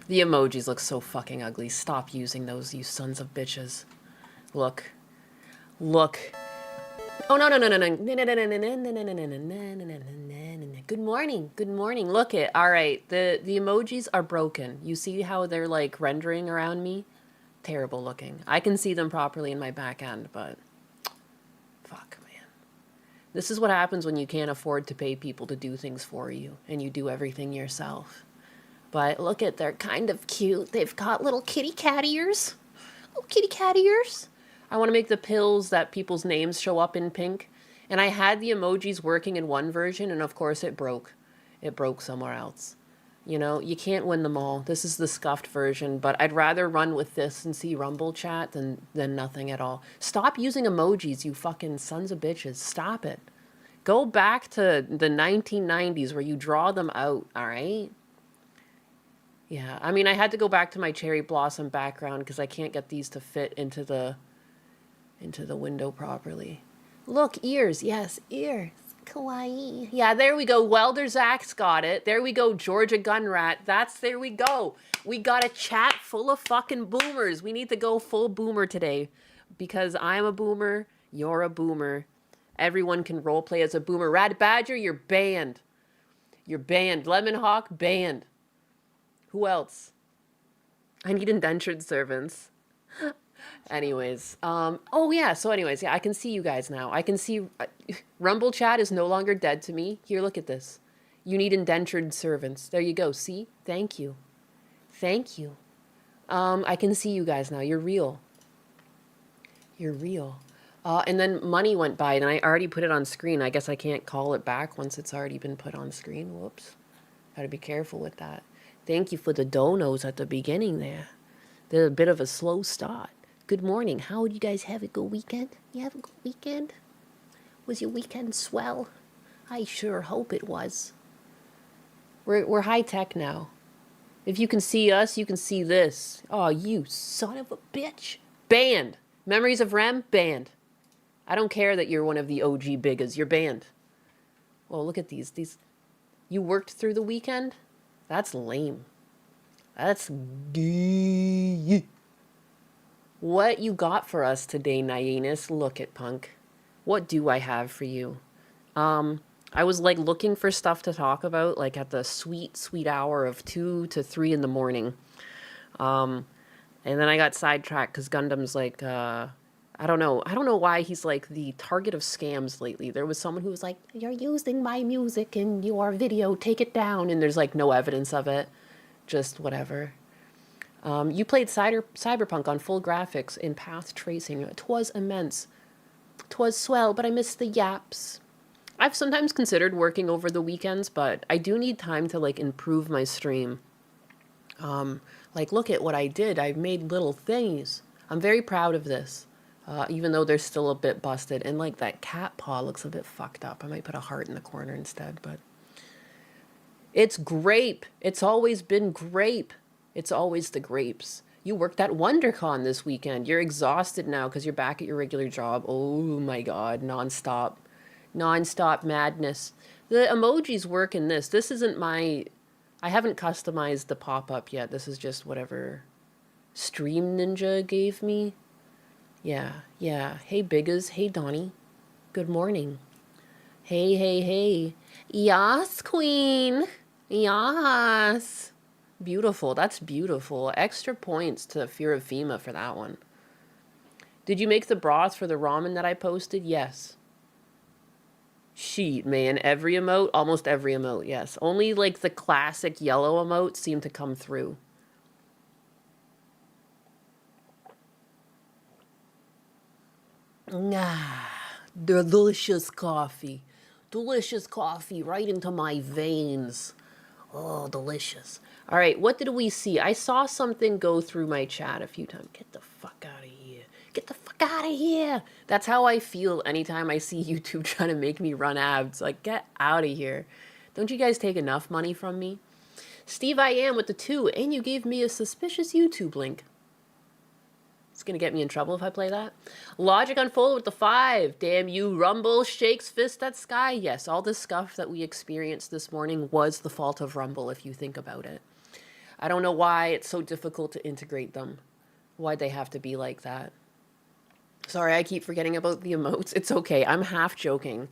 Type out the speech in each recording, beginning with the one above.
The emojis look so fucking ugly. Stop using those, you sons of bitches. Look. Look. Oh, no, no, no, no, no. Good morning. Good morning. Look it. All right. The emojis are broken. You see how they're like rendering around me? Terrible looking. I can see them properly in my back end, but fuck, man. This is what happens when you can't afford to pay people to do things for you and you do everything yourself. But look at, they're kind of cute. They've got little kitty cat ears. Little kitty cat ears. I want to make the pills that people's names show up in pink. And I had the emojis working in one version, and of course it broke. It broke somewhere else. You know, you can't win them all. This is the scuffed version, but I'd rather run with this and see Rumble chat than nothing at all. Stop using emojis, you fucking sons of bitches. Stop it. Go back to the 1990s where you draw them out, all right? Yeah, I mean, I had to go back to my cherry blossom background because I can't get these to fit into the window properly. Look, ears. Yes, ears. Kawaii. Yeah, there we go. Welder Zach's got it. There we go. Georgia Gunrat. There we go. We got a chat full of fucking boomers. We need to go full boomer today because I'm a boomer. You're a boomer. Everyone can roleplay as a boomer. Rad Badger, you're banned. You're banned. Lemon Hawk, banned. Who else? I need indentured servants. Anyways, oh yeah, so anyways, yeah, I can see you guys now. I can see, Rumble chat is no longer dead to me. Here, look at this. You need indentured servants. There you go, see? Thank you. Thank you. I can see you guys now. You're real. You're real. And then money went by, and I already put it on screen. I guess I can't call it back once it's already been put on screen. Whoops. Gotta be careful with that. Thank you for the donos at the beginning there. They're a bit of a slow start. Good morning. How did you guys have a good weekend? You have a good weekend? Was your weekend swell? I sure hope it was. We're high tech now. If you can see us, you can see this. Oh, you son of a bitch. Banned. Memories of Rem, banned. I don't care that you're one of the OG biggas. You're banned. Well, look at these. You worked through the weekend? That's lame. That's gay. What you got for us today, Nyanus? Look at punk. What do I have for you? I was like looking for stuff to talk about, like at the sweet, sweet hour of 2 to 3 in the morning. And then I got sidetracked because Gundam's like, I don't know why he's like the target of scams lately. There was someone who was like, you're using my music in your video, take it down. And there's like no evidence of it. Just whatever. You played Cyberpunk on full graphics in path tracing. 'Twas immense. 'Twas swell, but I missed the yaps. I've sometimes considered working over the weekends, but I do need time to like improve my stream. Like, look at what I did. I made little things. I'm very proud of this. Even though they're still a bit busted. And like that cat paw looks a bit fucked up. I might put a heart in the corner instead, but it's grape. It's always been grape. It's always the grapes. You worked at WonderCon this weekend. You're exhausted now because you're back at your regular job. Oh my God, nonstop. Nonstop madness. The emojis work in this. This isn't my... I haven't customized the pop-up yet. This is just whatever Stream Ninja gave me. Yeah. Hey, Biggas. Hey, Donnie. Good morning. Hey. Yas, queen. Yas. Beautiful. That's beautiful. Extra points to Fear of FEMA for that one. Did you make the broth for the ramen that I posted? Yes. Sheet, man. Every emote? Almost every emote, yes. Only like the classic yellow emotes seem to come through. Delicious coffee. Delicious coffee right into my veins. Oh, delicious. All right, what did we see? I saw something go through my chat a few times. Get the fuck out of here. Get the fuck out of here. That's how I feel anytime I see YouTube trying to make me run ads. Like, get out of here. Don't you guys take enough money from me? Steve I Am with the 2, and you gave me a suspicious YouTube link. It's going to get me in trouble if I play that. Logic Unfolded with the 5. Damn you, Rumble shakes fist at sky. Yes, all this stuff that we experienced this morning was the fault of Rumble, if you think about it. I don't know why it's so difficult to integrate them. Why'd they have to be like that? Sorry, I keep forgetting about the emotes. It's okay. I'm half joking.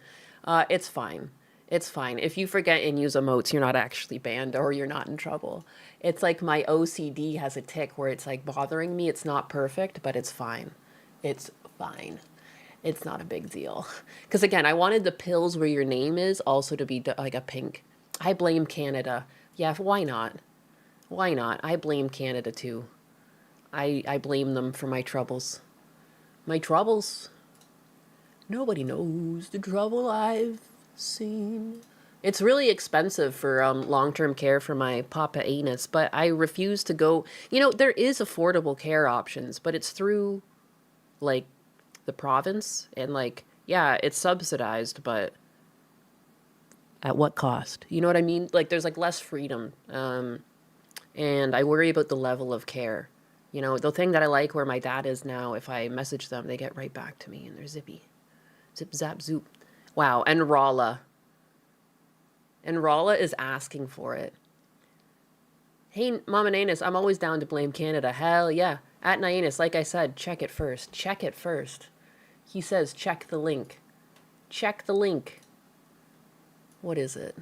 It's fine. It's fine. If you forget and use emotes, you're not actually banned or you're not in trouble. It's like my OCD has a tick where it's like bothering me. It's not perfect, but it's fine. It's fine. It's not a big deal. Because again, I wanted the pills where your name is also to be like a pink. I blame Canada. Yeah, why not? Why not? I blame Canada too. I blame them for my troubles. My troubles. Nobody knows the trouble I've seen. It's really expensive for long-term care for my papa anus, but I refuse to go. You know, there is affordable care options, but it's through like the province and like yeah, it's subsidized, but at what cost? You know what I mean? Like there's like less freedom. And I worry about the level of care. You know, the thing that I like where my dad is now, if I message them, they get right back to me and they're zippy. Zip, zap, zoop. Wow. And Rolla. And Rolla is asking for it. Hey, Mama Nanus, I'm always down to blame Canada. Hell yeah. At Nanus, like I said, check it first. Check it first. He says, check the link. Check the link. What is it?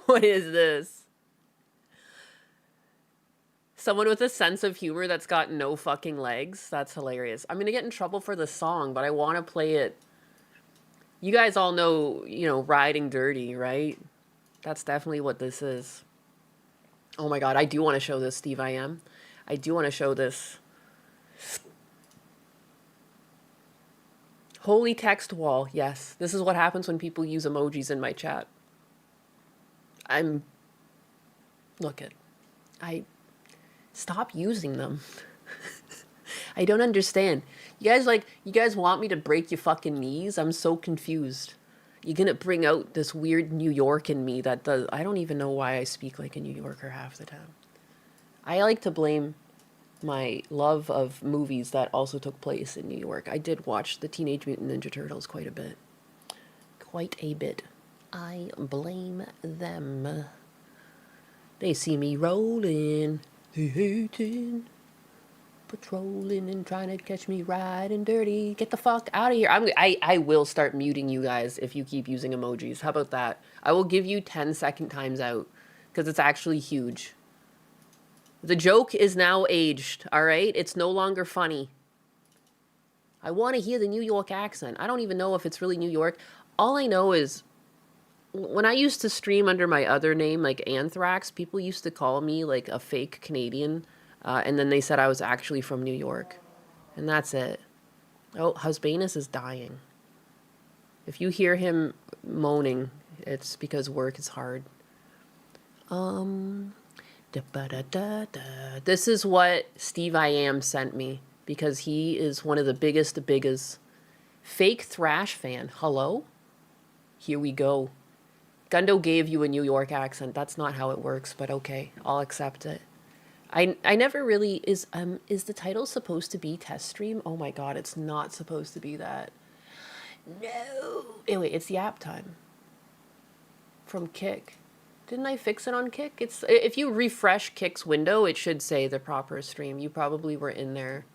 What is this? Someone with a sense of humor that's got no fucking legs? That's hilarious. I'm gonna get in trouble for the song, but I want to play it. You guys all know, you know, Riding Dirty, right? That's definitely what this is. Oh my god, I do want to show this, Steve I Am. I do want to show this. Holy text wall, yes. This is what happens when people use emojis in my chat. Look it. Stop using them. I don't understand. You guys want me to break your fucking knees? I'm so confused. You're gonna bring out this weird New York in me that does, I don't even know why I speak like a New Yorker half the time. I like to blame my love of movies that also took place in New York. I did watch the Teenage Mutant Ninja Turtles quite a bit. Quite a bit. I blame them. They see me rolling, they hating, patrolling and trying to catch me riding dirty. Get the fuck out of here. I will start muting you guys if you keep using emojis. How about that? I will give you 10-second times out because it's actually huge. The joke is now aged, all right? It's no longer funny. I want to hear the New York accent. I don't even know if it's really New York. All I know is when I used to stream under my other name, like Anthrax, people used to call me like a fake Canadian. And then they said I was actually from New York. And that's it. Oh, Husbanus is dying. If you hear him moaning, it's because work is hard. This is what Steve I Am sent me because he is one of the biggest fake thrash fan. Hello? Here we go. Gundo gave you a New York accent. That's not how it works, but okay, I'll accept it. I never really is the title supposed to be test stream? Oh my god, it's not supposed to be that. No. Anyway, it's Yaptime from Kick. Didn't I fix it on Kick? It's if you refresh Kick's window, it should say the proper stream. You probably were in there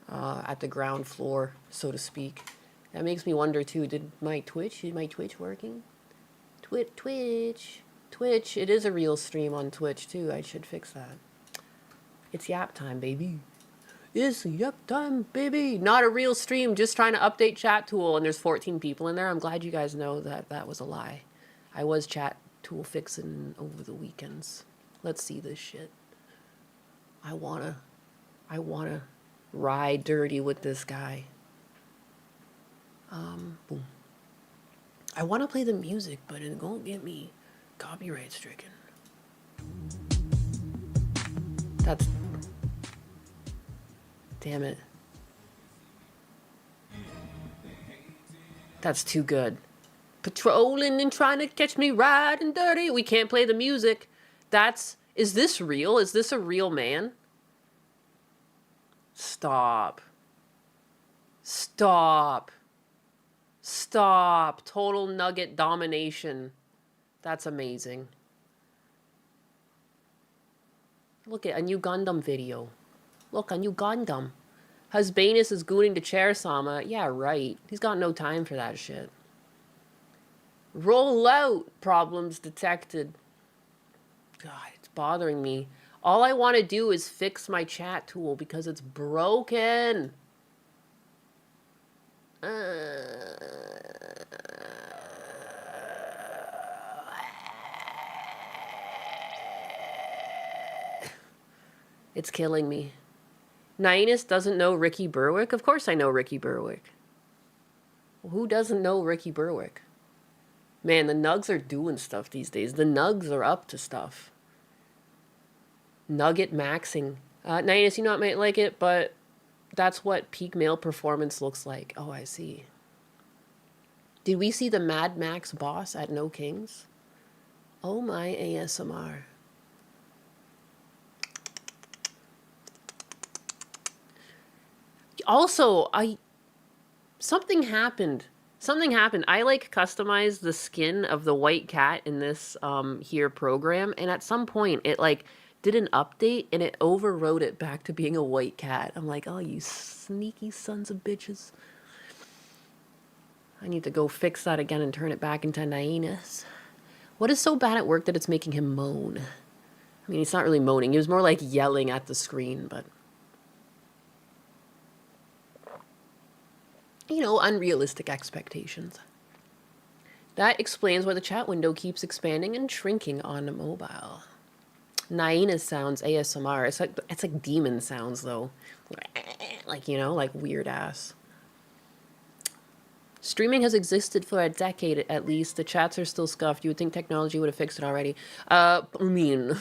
at the ground floor, so to speak. That makes me wonder too, is my Twitch working? Twitch. It is a real stream on Twitch too. I should fix that. It's Yap Time, baby. It's Yap Time, baby. Not a real stream, just trying to update chat tool and there's 14 people in there. I'm glad you guys know that that was a lie. I was chat tool fixing over the weekends. Let's see this shit. I wanna ride dirty with this guy. Boom. I want to play the music, but it won't get me copyright stricken. That's... Damn it. That's too good. Patrolling and trying to catch me riding dirty. We can't play the music. That's... Is this real? Is this a real man? Stop. Stop. Stop. Total nugget domination. That's amazing. Look at a new Gundam video. Look, a new Gundam. Husbanus is gooning to Chair-sama. Yeah, right. He's got no time for that shit. Roll out. Problems detected. God, it's bothering me. All I want to do is fix my chat tool because it's broken. It's killing me. Nyanus doesn't know Ricky Berwick? Of course I know Ricky Berwick. Who doesn't know Ricky Berwick? Man, the nugs are doing stuff these days. The nugs are up to stuff. Nugget maxing. Nyanus, you know, I might like it, but that's what peak male performance looks like. Oh, I see. Did we see the Mad Max boss at No Kings? Oh my ASMR. Also, something happened. Something happened. I like customized the skin of the white cat in this here program, and at some point it like did an update and it overrode it back to being a white cat. I'm like, oh, you sneaky sons of bitches. I need to go fix that again and turn it back into Nyanus. What is so bad at work that it's making him moan? I mean, he's not really moaning. He was more like yelling at the screen, but... you know, unrealistic expectations. That explains why the chat window keeps expanding and shrinking on mobile. Nyanus sounds ASMR. It's like demon sounds, though. Like, you know, like weird ass. Streaming has existed for a decade at least. The chats are still scuffed. You would think technology would have fixed it already. I mean,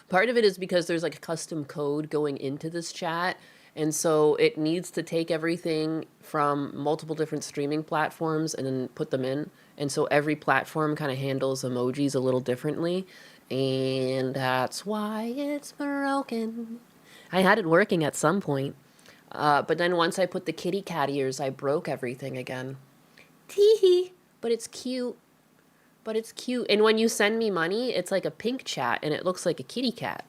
part of it is because there's like a custom code going into this chat. And so it needs to take everything from multiple different streaming platforms and then put them in. And so every platform kind of handles emojis a little differently. And that's why it's broken. I had it working at some point. But then once I put the kitty cat ears, I broke everything again. Teehee. But it's cute. But it's cute. And when you send me money, it's like a pink chat and it looks like a kitty cat.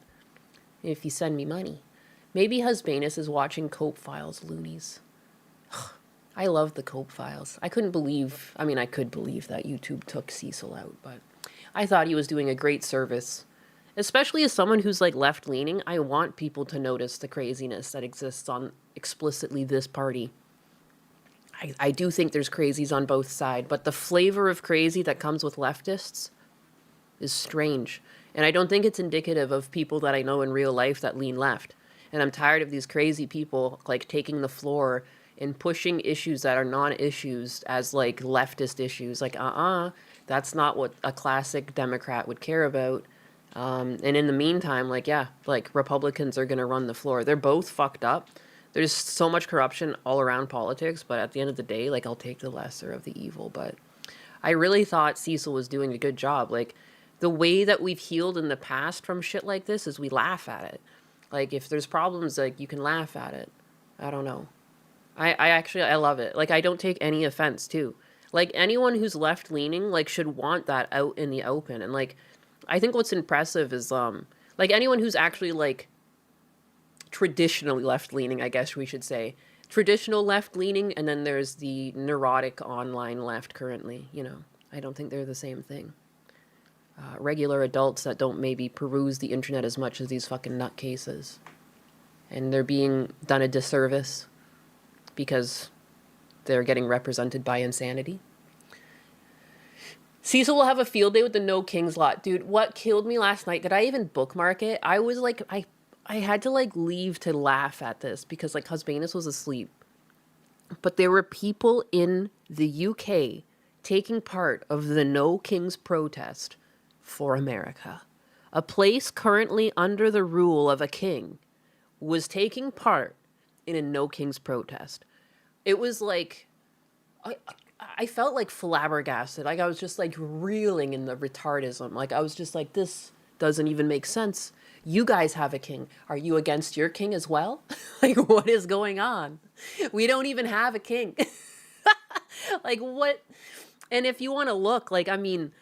If you send me money. Maybe Husbanus is watching Cope Files, loonies. I love the Cope Files. I could believe that YouTube took Cecil out, but I thought he was doing a great service. Especially as someone who's like left-leaning, I want people to notice the craziness that exists on explicitly this party. I do think there's crazies on both sides, but the flavor of crazy that comes with leftists is strange. And I don't think it's indicative of people that I know in real life that lean left. And I'm tired of these crazy people like taking the floor and pushing issues that are non-issues as like leftist issues. Like, that's not what a classic Democrat would care about. And in the meantime, like, yeah, like Republicans are going to run the floor. They're both fucked up. There's so much corruption all around politics, but at the end of the day, like, I'll take the lesser of the evil. But I really thought Cecil was doing a good job. Like, the way that we've healed in the past from shit like this is we laugh at it. Like, if there's problems, like, you can laugh at it. I don't know. I love it. Like, I don't take any offense, too. Like, anyone who's left-leaning, like, should want that out in the open. And, like, I think what's impressive is, like, anyone who's actually, like, traditionally left-leaning, I guess we should say. Traditional left-leaning, and then there's the neurotic online left currently, you know. I don't think they're the same thing. Regular adults that don't maybe peruse the internet as much as these fucking nutcases. And they're being done a disservice because they're getting represented by insanity. Cecil will have a field day with the No Kings lot. Dude, what killed me last night, did I even bookmark it? I was like, I had to like leave to laugh at this because like Husbanus was asleep. But there were people in the UK taking part of the No Kings protest for America. A place currently under the rule of a king was taking part in a No Kings protest. It was like, I felt like flabbergasted. Like I was just like reeling in the retardism. Like I was just like, this doesn't even make sense. You guys have a king. Are you against your king as well? Like what is going on? We don't even have a king. Like what? And if you want to look, like, I mean,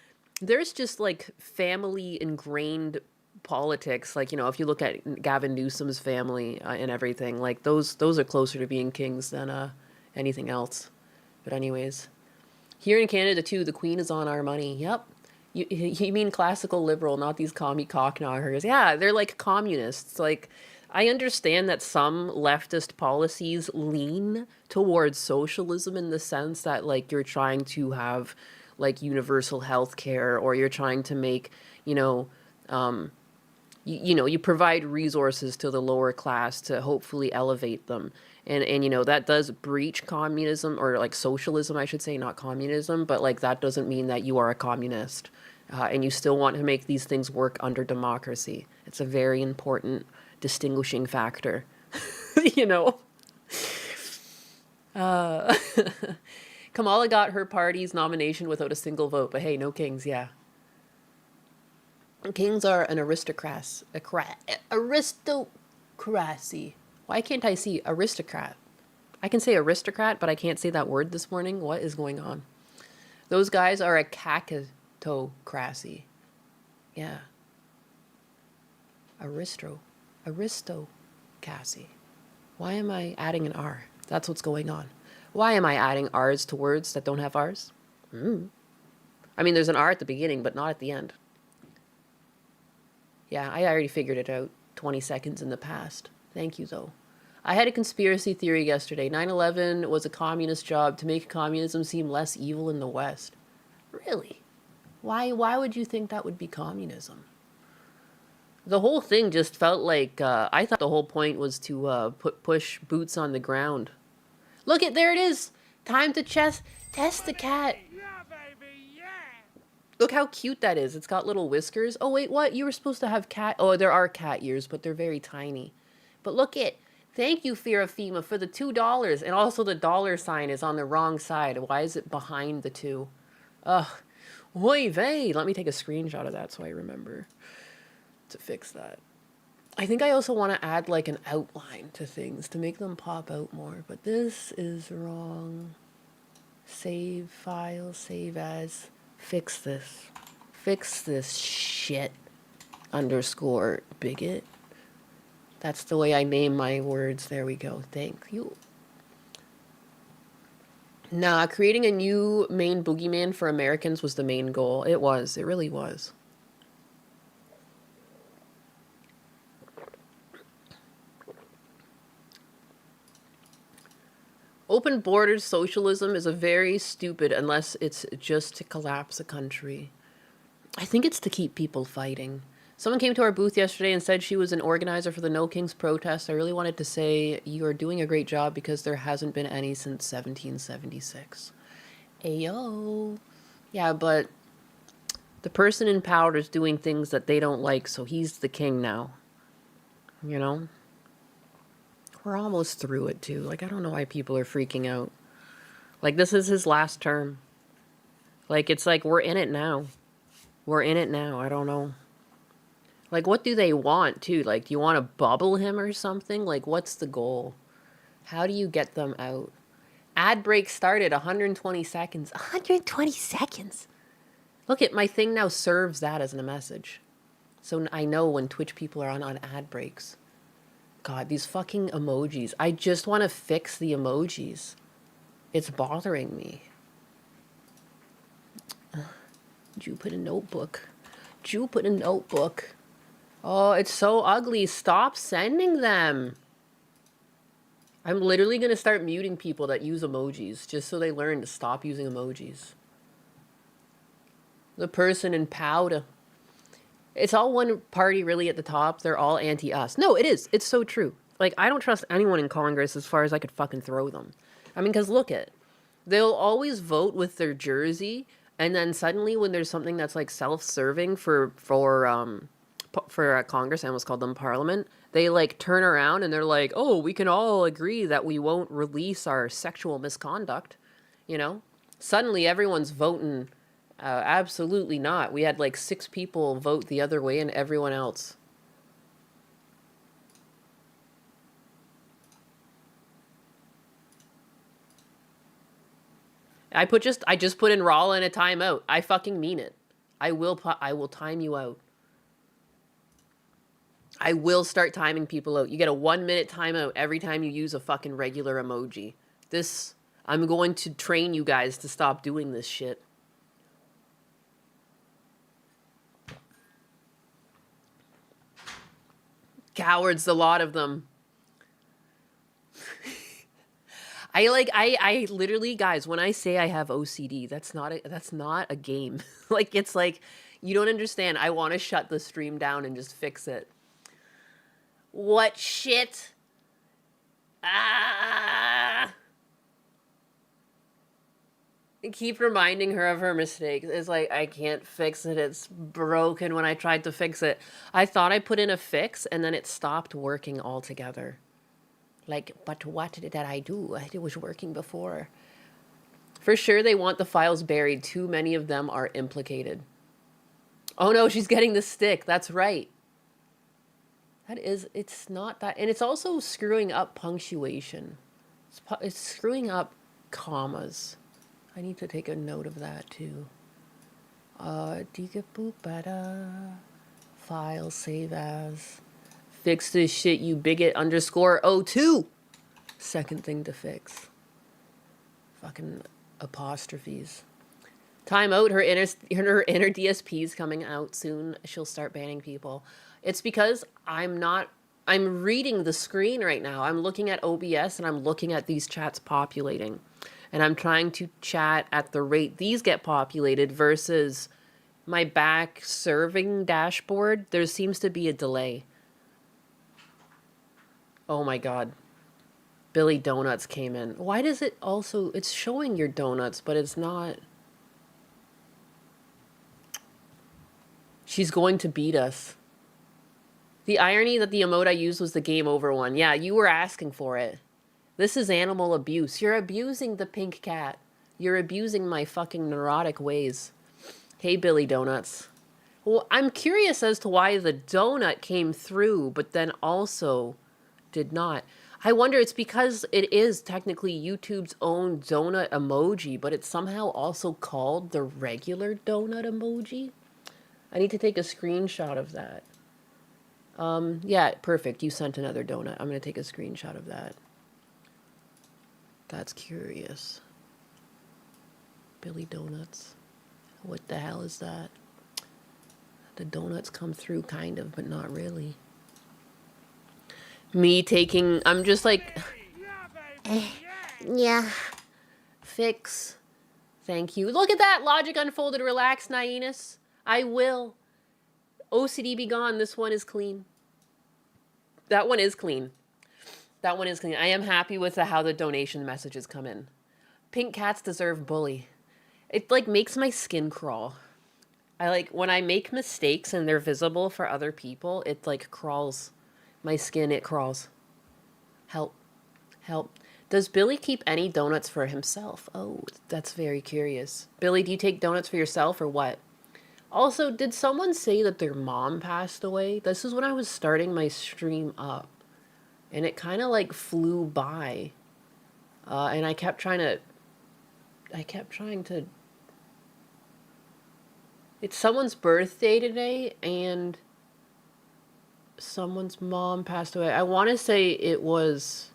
there's just like family ingrained politics. Like, you know, if you look at Gavin Newsom's family and everything, like those are closer to being kings than anything else. But anyways, here in Canada too, the Queen is on our money. Yep. You mean classical liberal, not these commie cocknoggers. Yeah, they're like communists. Like, I understand that some leftist policies lean towards socialism in the sense that, like, you're trying to have, like, universal health care, or you're trying to make, you know, you provide resources to the lower class to hopefully elevate them. And you know, that does breach communism, or like socialism, I should say, not communism, but like that doesn't mean that you are a communist. And you still want to make these things work under democracy. It's a very important distinguishing factor, you know? Kamala got her party's nomination without a single vote, but hey, no kings, yeah. Kings are an aristocracy. Why can't I see aristocrat? I can say aristocrat, but I can't say that word this morning. What is going on? Those guys are a cacatocracy. Yeah. Aristocracy. Why am I adding an R? That's what's going on. Why am I adding R's to words that don't have R's? I mean, there's an R at the beginning, but not at the end. Yeah, I already figured it out 20 seconds in the past. Thank you, though. I had a conspiracy theory yesterday. 9/11 was a communist job to make communism seem less evil in the West. Really? Why would you think that would be communism? The whole thing just felt like, I thought the whole point was to push boots on the ground. Look there it is! Time to test the cat. Look how cute that is. It's got little whiskers. Oh, wait, what? You were supposed to have cat... Oh, there are cat ears, but they're very tiny. But look it. Thank you, Fearafima, for the $2. And also the dollar sign is on the wrong side. Why is it behind the two? Ugh. Oy vey. Let me take a screenshot of that so I remember to fix that. I think I also want to add like an outline to things to make them pop out more. But this is wrong. Save file, save as... Fix this. Fix this shit. Underscore bigot. That's the way I name my words. There we go. Thank you. Nah, creating a new main boogeyman for Americans was the main goal. It was. It really was. Open borders socialism is a very stupid, unless it's just to collapse a country. I think it's to keep people fighting. Someone came to our booth yesterday and said she was an organizer for the No Kings protest. I really wanted to say you are doing a great job because there hasn't been any since 1776. Ayo. Yeah, but the person in power is doing things that they don't like, so he's the king now. You know? We're almost through it, too. Like, I don't know why people are freaking out. Like, this is his last term. Like, it's like, we're in it now. We're in it now. I don't know. Like, what do they want, too? Like, do you want to bubble him or something? Like, what's the goal? How do you get them out? Ad break started, 120 seconds. 120 seconds? Look, at my thing now serves that as a message. So I know when Twitch people are on ad breaks. God, these fucking emojis. I just want to fix the emojis. It's bothering me. Jew put a notebook. Jew put a notebook. Oh, it's so ugly. Stop sending them. I'm literally going to start muting people that use emojis just so they learn to stop using emojis. The person in powder. It's all one party really at the top. They're all anti-us. No, it is. It's so true. Like, I don't trust anyone in Congress as far as I could fucking throw them. I mean, because look it. They'll always vote with their jersey, and then suddenly when there's something that's like self-serving for Congress, I almost called them Parliament, they like turn around and they're like, oh, we can all agree that we won't release our sexual misconduct. You know? Suddenly everyone's voting... absolutely not. We had like 6 people vote the other way and everyone else. I just put in Raw and a timeout. I fucking mean it. I will time you out. I will start timing people out. You get a 1-minute timeout every time you use a fucking regular emoji. I'm going to train you guys to stop doing this shit. Cowards, a lot of them. I literally, guys, when I say I have OCD, that's not a game. Like, it's like, you don't understand. I want to shut the stream down and just fix it. What shit? Ah! I keep reminding her of her mistakes. It's like, I can't fix it. It's broken when I tried to fix it. I thought I put in a fix and then it stopped working altogether. Like, but what did I do? It was working before. For sure, they want the files buried. Too many of them are implicated. Oh no, she's getting the stick. That's right. It's not that. And it's also screwing up punctuation. It's screwing up commas. I need to take a note of that too. File, save as. Fix this shit, you bigot _02. Second thing to fix. Fucking apostrophes. Time out. Her inner DSP is coming out soon. She'll start banning people. It's because I'm reading the screen right now. I'm looking at OBS and I'm looking at these chats populating. And I'm trying to chat at the rate these get populated versus my back serving dashboard. There seems to be a delay. Oh my god. Billy Donuts came in. Why does it also... It's showing your donuts, but it's not... She's going to beat us. The irony that the emote I used was the game over one. Yeah, you were asking for it. This is animal abuse. You're abusing the pink cat. You're abusing my fucking neurotic ways. Hey, Billy Donuts. Well, I'm curious as to why the donut came through, but then also... did not. I wonder, it's because it is technically YouTube's own donut emoji, but it's somehow also called the regular donut emoji. I need to take a screenshot of that. Yeah, perfect. You sent another donut. I'm going to take a screenshot of that. That's curious. Billy Donuts. What the hell is that? The donuts come through kind of, but not really. Me taking... I'm just like... yeah. Fix. Thank you. Look at that! Logic unfolded. Relax, Nyenus. I will. OCD be gone. This one is clean. That one is clean. That one is clean. I am happy with how the donation messages come in. Pink cats deserve bully. It, like, makes my skin crawl. I, like, when I make mistakes and they're visible for other people, it, like, crawls. My skin, it crawls. Help. Help. Does Billy keep any donuts for himself? Oh, that's very curious. Billy, do you take donuts for yourself or what? Also, did someone say that their mom passed away? This is when I was starting my stream up. And it kind of like flew by. And I kept trying to... It's someone's birthday today and someone's mom passed away. I want to say it was...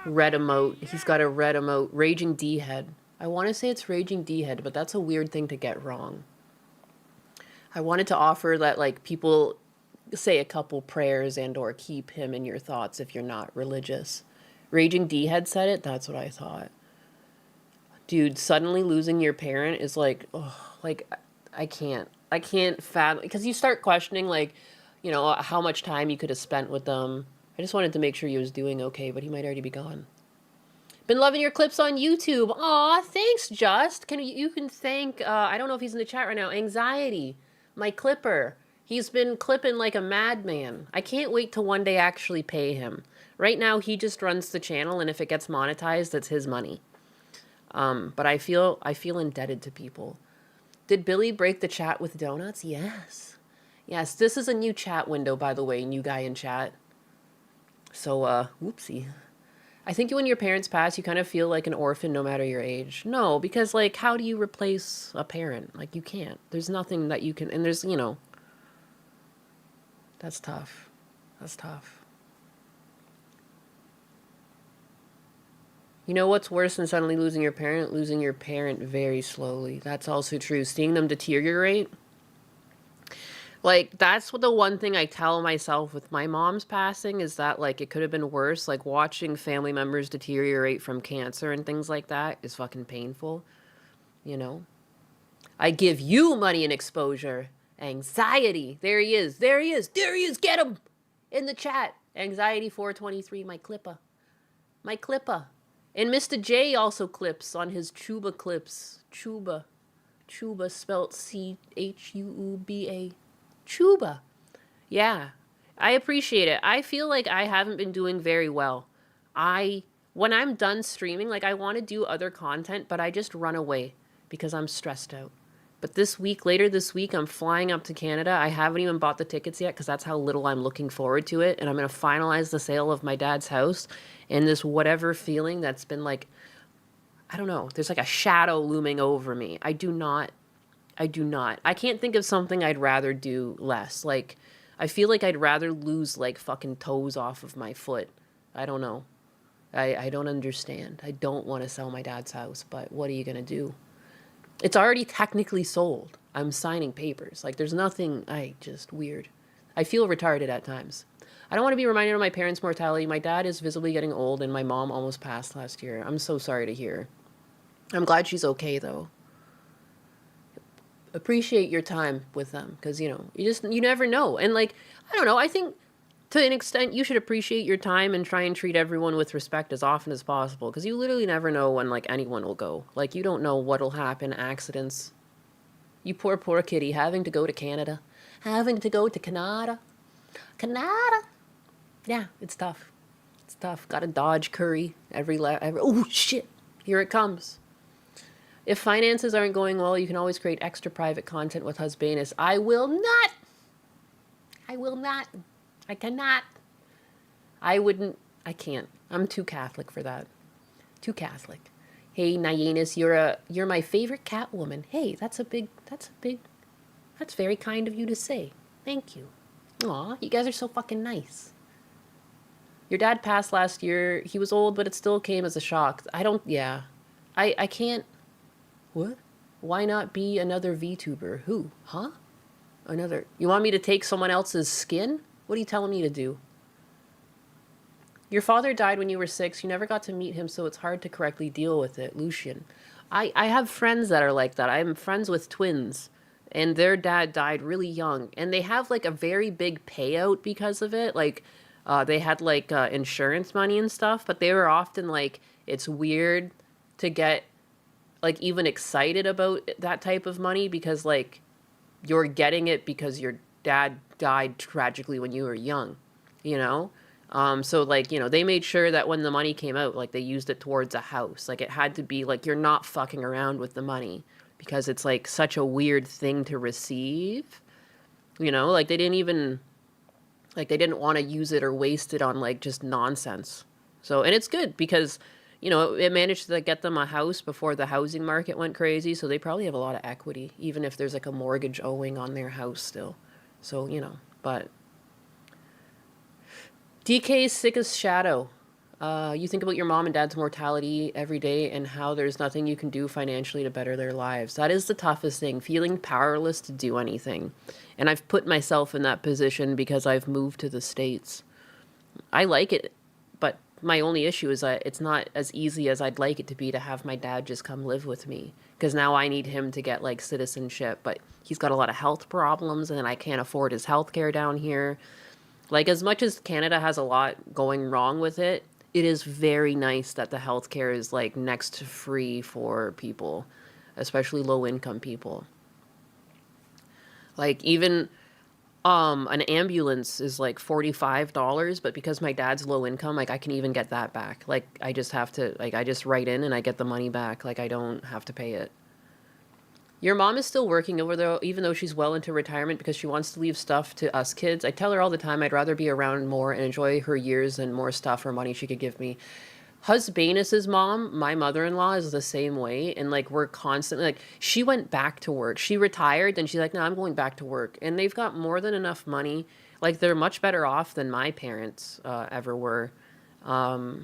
red emote. He's got a red emote. Raging D-head. I want to say it's Raging D-head, but that's a weird thing to get wrong. I wanted to offer that, like, people say a couple prayers and or keep him in your thoughts if you're not religious. Raging D-head said it. That's what I thought. Dude, suddenly losing your parent is like, oh, like, I can't fathom, because you start questioning, like, you know, how much time you could have spent with them. I just wanted to make sure he was doing okay, but he might already be gone. Been loving your clips on YouTube. Aw, thanks, Just. You can thank, I don't know if he's in the chat right now, Anxiety, my clipper. He's been clipping like a madman. I can't wait to one day actually pay him. Right now, he just runs the channel, and if it gets monetized, that's his money. But I feel indebted to people. Did Billy break the chat with donuts? Yes. Yes, this is a new chat window, by the way, new guy in chat. So, whoopsie. I think when your parents pass, you kind of feel like an orphan no matter your age. No, because like how do you replace a parent? Like you can't. There's nothing that you can, and there's, that's tough. That's tough. You know what's worse than suddenly losing your parent? Losing your parent very slowly. That's also true. Seeing them deteriorate. Like, that's what the one thing I tell myself with my mom's passing is that, like, it could have been worse. Like, watching family members deteriorate from cancer and things like that is fucking painful, you know? I give you money and exposure. Anxiety. There he is. There he is. There he is. Get him in the chat. Anxiety 423, my clipper. My clipper. And Mr. J also clips on his Chuba clips. Chuba. Chuba spelt Chuuba. Chuba. Yeah. I appreciate it. I feel like I haven't been doing very well. When I'm done streaming, like I want to do other content, but I just run away because I'm stressed out. But later this week, I'm flying up to Canada. I haven't even bought the tickets yet because that's how little I'm looking forward to it. And I'm going to finalize the sale of my dad's house. And this whatever feeling that's been like, I don't know, there's like a shadow looming over me. I do not. I can't think of something I'd rather do less. Like, I feel like I'd rather lose like fucking toes off of my foot. I don't know. I don't understand. I don't want to sell my dad's house, but what are you going to do? It's already technically sold. I'm signing papers. Like, there's nothing, weird. I feel retarded at times. I don't want to be reminded of my parents' mortality. My dad is visibly getting old, and my mom almost passed last year. I'm so sorry to hear. I'm glad she's okay, though. Appreciate your time with them, because, you never know. And, like, I don't know, I think to an extent you should appreciate your time and try and treat everyone with respect as often as possible, because you literally never know when, like, anyone will go. Like, you don't know what'll happen, accidents. You poor kitty, having to go to Canada. Having to go to Canada. Canada! Yeah, it's tough. It's tough. Gotta dodge curry every oh, shit! Here it comes. If finances aren't going well, you can always create extra private content with Husbanus. I will not! I will not. I cannot. I wouldn't. I can't. I'm too Catholic for that. Too Catholic. Hey, Nyanus, you're my favorite cat woman. Hey, that's very kind of you to say. Thank you. Aw, you guys are so fucking nice. Your dad passed last year. He was old, but it still came as a shock. I can't. What? Why not be another VTuber? Who? Huh? You want me to take someone else's skin? What are you telling me to do? Your father died when you were 6. You never got to meet him, so it's hard to correctly deal with it. Lucian. I have friends that are like that. I'm friends with twins, and their dad died really young, and they have like a very big payout because of it. Like, they had like insurance money and stuff, but they were often like, it's weird to get like even excited about that type of money because like you're getting it because your dad died tragically when you were young, you know? So like, they made sure that when the money came out, like they used it towards a house. Like it had to be like, you're not fucking around with the money because it's like such a weird thing to receive, like they didn't want to use it or waste it on like just nonsense. So, and it's good because, it managed to get them a house before the housing market went crazy. So they probably have a lot of equity, even if there's like a mortgage owing on their house still. So, but DK's sickest shadow. You think about your mom and dad's mortality every day and how there's nothing you can do financially to better their lives. That is the toughest thing, feeling powerless to do anything. And I've put myself in that position because I've moved to the States. I like it, but my only issue is that it's not as easy as I'd like it to be to have my dad just come live with me. Because now I need him to get like citizenship, but he's got a lot of health problems and I can't afford his health care down here. Like, as much as Canada has a lot going wrong with it, it is very nice that the healthcare is like next to free for people, especially low income people. Like even an ambulance is like $45, but because my dad's low income, like I can even get that back. Like I just have to I just write in and I get the money back. Like I don't have to pay it. Your mom is still working over there, even though she's well into retirement because she wants to leave stuff to us kids. I tell her all the time I'd rather be around more and enjoy her years and more stuff or money she could give me. Husbanus's mom, my mother-in-law, is the same way, and like we're constantly like she went back to work. She retired, and she's like, "No, I'm going back to work." And they've got more than enough money. Like they're much better off than my parents ever were. But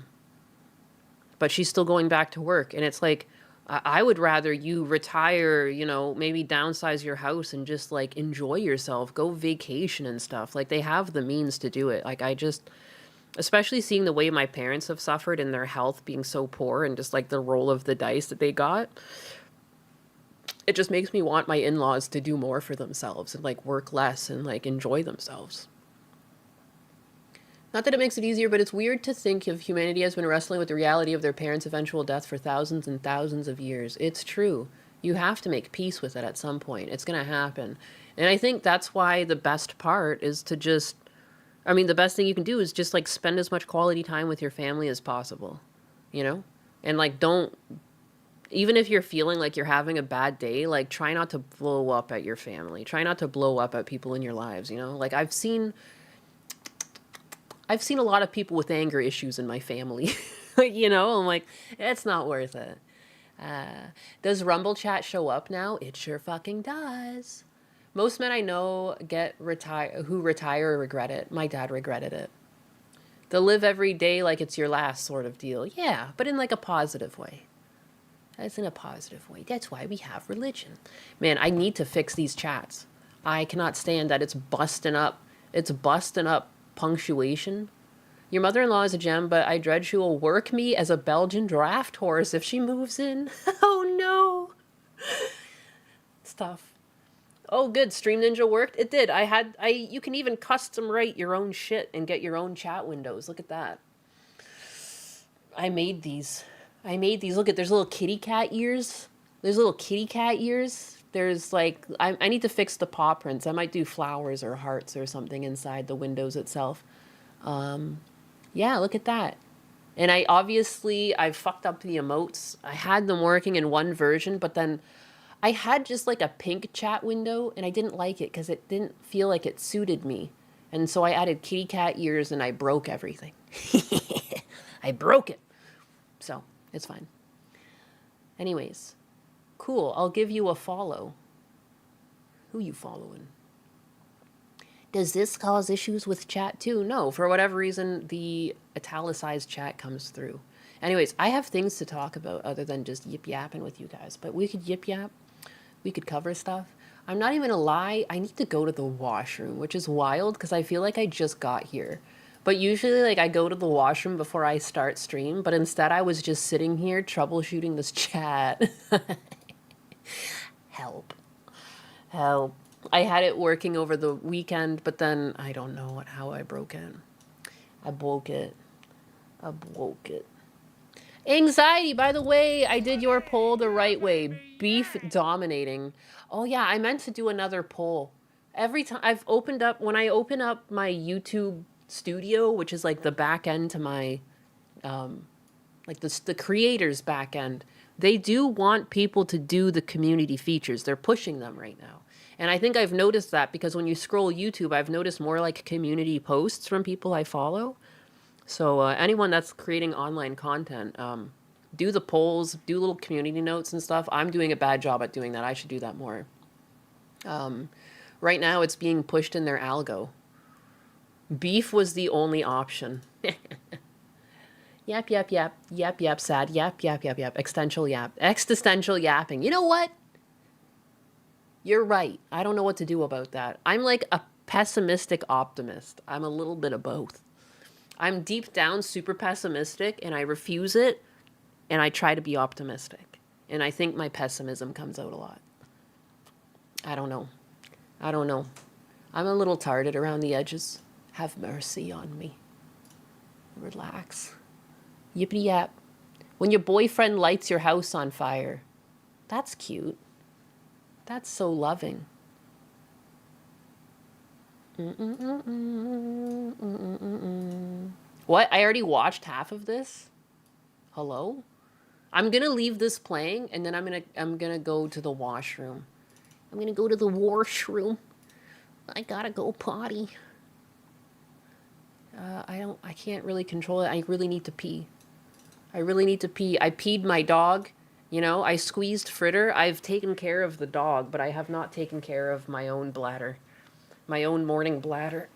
she's still going back to work, and it's like I would rather you retire, you know, maybe downsize your house and just like enjoy yourself, go vacation and stuff. Like they have the means to do it. Like I just especially seeing the way my parents have suffered in their health being so poor and just like the roll of the dice that they got, it just makes me want my in-laws to do more for themselves and like work less and like enjoy themselves. Not that it makes it easier, but it's weird to think of humanity has been wrestling with the reality of their parents' eventual death for thousands and thousands of years. It's true. You have to make peace with it at some point. It's going to happen. And I think that's why the best part is to just, I mean, the best thing you can do is just like spend as much quality time with your family as possible, you know? And like, don't, even if you're feeling like you're having a bad day, like try not to blow up at your family. Try not to blow up at people in your lives, you know? Like I've seen a lot of people with anger issues in my family. You know, I'm like, it's not worth it. Does Rumble Chat show up now? It sure fucking does. Most men I know who retire regret it. My dad regretted it. They'll live every day like it's your last sort of deal. Yeah, but in like a positive way. That's in a positive way. That's why we have religion. Man, I need to fix these chats. I cannot stand that it's busting up. It's busting up punctuation. Your mother-in-law is a gem, but I dread she will work me as a Belgian draft horse if she moves in. Oh no. It's tough. Oh good, Stream Ninja worked? It did. You can even custom write your own shit and get your own chat windows. Look at that. I made these. Look at, there's little kitty cat ears. There's like, I need to fix the paw prints. I might do flowers or hearts or something inside the windows itself. Yeah, look at that. And I fucked up the emotes. I had them working in one version, but then I had just like a pink chat window and I didn't like it because it didn't feel like it suited me. And so I added kitty cat ears and I broke everything. I broke it. So it's fine. Anyways, cool. I'll give you a follow. Who you following? Does this cause issues with chat too? No, for whatever reason, the italicized chat comes through. Anyways, I have things to talk about other than just yip yapping with you guys, but we could yip yap. We could cover stuff. I'm not even gonna lie, I need to go to the washroom, which is wild because I feel like I just got here. But usually, like, I go to the washroom before I start stream, but instead I was just sitting here troubleshooting this chat. Help. Help. I had it working over the weekend, but then I don't know how I broke it. I broke it. Anxiety, by the way, I did your poll the right way. Beef dominating. Oh yeah, I meant to do another poll. Every time when I open up my YouTube studio, which is like the back end to my, like the creator's back end, they do want people to do the community features. They're pushing them right now. And I think I've noticed that because when you scroll YouTube, I've noticed more like community posts from people I follow. So anyone that's creating online content, do the polls, do little community notes and stuff. I'm doing a bad job at doing that. I should do that more. Right now, it's being pushed in their algo. Beef was the only option. Yap, yap, yap. Yap, yap, sad. Yap, yap, yap, yap. Existential yap. Existential yapping. You know what? You're right. I don't know what to do about that. I'm like a pessimistic optimist. I'm a little bit of both. I'm deep down super pessimistic and I refuse it and I try to be optimistic. And I think my pessimism comes out a lot. I don't know. I'm a little tired around the edges. Have mercy on me. Relax. Yippity yap. When your boyfriend lights your house on fire. That's cute. That's so loving. What? I already watched half of this? Hello? I'm gonna leave this playing and then I'm gonna go to the washroom. I'm gonna go to the washroom. I gotta go potty. I can't really control it. I really need to pee. I really need to pee. I peed my dog. You know, I squeezed Fritter. I've taken care of the dog, but I have not taken care of my own bladder. My own morning bladder.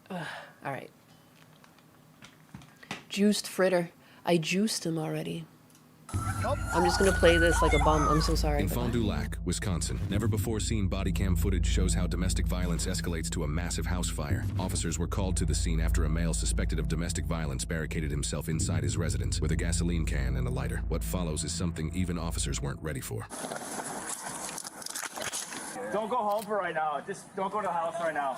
Ugh. All right. Juiced Fritter. I juiced him already. I'm just gonna play this like a bum. I'm so sorry. In Fond du Lac, Wisconsin, never-before-seen body cam footage shows how domestic violence escalates to a massive house fire. Officers were called to the scene after a male suspected of domestic violence barricaded himself inside his residence with a gasoline can and a lighter. What follows is something even officers weren't ready for. Don't go home for right now. Just don't go to the house right now.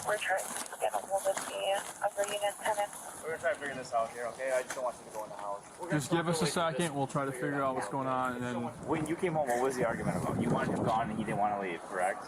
We're trying to get a hold of the other unit tenant. We're gonna try to figure this out here, okay? I just don't want you to go in the house. Just give us a second. We'll try to figure out what's going on, and then. When you came home, what was the argument about? You wanted him gone and he didn't want to leave, correct?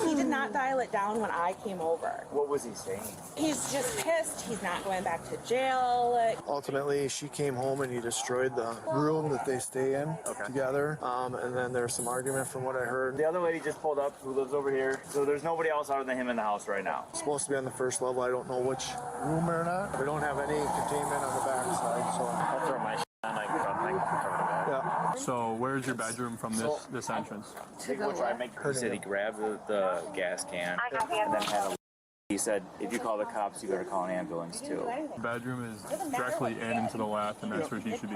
He did not dial it down when I came over. What was he saying? He's just pissed. He's not going back to jail. Ultimately, she came home and he destroyed the room that they stay in together. And then there's some argument from what I heard. The other lady just pulled up who lives over here. So there's nobody else other than him in the house right now. It's supposed to be on the first level. I don't know which room or not. We don't have any containment on the back side, so I'll throw my on. I can cover the back. yeah. So where's your bedroom from this entrance? We'll try to make he said he grabbed the gas can and then had a. He said, if you call the cops, you better call an ambulance too. Bedroom is directly in and to the left, and that's where he should be.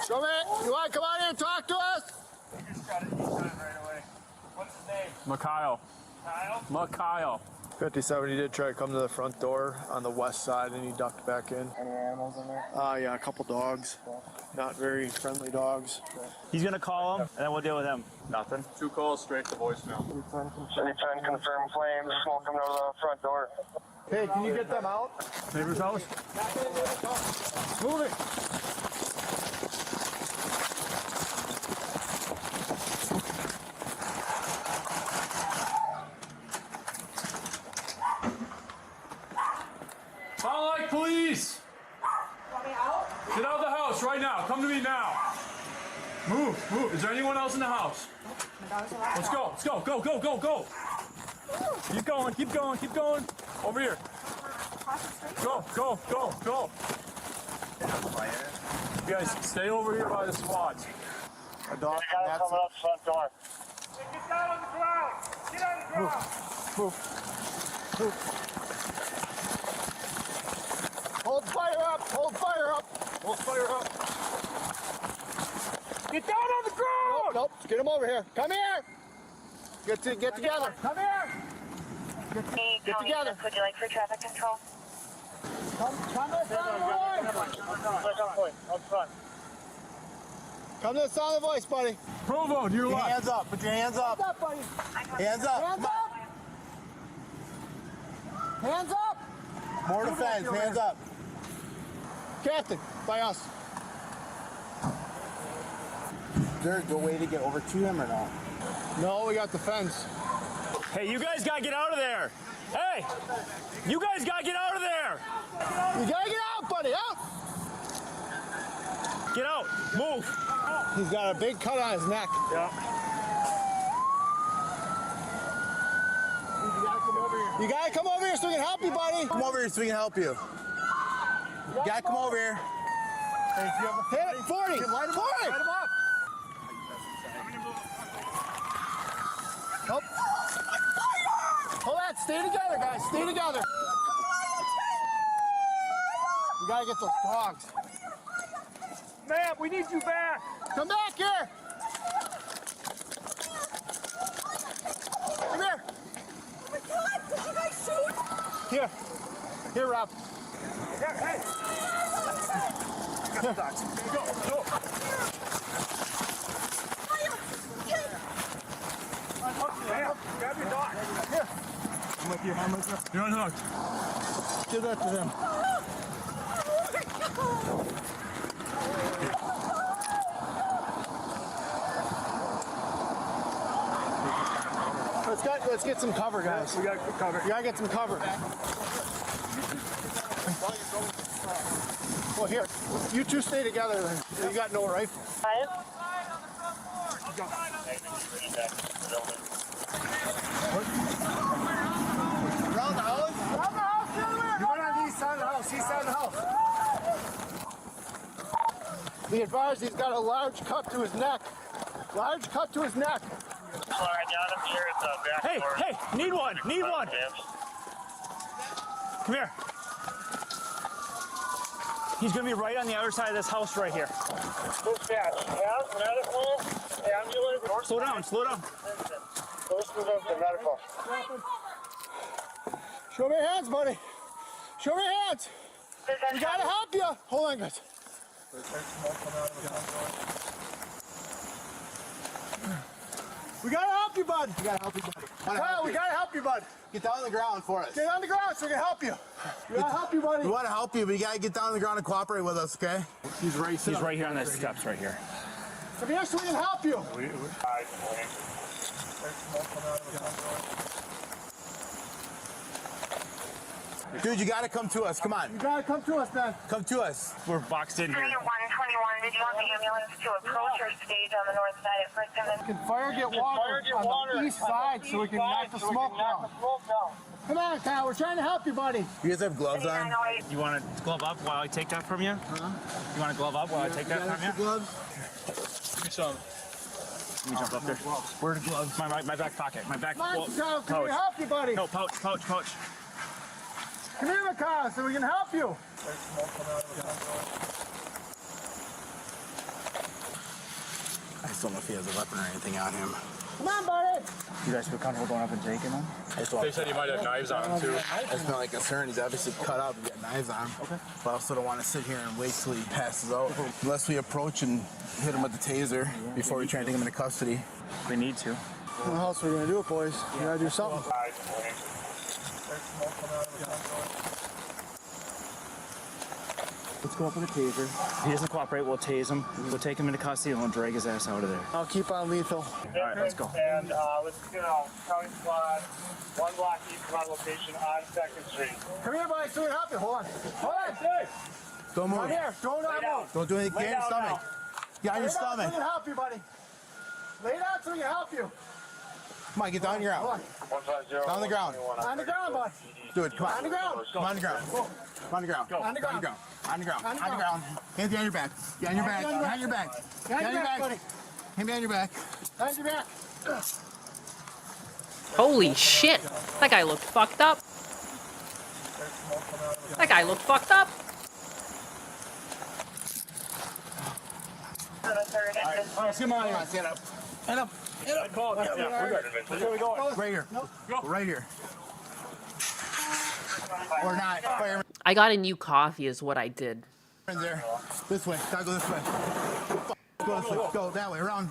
Show me. You want to come out here and talk to us? He just got it right away. What's his name? Mikhail. Kyle? Mikhail. 57, he did try to come to the front door on the west side and he ducked back in. Any animals in there? Yeah, a couple dogs. Not very friendly dogs. He's gonna call him, and then we'll deal with him. Nothing. 2 calls straight to voicemail. City 10 confirm flames, smoke coming out of the front door. Hey, can you get them out? Neighbor's house? Move it. Sound like police! Get out of the house right now. Come to me now. Move. Is there anyone else in the house? Let's go. Go. Keep going. Over here. Go. You guys stay over here by the squads. A dog. Guys coming up front door. Get down on the ground! Get on the ground! Move. Hold fire up. Get down on the ground! Nope. Get him over here. Come here. Get together. Come here. Get together. Would you like free traffic control? Come to the sound of the voice. Up front. Come to the sound of the voice, buddy. Provo, to your left. Hands up. Put your hands up. Hands up, buddy. Hands up. Hands up. More defense. Hands up. Captain, by us. Is there a way to get over to him or not? No, we got the fence. Hey, you guys gotta get out of there! Hey! You guys gotta get out of there! You gotta get out, buddy. Out. Get out! Move! He's got a big cut on his neck. Yeah. You gotta come over here so we can help you, buddy. Come over here so we can help you. You gotta come over here. Hey, if you have a hit it, 40. Light him up. Nope. Hold on. Stay together, guys. Stay together. We gotta get those dogs. Man, we need you back! Come back here. Come here. Oh my God! Did you guys shoot? Here, Rob. Yeah, hey! Go. Grab your dog. Here. I'm with you. You're unhooked. Give that to them. Let's get some cover, guys. We got cover. You gotta get some cover. Well, here, you two stay together then. You got no rifle. house. He's inside the house. Be advised, he's got a large cut to his neck. Large cut to his neck. Sorry, I got him here at the back Hey, door. hey, need one, need one. Come here. He's gonna be right on the other side of this house right here. Dispatch, have medical, ambulance. Slow down, slow down. First move up to medical. Show me your hands, buddy. Show me your hands. We gotta help you. Hold on, guys. We gotta help you, bud. We gotta help you, bud. Kyle, we gotta help you, bud. Get down on the ground for us. Get on the ground so we can help you. We gotta help you, buddy. We want to help you, but you gotta get down on the ground and cooperate with us, okay? He's right here on the steps right here. Come here so we can help you. Dude, you gotta come to us. Come on. You gotta come to us, man. Come to us. We're boxed in here. 121, did you want the ambulance to approach your stage on the north side at first and then? Can fire get water on the east side so we can knock the smoke down. Come on, Kyle. We're trying to help you, buddy. You guys have gloves on? You want to glove up while I take that from you? You want to glove up while I take that from you? Gloves? Give me some. Let me jump up there. Where are the gloves? My back pocket. My back Come on, pouch. Kyle. Can we help you, buddy? No, pouch. Come here, Kyle, so we can help you. I just don't know if he has a weapon or anything on him. Come on, buddy. You guys feel comfortable going up and taking them? They said you might have knives on him, too. That's not like concern. He's obviously cut up and got knives on him. Okay. But I also don't want to sit here and wait till he passes out. Unless we approach and hit him with the taser before we try to take him into custody. We need to. What else are we gonna do it, boys? We gotta do something. Let's go up with a taser. If he doesn't cooperate, we'll tase him. We'll take him into custody and we'll drag his ass out of there. I'll keep on lethal. All right, let's go. And let's get county squad, 1 block east of our location on 2nd Street. Come here, buddy, so we can help you. Hold on. Hold on. Don't move. Come here. Don't move. Don't do anything. Get on your stomach. Get on your Lay down so stomach. we can help you, buddy. Lay down so we can help you. Come on, get down on your ground. Down on the ground. On the ground, bud. Do it. Come on. On the ground. Come on the ground. Come on the ground. On the ground. On the ground. On the ground. Hands behind your back. Behind your back. Behind your back. Behind your back. buddy. Hand behind your back. Behind your back. Holy shit. That guy looked fucked up. That guy looked fucked up. Come on here. Stand up. Stand up. I called. Yeah, we're good. Where we going? Right here. Right here. Or not. Fireman I got a new coffee is what I did. there. This way. Gotta go this way. Go this way. Go that way. Around.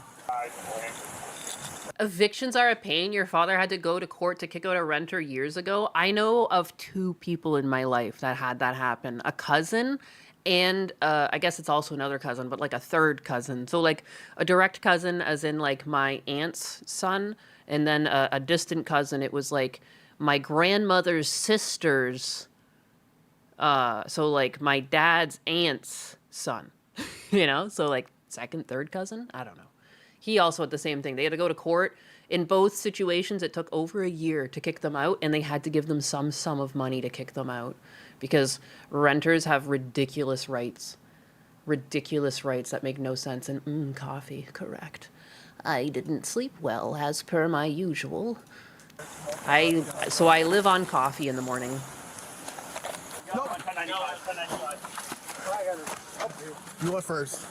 Evictions are a pain. Your father had to go to court to kick out a renter years ago. I know of 2 people in my life that had that happen. A cousin and I guess it's also another cousin, but like a third cousin. So like a direct cousin as in like my aunt's son, and then a distant cousin. It was like my grandmother's sister's, so like my dad's aunt's son, you know? So like second, third cousin? I don't know. He also had the same thing. They had to go to court. In both situations, it took over a year to kick them out, and they had to give them some sum of money to kick them out because renters have ridiculous rights. Ridiculous rights that make no sense. And coffee, correct. I didn't sleep well, as per my usual. So I live on coffee in the morning. You go first.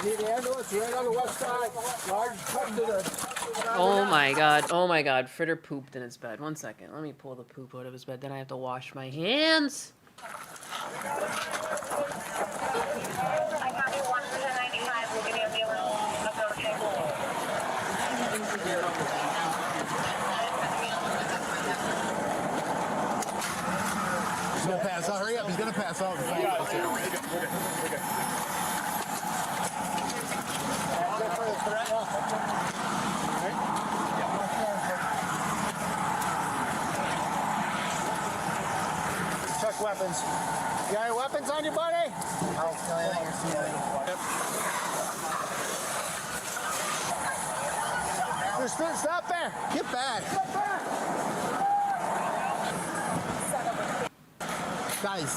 Need the ambulance right on the west side. Large cut to the... Oh my god. Oh my god. Fritter pooped in his bed. 1 second. Let me pull the poop out of his bed. Then I have to wash my hands. I copy 1 to 95, we'll get the ambulance approaching. He's gonna pass out. Hurry up. He's gonna pass out. Check weapons. You got any weapons on you, buddy? I don't feel anything or see anything. Stop there. Get back. Stop there. Guys,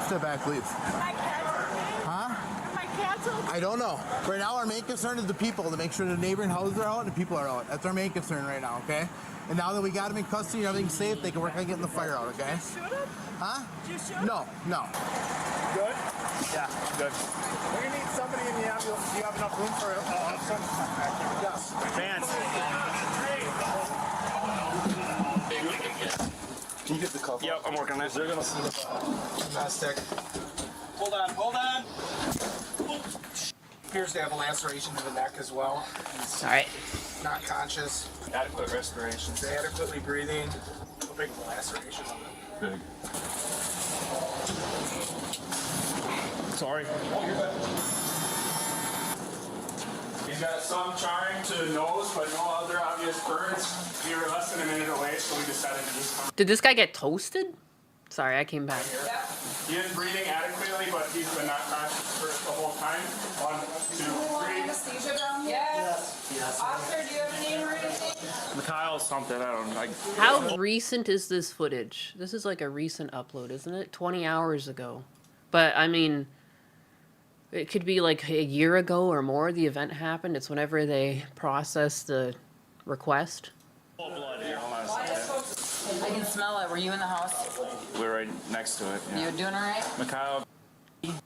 step back, please. Huh? My cat's okay. I don't know. Right now, our main concern is the people, to make sure the neighboring houses are out and the people are out. That's our main concern right now, okay? And now that we got them in custody and everything's safe, they can work on getting the fire out, okay? Did you shoot him? Huh? Did you shoot him? No. Good? Yeah, good. We're gonna need somebody in the ambulance. Do you have enough room for some? Yes. Vance. Can you get the cover? Yep, I'm working on that. They're gonna see the domestic. Hold on. Appears to have a laceration to the neck as well. He's All right. not conscious. Adequate respiration. He's adequately breathing. A big laceration on it. Big. Sorry. He's got some charring to the nose, but no other obvious burns. We were less than a minute away, so we decided to just come. Did this guy get toasted? Sorry, I came back. He is breathing adequately, but he's been not conscious for the whole time. 1, 2, 3. Anesthesia down here? Yes. Officer, do you have a name or anything? Mikhail something, I don't know. How recent is this footage? This is like a recent upload, isn't it? 20 hours ago. But, I mean, it could be like a year ago or more the event happened. It's whenever they process the request. Full blood here. Hold on a second. I can smell it. Were you in the house? We're right next to it. You doing all right? Mikhail.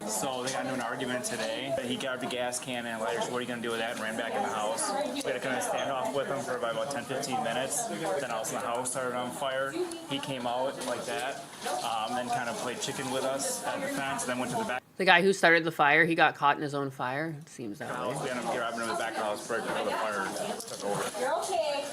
So they got into an argument today. He grabbed a gas can and a lighter. So what are you going to do with that? And ran back in the house. We had to kind of stand off with him for about 10-15 minutes. Then all of a sudden the house started on fire. He came out like that. Then kind of played chicken with us at the fence. Then went to the back. The guy who started the fire, he got caught in his own fire. It seems that way. We ended up grabbing him in the back of the house right before the fire took over. You're okay.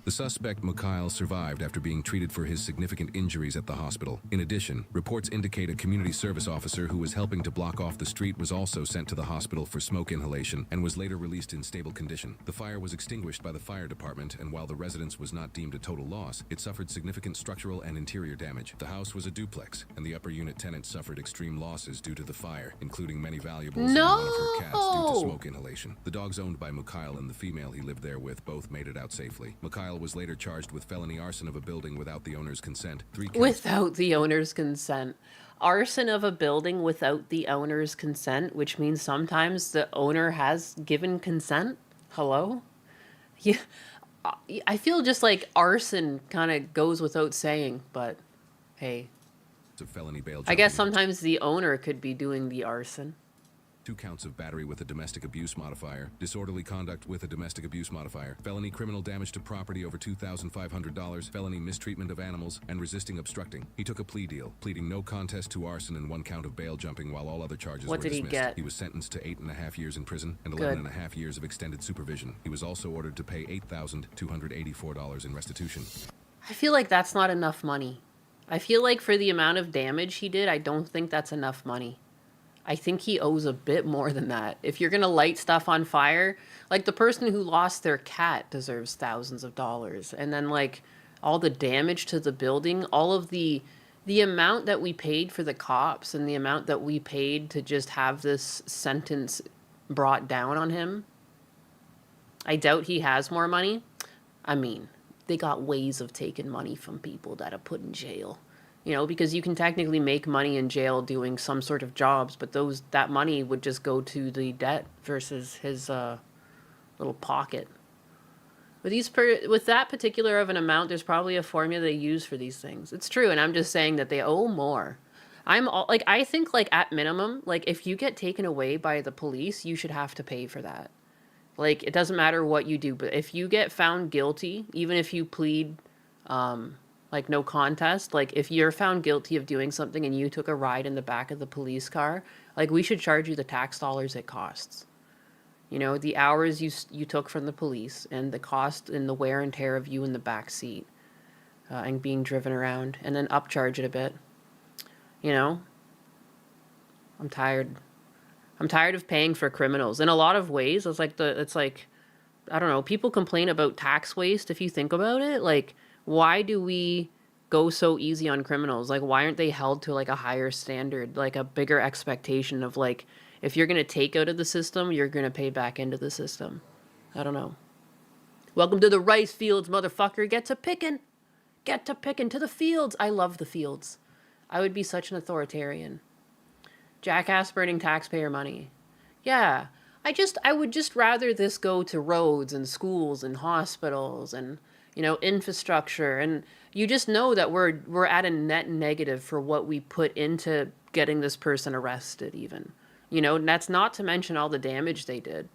The suspect, Mikhail, survived after being treated for his significant injuries at the hospital. In addition, reports indicate a community service officer who was helping to block off the street was also sent to the hospital for smoke inhalation and was later released in stable condition. The fire was extinguished by the fire department, and while the residence was not deemed a total loss, it suffered significant structural and interior damage. The house was a duplex, and the upper unit tenants suffered extreme losses due to the fire, including many valuables and one of her cats due to smoke inhalation. The dogs owned by Mikhail and the female he lived there with both made it out safely. Mikhail was later charged with felony arson of a building without the owner's consent. Without the owner's consent. Arson of a building without the owner's consent, which means sometimes the owner has given consent. Hello? Yeah, I feel just like arson kind of goes without saying, but hey. Felony bail I guess sometimes the owner could be doing the arson. 2 counts of battery with a domestic abuse modifier, disorderly conduct with a domestic abuse modifier, felony criminal damage to property over $2,500, felony mistreatment of animals, and resisting obstructing. He took a plea deal, pleading no contest to arson and 1 count of bail jumping while all other charges were dismissed. What did he get? He was sentenced to 8.5 years in prison and 11.5 years of extended supervision. He was also ordered to pay $8,284 in restitution. I feel like that's not enough money. I feel like for the amount of damage he did, I don't think that's enough money. I think he owes a bit more than that. If you're going to light stuff on fire, like the person who lost their cat deserves thousands of dollars. And then like all the damage to the building, all of the amount that we paid for the cops and the amount that we paid to just have this sentence brought down on him. I doubt he has more money. I mean, they got ways of taking money from people that are put in jail. You know, because you can technically make money in jail doing some sort of jobs, but that money would just go to the debt versus his little pocket. With that particular of an amount, there's probably a formula they use for these things. It's true, and I'm just saying that they owe more. I think at minimum, like if you get taken away by the police, you should have to pay for that. Like it doesn't matter what you do, but if you get found guilty, even if you plead like no contest, like if you're found guilty of doing something and you took a ride in the back of the police car, like we should charge you the tax dollars it costs. You know, the hours you took from the police and the cost and the wear and tear of you in the back seat and being driven around, and then upcharge it a bit. You know, I'm tired of paying for criminals. In a lot of ways, it's like I don't know, people complain about tax waste if you think about it. Like, why do we go so easy on criminals? Like, why aren't they held to like a higher standard, like a bigger expectation of like, if you're going to take out of the system, you're going to pay back into the system? I don't know. Welcome to the rice fields, motherfucker. Get to picking. get to pick into the fields. I love the fields. I would be such an authoritarian. Jackass burning taxpayer money. Yeah. I would just rather this go to roads and schools and hospitals and, infrastructure. And you just know that we're at a net negative for what we put into getting this person arrested even. And that's not to mention all the damage they did.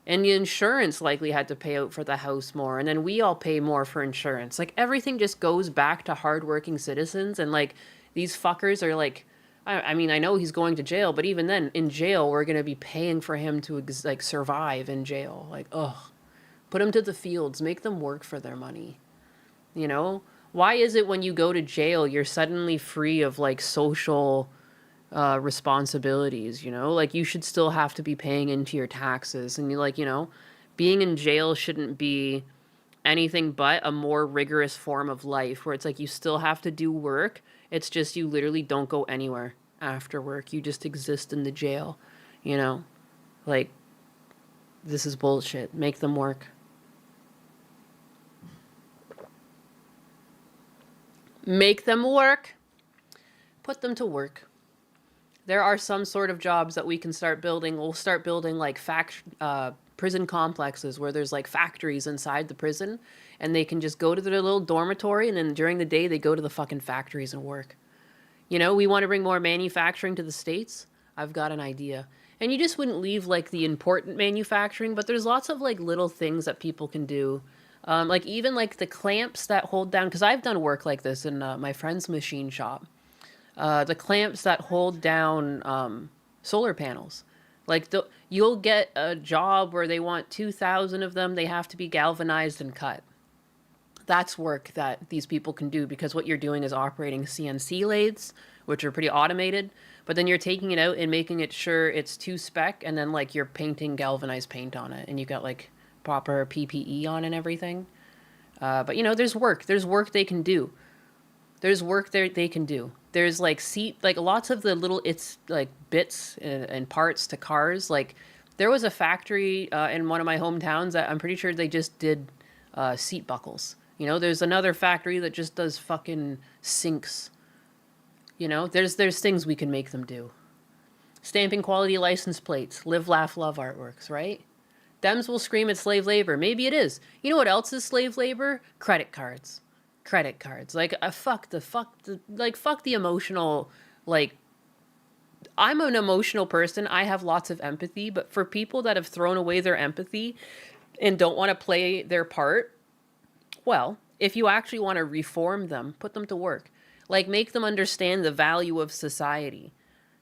And the insurance likely had to pay out for the house more. And then we all pay more for insurance. Like, everything just goes back to hardworking citizens. And, like, these fuckers are, like, I mean, I know he's going to jail, but even then, in jail, we're going to be paying for him to, survive in jail. Like, ugh. Put them to the fields. Make them work for their money. Why is it when you go to jail, you're suddenly free of, like, social responsibilities, like you should still have to be paying into your taxes, and being in jail shouldn't be anything but a more rigorous form of life where it's like you still have to do work. It's just you literally don't go anywhere after work. You just exist in the jail, like, this is bullshit. Make them work. Make them work. Put them to work. There are some sort of jobs that we can start building. We'll start building like prison complexes where there's like factories inside the prison, and they can just go to their little dormitory, and then during the day they go to the fucking factories and work. We want to bring more manufacturing to the States. I've got an idea. And you just wouldn't leave like the important manufacturing, but there's lots of like little things that people can do. Like even like the clamps that hold down, because I've done work like this in my friend's machine shop. The clamps that hold down solar panels. Like, you'll get a job where they want 2,000 of them. They have to be galvanized and cut. That's work that these people can do, because what you're doing is operating CNC lathes, which are pretty automated. But then you're taking it out and making it sure it's to spec, and then, like, you're painting galvanized paint on it. And you've got, like, proper PPE on and everything. But, there's work. There's work they can do. There's work there they can do. There's like lots of the little bits and parts to cars. Like, there was a factory in one of my hometowns that I'm pretty sure they just did seat buckles. There's another factory that just does fucking sinks. There's things we can make them do. Stamping quality license plates, live, laugh, love artworks, right? Dems will scream it's slave labor. Maybe it is. You know what else is slave labor? Credit cards. Like, fuck the emotional, like, I'm an emotional person. I have lots of empathy, but for people that have thrown away their empathy and don't want to play their part, well, if you actually want to reform them, put them to work. Like, make them understand the value of society.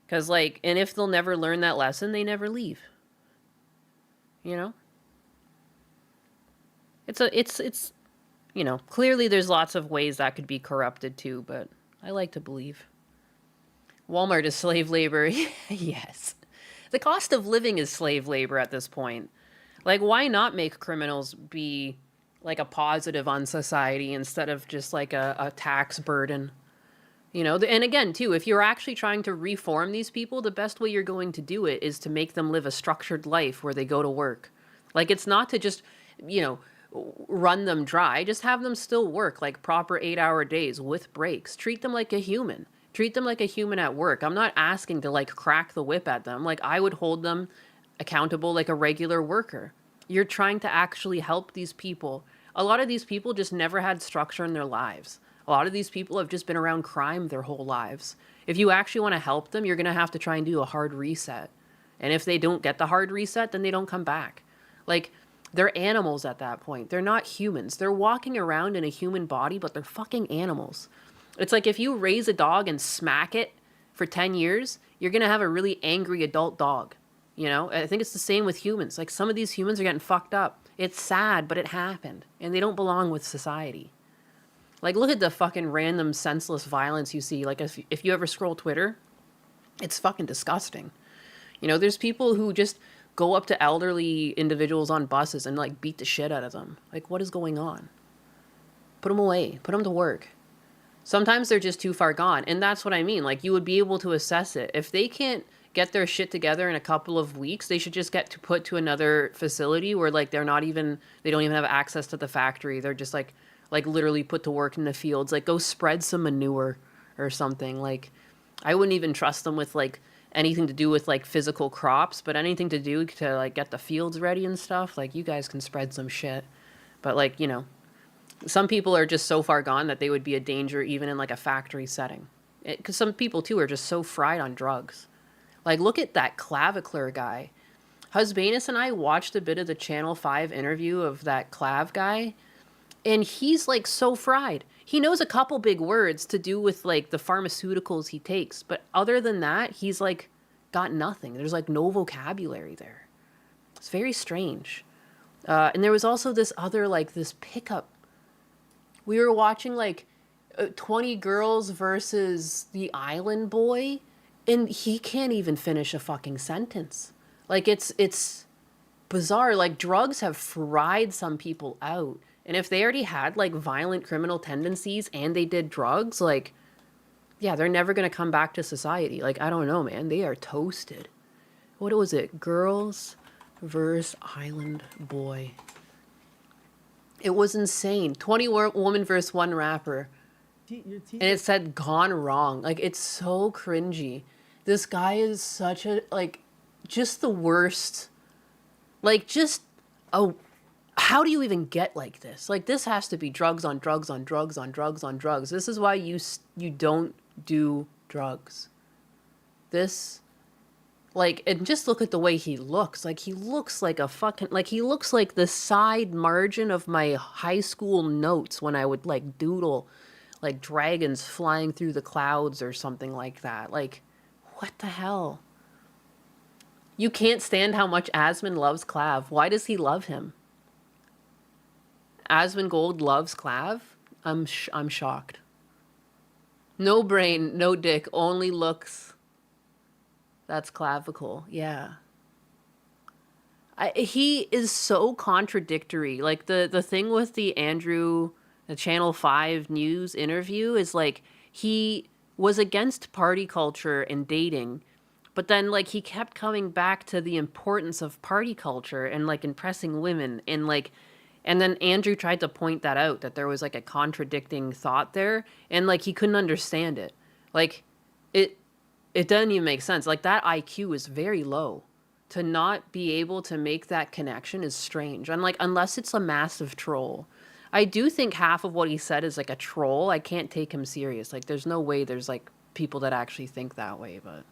Because, like, and if they'll never learn that lesson, they never leave. It's clearly there's lots of ways that could be corrupted too, but I like to believe. Walmart is slave labor. Yes. The cost of living is slave labor at this point. Like, why not make criminals be like a positive on society instead of just like a tax burden? And again, too, if you're actually trying to reform these people, the best way you're going to do it is to make them live a structured life where they go to work. Like, it's not to just, run them dry. Just have them still work like proper 8-hour days with breaks. Treat them like a human. Treat them like a human at work. I'm not asking to like crack the whip at them. Like, I would hold them accountable like a regular worker. You're trying to actually help these people. A lot of these people just never had structure in their lives. A lot of these people have just been around crime their whole lives. If you actually want to help them, you're going to have to try and do a hard reset. And if they don't get the hard reset, then they don't come back. Like, they're animals at that point. They're not humans. They're walking around in a human body, but they're fucking animals. It's like if you raise a dog and smack it for 10 years, you're going to have a really angry adult dog. I think it's the same with humans. Like, some of these humans are getting fucked up. It's sad, but it happened. And they don't belong with society. Like, look at the fucking random senseless violence you see. Like, if you ever scroll Twitter, it's fucking disgusting. There's people who just go up to elderly individuals on buses and like beat the shit out of them. Like, what is going on? Put them away. Put them to work. Sometimes they're just too far gone. And that's what I mean. Like, you would be able to assess it. If they can't get their shit together in a couple of weeks, they should just get put to another facility where like they don't even have access to the factory. They're just like like literally put to work in the fields. Like go spread some manure or something. Like I wouldn't even trust them with like anything to do with like physical crops, but anything to do to like get the fields ready and stuff. Like you guys can spread some shit. But like, you know, some people are just so far gone that they would be a danger even in like a factory setting. Because some people too are just so fried on drugs. Like look at that clavicular guy. Husbanus and I watched a bit of the Channel 5 interview of that clav guy, and he's like so fried. He knows a couple big words to do with like the pharmaceuticals he takes, but other than that, he's like got nothing. There's like no vocabulary there. It's very strange. And there was also this other like this pickup. We were watching like 20 girls versus the island boy, and he can't even finish a fucking sentence. Like it's bizarre. Like drugs have fried some people out. And if they already had like violent criminal tendencies and they did drugs, like, yeah, they're never going to come back to society. Like, I don't know, man. They are toasted. What was it? Girls versus island boy. It was insane. 20 woman versus one rapper. And it said gone wrong. Like, it's so cringy. This guy is such a, like, just the worst. Like, just, oh, how do you even get like this? Like, this has to be drugs on drugs on drugs on drugs on drugs. This is why you don't do drugs. This, like, and just look at the way he looks. Like, he looks like a fucking, like, he looks like the side margin of my high school notes when I would, like, doodle, like, dragons flying through the clouds or something like that. Like, what the hell? You can't stand how much Asmund loves Clav. Why does he love him? Asmund Gold loves Clav? I'm shocked. No brain, no dick, only looks. That's clavicle. Yeah. He is so contradictory. Like the thing with the Channel 5 news interview is like he was against party culture and dating, but then like he kept coming back to the importance of party culture and like impressing women and like, and then Andrew tried to point that out, that there was like a contradicting thought there, and like he couldn't understand it. Like it doesn't even make sense. Like that IQ is very low. To not be able to make that connection is strange. And like, unless it's a massive troll. I do think half of what he said is like a troll. I can't take him serious. Like there's no way there's like people that actually think that way, but.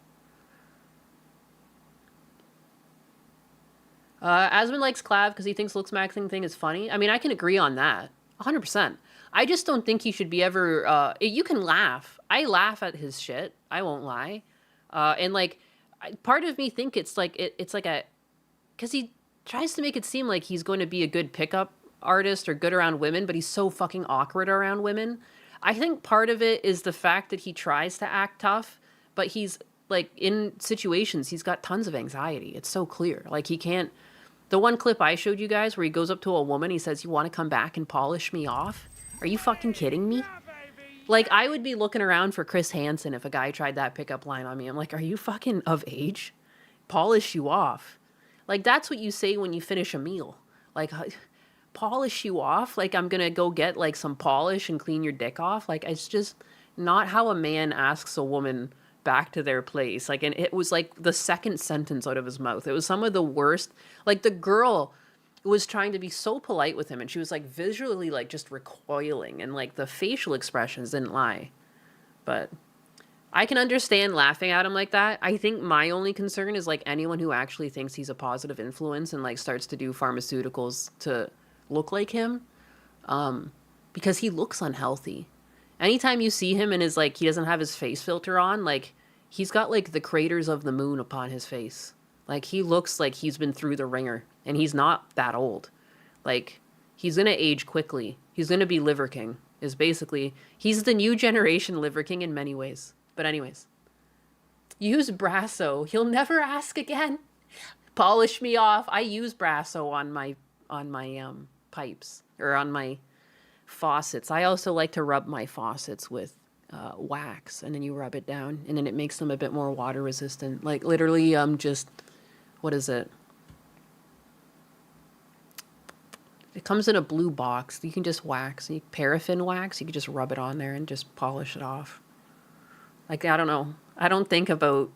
Asmund likes Clav because he thinks looks maxing thing is funny. I mean, I can agree on that. 100%. I just don't think he should be ever, you can laugh. I laugh at his shit. I won't lie. And like, part of me think it's like, it's like a, because he tries to make it seem like he's going to be a good pickup artist or good around women, but he's so fucking awkward around women. I think part of it is the fact that he tries to act tough, but he's like in situations, he's got tons of anxiety. It's so clear. Like he can't, the one clip I showed you guys where he goes up to a woman, he says, "You want to come back and polish me off?" Are you fucking kidding me? Like, I would be looking around for Chris Hansen if a guy tried that pickup line on me. I'm like, are you fucking of age? Polish you off. Like, that's what you say when you finish a meal. Like, polish you off? Like, I'm gonna go get, like, some polish and clean your dick off? Like, it's just not how a man asks a woman back to their place. Like, and it was, like, the second sentence out of his mouth. It was some of the worst. Like, the girl was trying to be so polite with him, and she was like visually like just recoiling, and like the facial expressions didn't lie. But I can understand laughing at him like that. I think my only concern is like anyone who actually thinks he's a positive influence and like starts to do pharmaceuticals to look like him, because he looks unhealthy. Anytime you see him and is like he doesn't have his face filter on, like he's got like the craters of the moon upon his face. Like he looks like he's been through the ringer. And he's not that old. Like, he's going to age quickly. He's going to be Liver King, is basically... He's the new generation Liver King in many ways. But anyways. Use Brasso. He'll never ask again. Polish me off. I use Brasso on my pipes. Or on my faucets. I also like to rub my faucets with wax. And then you rub it down. And then it makes them a bit more water resistant. Like, literally, just... What is it? It comes in a blue box. You can just wax. Paraffin wax. You can just rub it on there and just polish it off. Like, I don't know. I don't think about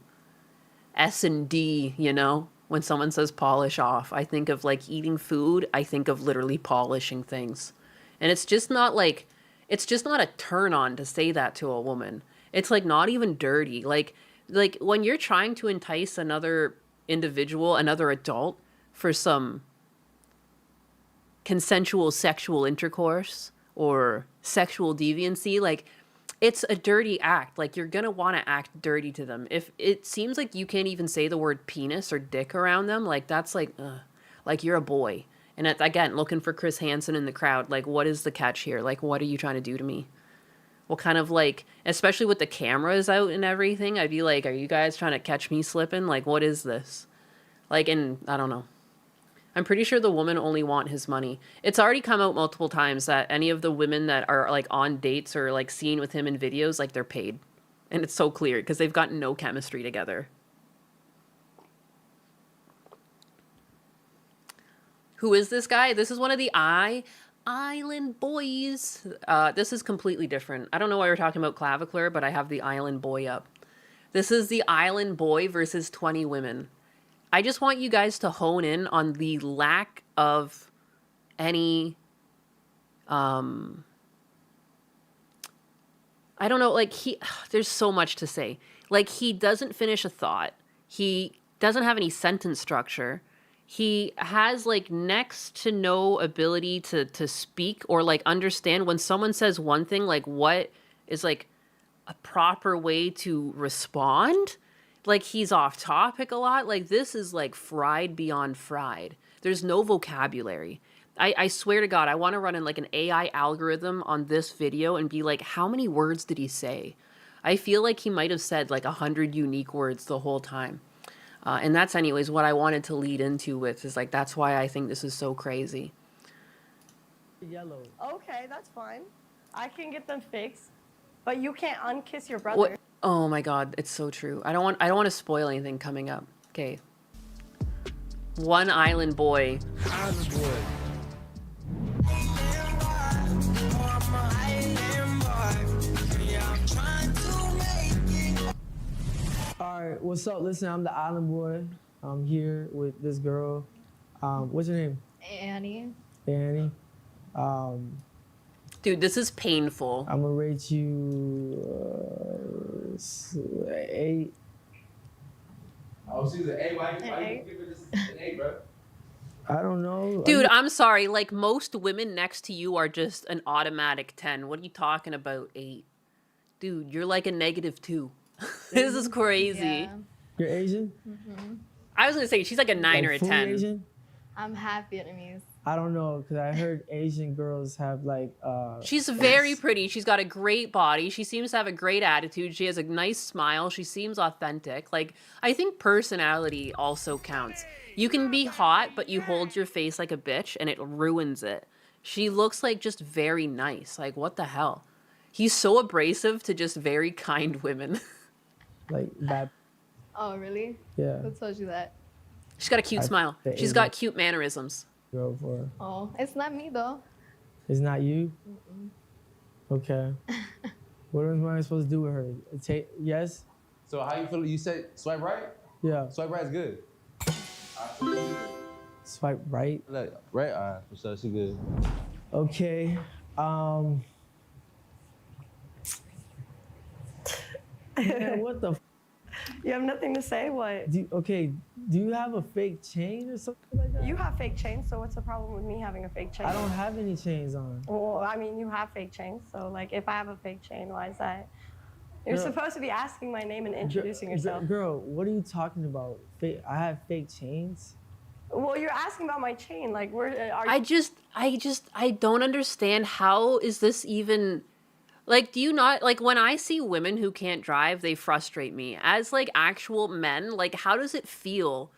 S&D, you know, when someone says polish off. I think of like eating food. I think of literally polishing things. And it's just not a turn on to say that to a woman. It's like not even dirty. Like when you're trying to entice another individual, another adult for some consensual sexual intercourse or sexual deviancy, like it's a dirty act. Like you're gonna want to act dirty to them. If it seems like you can't even say the word penis or dick around them, like that's like you're a boy. And again, looking for Chris Hansen in the crowd, like what is the catch here? Like what are you trying to do to me? What kind of like, especially with the cameras out and everything, I'd be like, are you guys trying to catch me slipping? Like what is this? Like, and I don't know. I'm pretty sure the women only want his money. It's already come out multiple times that any of the women that are like on dates or like seen with him in videos, like they're paid. And it's so clear because they've got no chemistry together. Who is this guy? This is one of the Island Boys. This is completely different. I don't know why we're talking about clavicular, but I have the Island Boy up. This is the Island Boy versus 20 women. I just want you guys to hone in on the lack of any, I don't know, like there's so much to say. Like he doesn't finish a thought. He doesn't have any sentence structure. He has like next to no ability to speak or like understand when someone says one thing, like what is like a proper way to respond. Like he's off topic a lot. Like this is like fried beyond fried. There's no vocabulary. I swear to God, I want to run in like an AI algorithm on this video and be like, how many words did he say? I feel like he might have said like 100 unique words the whole time. And that's anyways what I wanted to lead into with is like, that's why I think this is so crazy. Yellow. Okay, that's fine. I can get them fixed, but you can't unkiss your brother. What? Oh my God, it's so true. I don't want to spoil anything coming up. Okay. One Island Boy. Island Boy. Alright, what's up? Listen, I'm the Island Boy. I'm here with this girl. What's your name? Annie. Annie. Dude, this is painful. I'm gonna rate you 8. Oh, she's an A. Why you give her this an A, bro? I don't know. Dude, I'm sorry. Like most women next to you are just an automatic 10. What are you talking about? 8. Dude, you're like a -2. This is crazy. Yeah. You're Asian? Mm-hmm. I was gonna say she's like a 9 or a fully 10. Asian? I'm half Vietnamese. I don't know, because I heard Asian girls have like She's very pretty. She's got a great body. She seems to have a great attitude. She has a nice smile. She seems authentic. Like, I think personality also counts. You can be hot, but you hold your face like a bitch and it ruins it. She looks like just very nice. Like, what the hell? He's so abrasive to just very kind women. Like that. Oh, really? Yeah. Who told you that? She's got a cute smile. She's got cute mannerisms. Girl for her. Oh, it's not me though. It's not you? Mm-mm. Okay. What am I supposed to do with her? Yes? So how you feel? You said swipe right? Yeah. Swipe right is good. Swipe right? Look, right eye, so she good. Okay. Man, what the? You have nothing to say? What? Do you have a fake chain or something like that? You have fake chains, so what's the problem with me having a fake chain? I don't have any chains on. Well, I mean, you have fake chains, so like, if I have a fake chain, why is that? You're supposed to be asking my name and introducing yourself. Girl, what are you talking about? I have fake chains? Well, you're asking about my chain. Like, where are I don't understand how is this even. Like, do you not, like, when I see women who can't drive, they frustrate me. As, like, actual men, like, how does it feel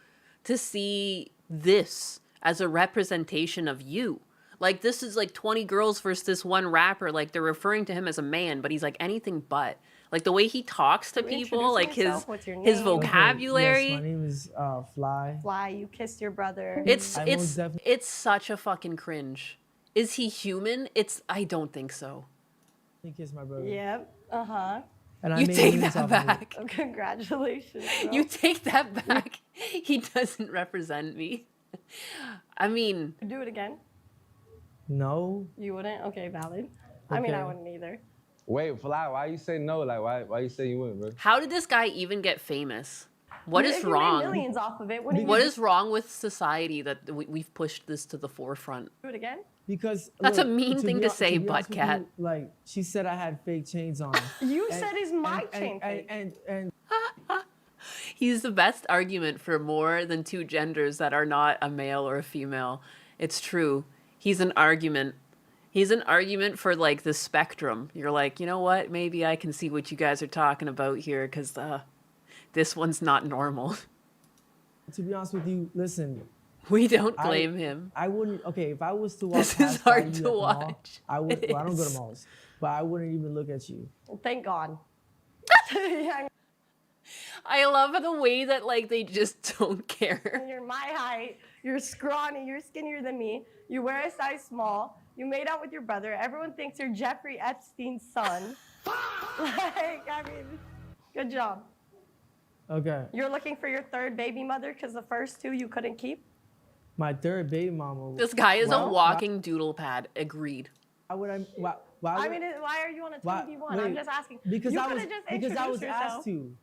to see this as a representation of you? Like, this is like 20 girls versus this one rapper. Like, they're referring to him as a man, but he's like anything but. Like, the way he talks to people, like What's your his name? vocabulary. Yes, my name is Fly. Fly, you kissed your brother. It's such a fucking cringe. Is he human? I don't think so. He kissed my brother. Yep. Uh-huh. And I You made take memes that off of it. back. Oh, congratulations. Bro. You take that back. He doesn't represent me. I mean, Do it again. No. You wouldn't? Okay, valid. I mean, I Okay. wouldn't either. Wait, Fly, why you say no? Like, why you say you wouldn't, bro? how did this guy even get famous? What If is you wrong? made millions off of it, wouldn't What you is wrong with society that we've pushed this to the forefront? do it again? Because That's a look, mean thing be to hon- say, be honest butt with cat. you, like she said, I had fake chains on. You said is my and- chain fake. and He's the best argument for more than two genders that are not a male or a female. It's true. He's an argument. He's an argument for like the spectrum. You're like, you know what? Maybe I can see what you guys are talking about here because this one's not normal. to be honest with you, listen. We don't blame him. I wouldn't. Okay, if I was to walk This past is hard you to at the mall, watch. I would. It Well, I don't go is. to malls, but I wouldn't even look at you. Thank God. Yeah, I love the way that like they just don't care. you're my height. You're scrawny. You're skinnier than me. You wear a size small. You made out with your brother. Everyone thinks you're Jeffrey Epstein's son. Like, I mean, good job. Okay. You're looking for your third baby mother because the first two you couldn't keep? My third baby mama. This guy is a Well, walking doodle pad. Agreed. Why would I? Why I would- mean, why are you on a why- 2v1? wait, I'm just asking. Because you I could was have just because I was introduced yourself. asked to.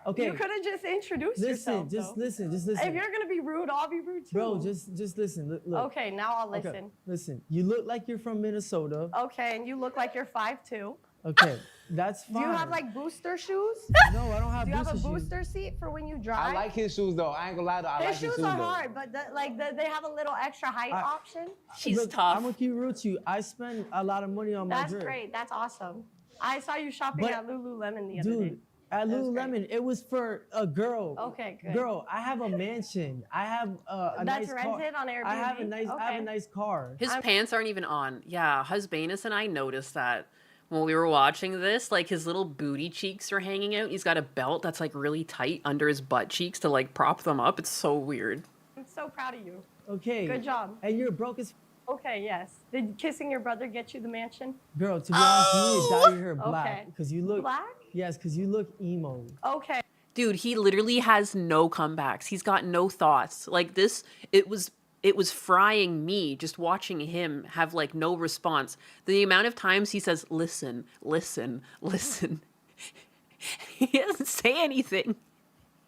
Okay. You could have just introduced Listen, yourself. just though. listen, just listen. If you're gonna be rude, I'll be rude too. Bro, just listen. Look. Okay, now I'll Okay, listen. listen. You look like you're from Minnesota. Okay, and you look like you're 5'2". Okay, that's Do fine. you have like booster shoes? No, I don't have Do you have a booster shoes. booster seat for when you drive? I like his shoes though. I ain't gonna lie though. I like His his shoes shoes are though. hard, but they have a little extra height option. Look, I'm gonna keep real with you. I spend a lot of money on my That's drip. great. That's awesome. I saw you shopping But- at Lululemon the other day. Dude, at That was great. Lululemon, it was for a girl. Okay, good. Girl, I have a mansion. I have a That's nice car. rented on Airbnb? I have a Okay. nice car. His pants aren't even on. Yeah, Husbanus and I noticed that when we were watching this. Like his little booty cheeks are hanging out. He's got a belt that's like really tight under his butt cheeks to like prop them up. It's so weird. I'm so proud of you. Okay. Good job. And you're broke as Okay, yes. Did kissing your brother get you the mansion? girl. To be honest, you need to dye your hair black Okay. because you look Black? Yes, because you look emo. Okay. Dude, he literally has no comebacks. He's got no thoughts. Like this, it was frying me just watching him have like no response. The amount of times he says, listen, listen, listen. He doesn't say anything.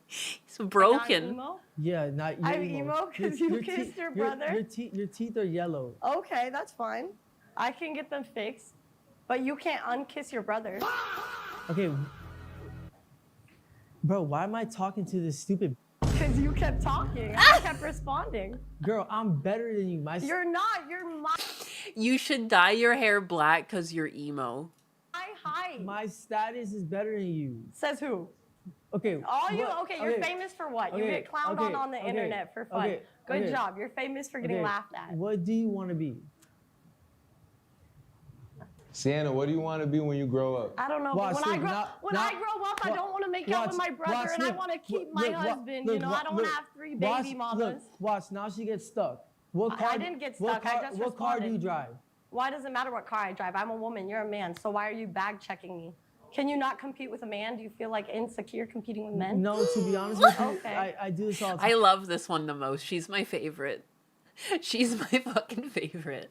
He's broken. emo? Yeah, not you're I'm emo 'cause you kissed your brother? Your teeth are yellow. Okay, that's fine. I can get them fixed, but you can't unkiss your brother. Okay. Bro, why am I talking to this stupid Because you kept talking. I kept responding. girl? I'm better than you. You're not. You're my You should dye your hair black because you're emo. height. My status is better than you. Says who? Okay. You're famous for what? You get clowned on the internet for fun. Good job. You're famous for getting laughed at. What do you want to be? Sienna, what do you want to be when you grow up? I don't know. Watch, But when look, I grow up, I don't want to make out with my brother, and I want to keep my husband. You know, I don't want to have 3 baby mamas. Look, watch. Now she gets stuck. What I car? didn't get what stuck. I car- just What car do you responded. drive? Why does it matter what car I drive? I'm a woman. You're a man. So why are you bag checking me? Can you not compete with a man? Do you feel like insecure competing with men? No, to be honest with you, Okay. I do this all the time. I love this one the most. She's my favorite. She's my fucking favorite.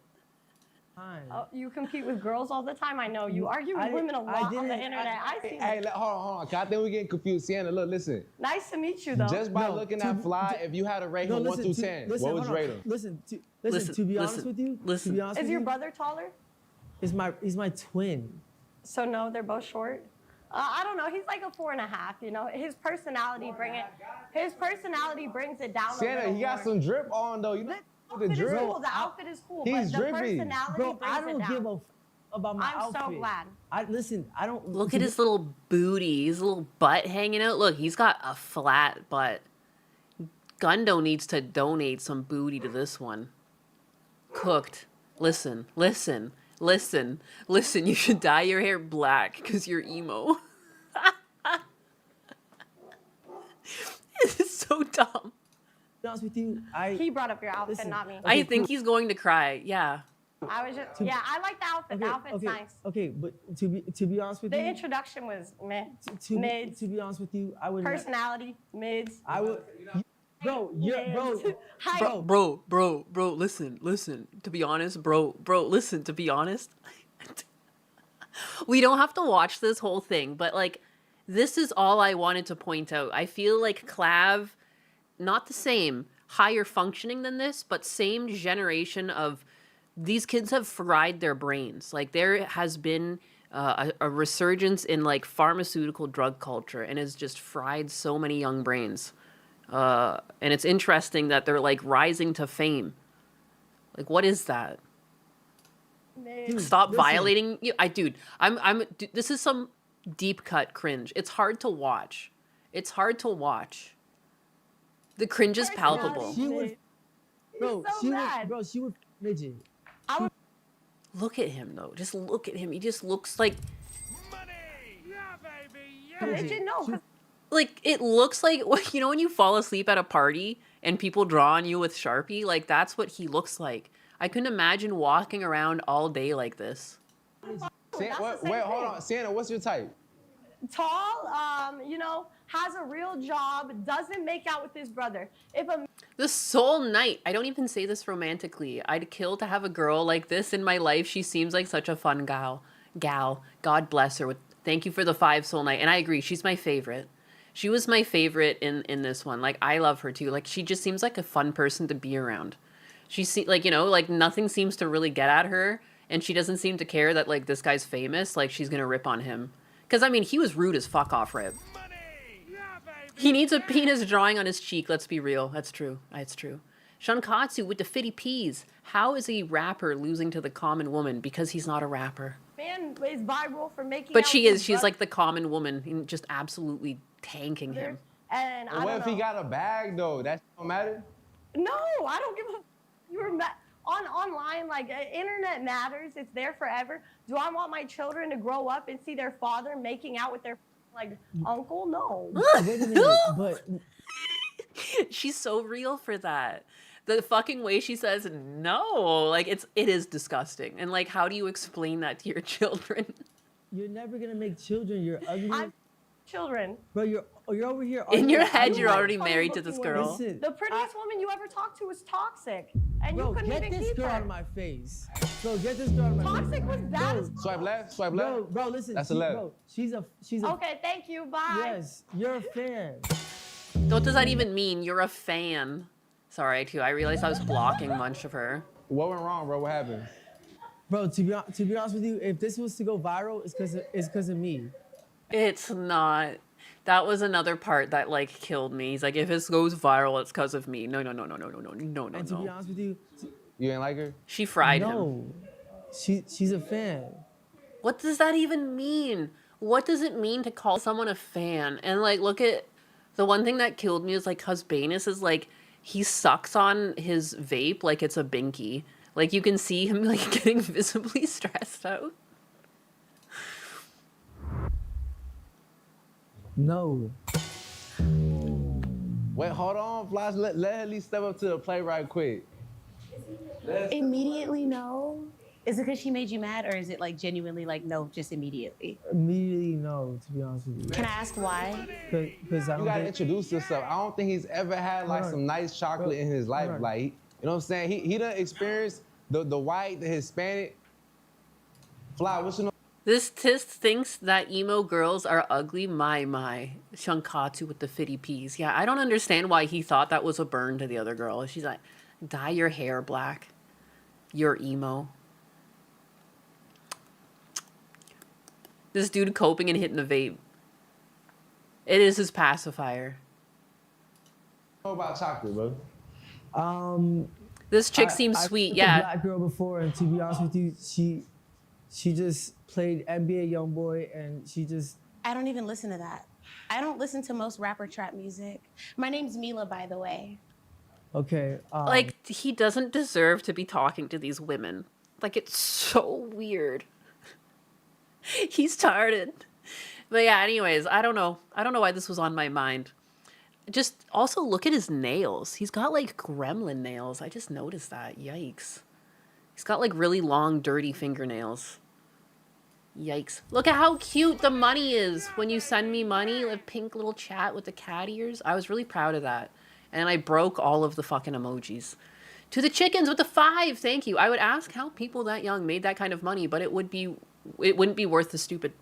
Oh, you compete with girls all the time. I know you argue with I- women a I lot on the didn't- internet. I see. Hey, hold on. 'Cause I think we're getting confused. Sienna, look, listen. Nice to meet you, though. Just by No, looking to- at Fly, if you had to rate No, him 1 listen, through 10, listen, what would hold you on. rate him? Listen, to be honest with you, listen. to be honest Is with your you, brother taller? he's my twin. So no, they're both short. I don't know. He's like a 4.5. You know, his personality brings it down. Sienna, a little he got more. some drip on though. You know the outfit is drip. cool. The outfit is cool. He's but the drippy. personality Bro, brings I don't it down. give a about my I'm outfit. so glad. I don't Look at his little booty, his little butt hanging out. Look, he's got a flat butt. Gundo needs to donate some booty to this one. Cooked. listen, listen, listen, listen. You should dye your hair black because you're emo. It's so dumb. be honest with you, He brought up your outfit, listen, not me. I think he's going to cry. Yeah. I was just, yeah, I like the outfit. The outfit's nice. Okay, but to be honest with The you, introduction was meh. Mids. to be honest with you, I would Personality, mids. I would. Bro, Bro, listen. To be honest, bro, listen, to be honest. We don't have to watch this whole thing, but like, this is all I wanted to point out. I feel like Clav, not the same, higher functioning than this, but same generation of, these kids have fried their brains. Like, there has been a resurgence in like pharmaceutical drug culture and has just fried so many young brains. And it's interesting that they're like rising to fame. Like, what is that? Dude, Stop listen. violating you. Dude, this is some deep cut cringe. It's hard to watch. It's hard to watch. The cringe is palpable. She would, bro, she would midget. Look at him though. Just look at him. He just looks like Midget, no. like it looks like, you know, when you fall asleep at a party and people draw on you with Sharpie, like that's what he looks like. I couldn't imagine walking around all day like this. Wait, hold on. Sienna, what's your type? Tall, you know, has a real job, doesn't make out with his brother. If a The Soul Knight. I don't even say this romantically. I'd kill to have a girl like this in my life. She seems like such a fun gal. God bless her. Thank you for the 5 Soul Knight. And I agree. She's my favorite. She was my favorite in this one. Like, I love her too. Like, she just seems like a fun person to be around. Like, you know, like nothing seems to really get at her. And she doesn't seem to care that like this guy's famous. Like, she's going to rip on him. Because, I mean, he was rude as fuck off rip. He needs a penis drawing on his cheek. Let's be real. That's true. It's true. Shankatsu with the fitty peas. How is a rapper losing to the common woman? Because he's not a rapper. man is viral for making But out she with is. his She's brother, like the common woman, just absolutely tanking him. and I What don't if know. he got a bag though? That don't matter. No, I don't give a. You're online, like internet matters. It's there forever. Do I want my children to grow up and see their father making out with their like uncle? No. Wait a minute, but She's so real for that. The fucking way she says no, like it is disgusting. And like, how do you explain that to your children? you're never gonna make children. You're ugly. I'm children. Bro, you're over here. In your arguing- head, you're like already funny married to looking this women. girl. Listen, The prettiest woman you ever talked to was toxic, and bro, you couldn't get even this keep girl her. out of my face. Bro, get this girl out of my face. Toxic was bad as Swipe left. Swipe left. Bro, listen. That's a left. Bro, she's a. Okay, thank you. Bye. Yes, you're a fan. What does that even mean? You're a fan. Sorry, too. I realized I was blocking a bunch of her. What went wrong, bro? What happened? Bro, to be honest with you, if this was to go viral, it's because of me. It's not. That was another part that like killed me. He's like, if this goes viral, it's because of me. No. And to be honest with you, You ain't like her? She fried him. no, she's a fan. What does that even mean? What does it mean to call someone a fan? And like, look at the one thing that killed me is like Husbanus is like, he sucks on his vape like it's a binky. Like you can see him like getting visibly stressed out. No. Wait, hold on, Flash. Let her at least step up to the plate right quick. Immediately no. Is it because she made you mad, or is it like genuinely like no, just immediately? Immediately no, to be honest with you. Can I ask why? Because I You don't gotta think, introduce yourself. I don't think he's ever had like Hold on. some nice chocolate in his life. Hold on. Like, you know what I'm saying? He done experienced the white, the Hispanic. Fly, what's your This Tis thinks that emo girls are ugly. My. Shankatsu with the fitty peas. Yeah, I don't understand why he thought that was a burn to the other girl. She's like, dye your hair black. You're emo. This dude coping and hitting the vape. It is his pacifier. know about chocolate, bro? This chick seems I sweet, took yeah. A black girl before, and to be honest with you, she just played NBA YoungBoy, and she just. I don't even listen to that. I don't listen to most rapper trap music. My name's Mila, by the way. Okay. Like, he doesn't deserve to be talking to these women. Like, it's so weird. He's tired. But yeah, anyways, I don't know. I don't know why this was on my mind. Just also look at his nails. He's got like gremlin nails. I just noticed that. Yikes. He's got like really long, dirty fingernails. Yikes. Look at how cute the money is when you send me money. A pink little chat with the cat ears. I was really proud of that. And I broke all of the fucking emojis. To the chickens with the 5. Thank you. I would ask how people that young made that kind of money, but it wouldn't be worth the stupid.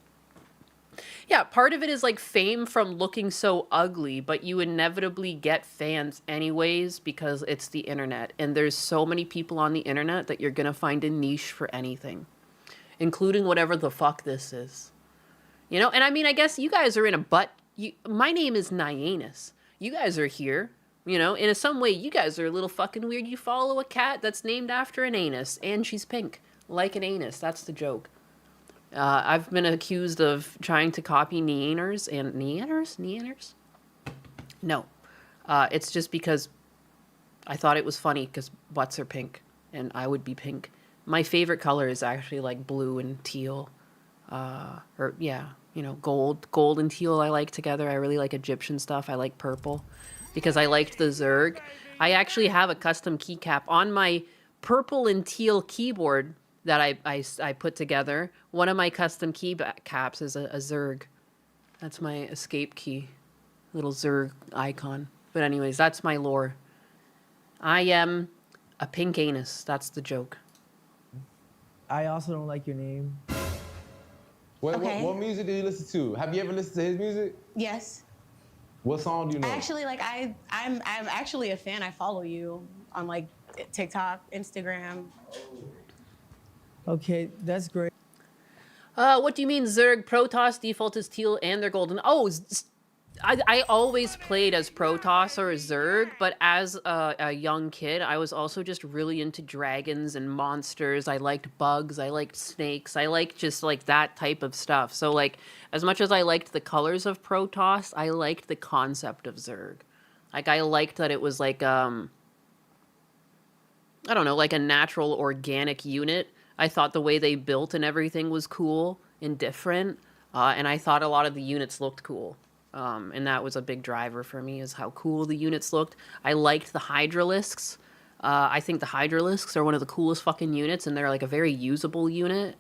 Yeah, part of it is like fame from looking so ugly, but you inevitably get fans anyways because it's the internet. And there's so many people on the internet that you're going to find a niche for anything, including whatever the fuck this is. You know, and I mean, I guess you guys are in a butt. My name is Nyanus. You guys are here. You know, in some way, you guys are a little fucking weird. You follow a cat that's named after an anus, and she's pink, like an anus. That's the joke. I've been accused of trying to copy Neaners and Neaners? No. It's just because I thought it was funny because butts are pink, and I would be pink. My favorite color is actually like blue and teal. Or yeah, you know, gold and teal I like together. I really like Egyptian stuff. I like purple. Because I liked the Zerg. I actually have a custom keycap on my purple and teal keyboard that I put together. One of my custom keycaps is a Zerg. That's my escape key. Little Zerg icon. But anyways, that's my lore. I am a pink anus. That's the joke. I also don't like your name. What music do you listen to? Have you ever listened to his music? Yes. What song do you know? Actually, like I'm actually a fan. I follow you on like TikTok, Instagram. Okay, that's great. What do you mean Zerg? Protoss default is teal and they're golden. Oh, I always played as Protoss or Zerg, but as a young kid, I was also just really into dragons and monsters. I liked bugs. I liked snakes. I liked just like that type of stuff. So like, as much as I liked the colors of Protoss, I liked the concept of Zerg. Like I liked that it was like, I don't know, like a natural organic unit. I thought the way they built and everything was cool and different. And I thought a lot of the units looked cool. And that was a big driver for me, is how cool the units looked. I liked the Hydralisks. I think the Hydralisks are one of the coolest fucking units, and they're like a very usable unit.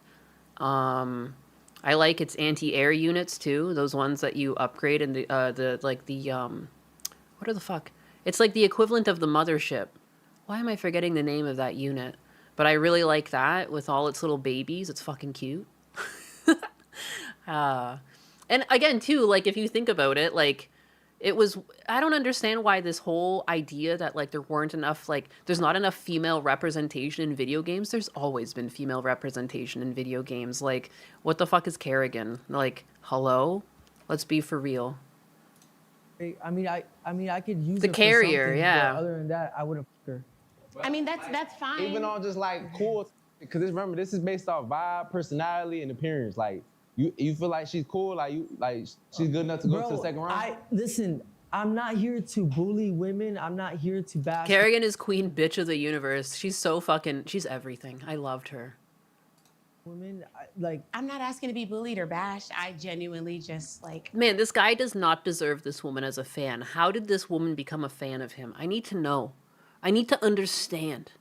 I like its anti-air units too. Those ones that you upgrade in what are the fuck? It's like the equivalent of the mothership. Why am I forgetting the name of that unit? But I really like that with all its little babies. It's fucking cute. And again, too, like, if you think about it, like, I don't understand why this whole idea that, like, there weren't enough, like, there's not enough female representation in video games. There's always been female representation in video games. Like, what the fuck is Kerrigan? Like, hello? Let's be for real. I mean, I could use the her carrier, for something, yeah. But other than that, I wouldn't fuck her. I mean, that's fine. Even on just like cool, because remember, this is based off vibe, personality, and appearance. Like, you feel like she's cool, like she's good enough to go to the second round. Listen, I'm not here to bully women. I'm not here to bash. Kerrigan is queen bitch of the universe. She's so fucking, she's everything. I loved her. Women, I'm not asking to be bullied or bashed. I genuinely just like. Man, this guy does not deserve this woman as a fan. How did this woman become a fan of him? I need to know. I need to understand.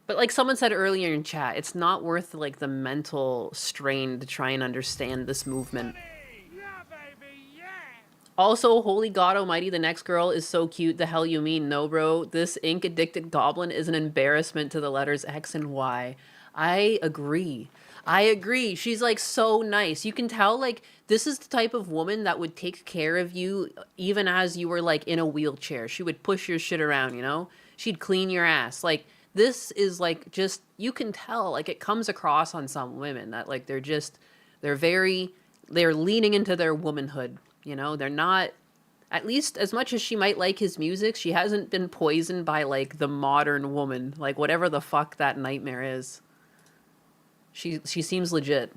But like someone said earlier in chat, it's not worth like the mental strain to try and understand this movement. Also, holy god almighty, the next girl is so cute. The hell you mean? No, bro. This ink-addicted goblin is an embarrassment to the letters X and Y. I agree. I agree. She's like so nice. You can tell like this is the type of woman that would take care of you even as you were like in a wheelchair. She would push your shit around, you know? She'd clean your ass. Like this is like just, you can tell like it comes across on some women that like they're leaning into their womanhood, you know? They're not, at least as much as she might like his music, she hasn't been poisoned by like the modern woman, like whatever the fuck that nightmare is. She seems legit.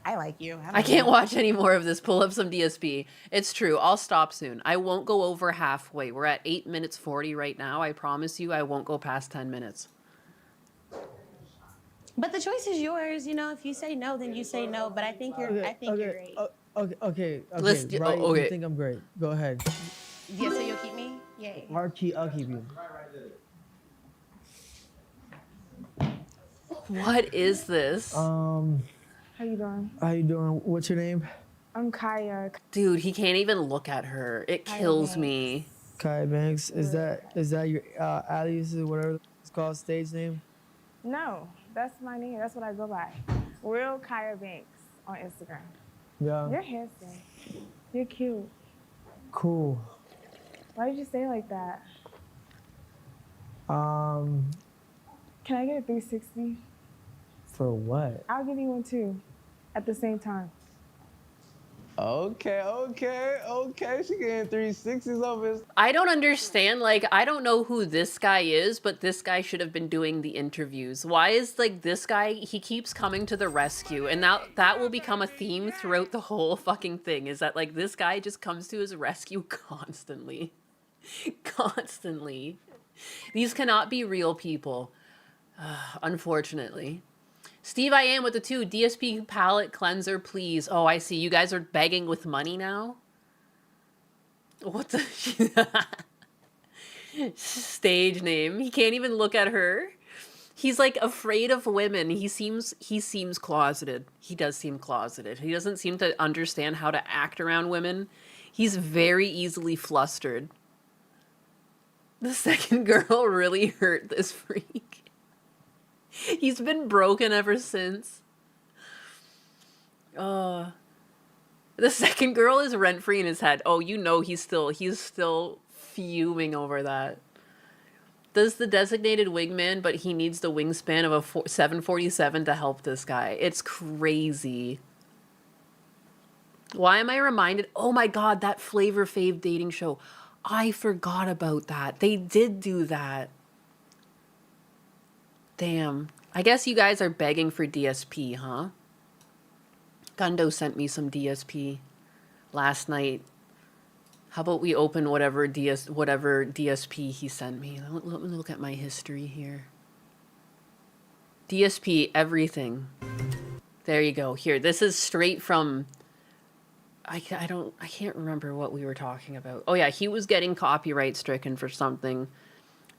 I like you. I can't watch any more of this. Pull up some DSP. It's true. I'll stop soon. I won't go over halfway. We're at 8 minutes 40 right now. I promise you I won't go past 10 minutes. But the choice is yours. You know, if you say no, then you say no. But I think you're great. Okay. Let's Right, okay. you think I'm great. Go ahead. Yeah, so you'll keep me? Yay. I'll keep you. What is this? How you doing? How you doing? What's your name? I'm Kaya. Dude, he can't even look at her. It kills me. Kai Banks. Is that your alias or whatever it's called, stage name? No, that's my name. That's what I go by. Real Kaya Banks on Instagram. Yeah. You're handsome. You're cute. Cool. Why did you say it like that? Um, Can I get a 360? for what? I'll give you one too, at the same time. Okay. She getting 360s of his. I don't understand. Like, I don't know who this guy is, but this guy should have been doing the interviews. Why is, like, this guy, he keeps coming to the rescue, and that will become a theme throughout the whole fucking thing, is that, like, this guy just comes to his rescue constantly. Constantly. These cannot be real people. Unfortunately. Steve, I am with the 2. DSP palette cleanser, please. Oh, I see. You guys are begging with money now? What the... Stage name. He can't even look at her. He's, like, afraid of women. He seems closeted. He does seem closeted. He doesn't seem to understand how to act around women. He's very easily flustered. The second girl really hurt this freak. He's been broken ever since. The second girl is rent-free in his head. Oh, you know he's still fuming over that. Does the designated wingman, but he needs the wingspan of a 747 to help this guy. It's crazy. Why am I reminded? Oh my God, that Flavor Fave dating show. I forgot about that. They did do that. Damn. I guess you guys are begging for DSP, huh? Gundo sent me some DSP last night. How about we open whatever DSP he sent me? Let me look at my history here. DSP everything. There you go. Here, this is straight from... I can't remember what we were talking about. Oh yeah, he was getting copyright stricken for something.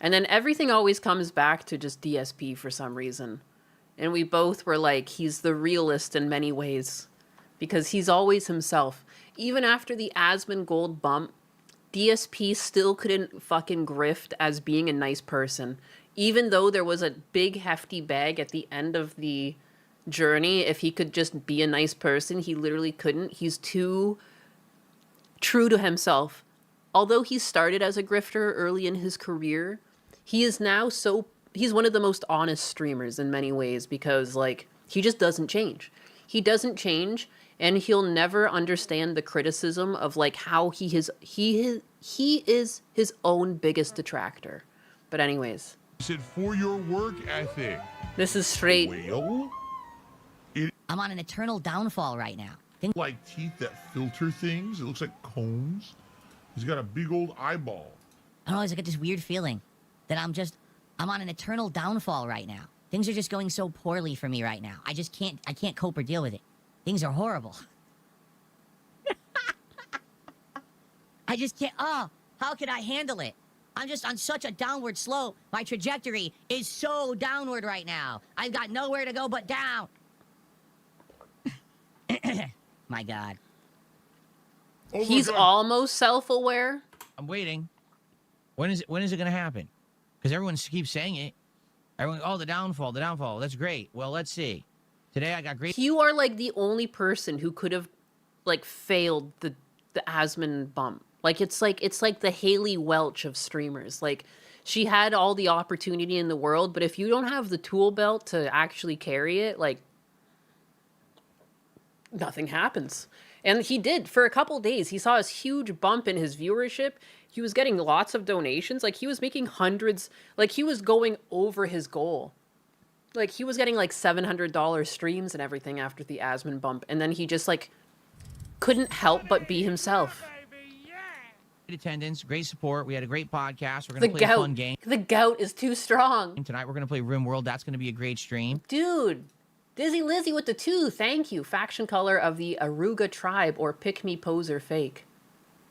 And then everything always comes back to just DSP for some reason. And we both were like, he's the realist in many ways. Because he's always himself. Even after the Asmon Gold bump, DSP still couldn't fucking grift as being a nice person. Even though there was a big hefty bag at the end of the journey, if he could just be a nice person, he literally couldn't. He's too true to himself. Although he started as a grifter early in his career, he is now he's one of the most honest streamers in many ways because, like, he just doesn't change. He doesn't change, and he'll never understand the criticism of, like, how he is his own biggest detractor. But anyways. Said for your work ethic. This is straight. Well, I'm on an eternal downfall right now. Like teeth that filter things. It looks like combs. He's got a big old eyeball. I don't know, I get this weird feeling that I'm on an eternal downfall right now. Things are just going so poorly for me right now. I can't cope or deal with it. Things are horrible. I just can't, how could I handle it? I'm just on such a downward slope. My trajectory is so downward right now. I've got nowhere to go but down. My God. Oh He's almost self-aware. I'm waiting. When is it going to happen? Because everyone keeps saying it. Everyone, oh, the downfall. That's great. Well, let's see. Today I got great. You are like the only person who could have, like, failed the Asmon bump. Like it's like the Haley Welch of streamers. Like, she had all the opportunity in the world, but if you don't have the tool belt to actually carry it, like, nothing happens. And he did for a couple days. He saw this huge bump in his viewership. He was getting lots of donations. Like, he was making hundreds. Like, he was going over his goal. Like, he was getting like $700 streams and everything after the Asmon bump. And then he just, like, couldn't help but be himself. attendance, great support. We had a great podcast. We're going to The play a gout. fun game. The gout is too strong. Tonight we're going to play RimWorld. That's going to be a great stream. Dude. Dizzy Lizzy with the 2. Thank you. Faction color of the Aruga tribe or pick me poser fake.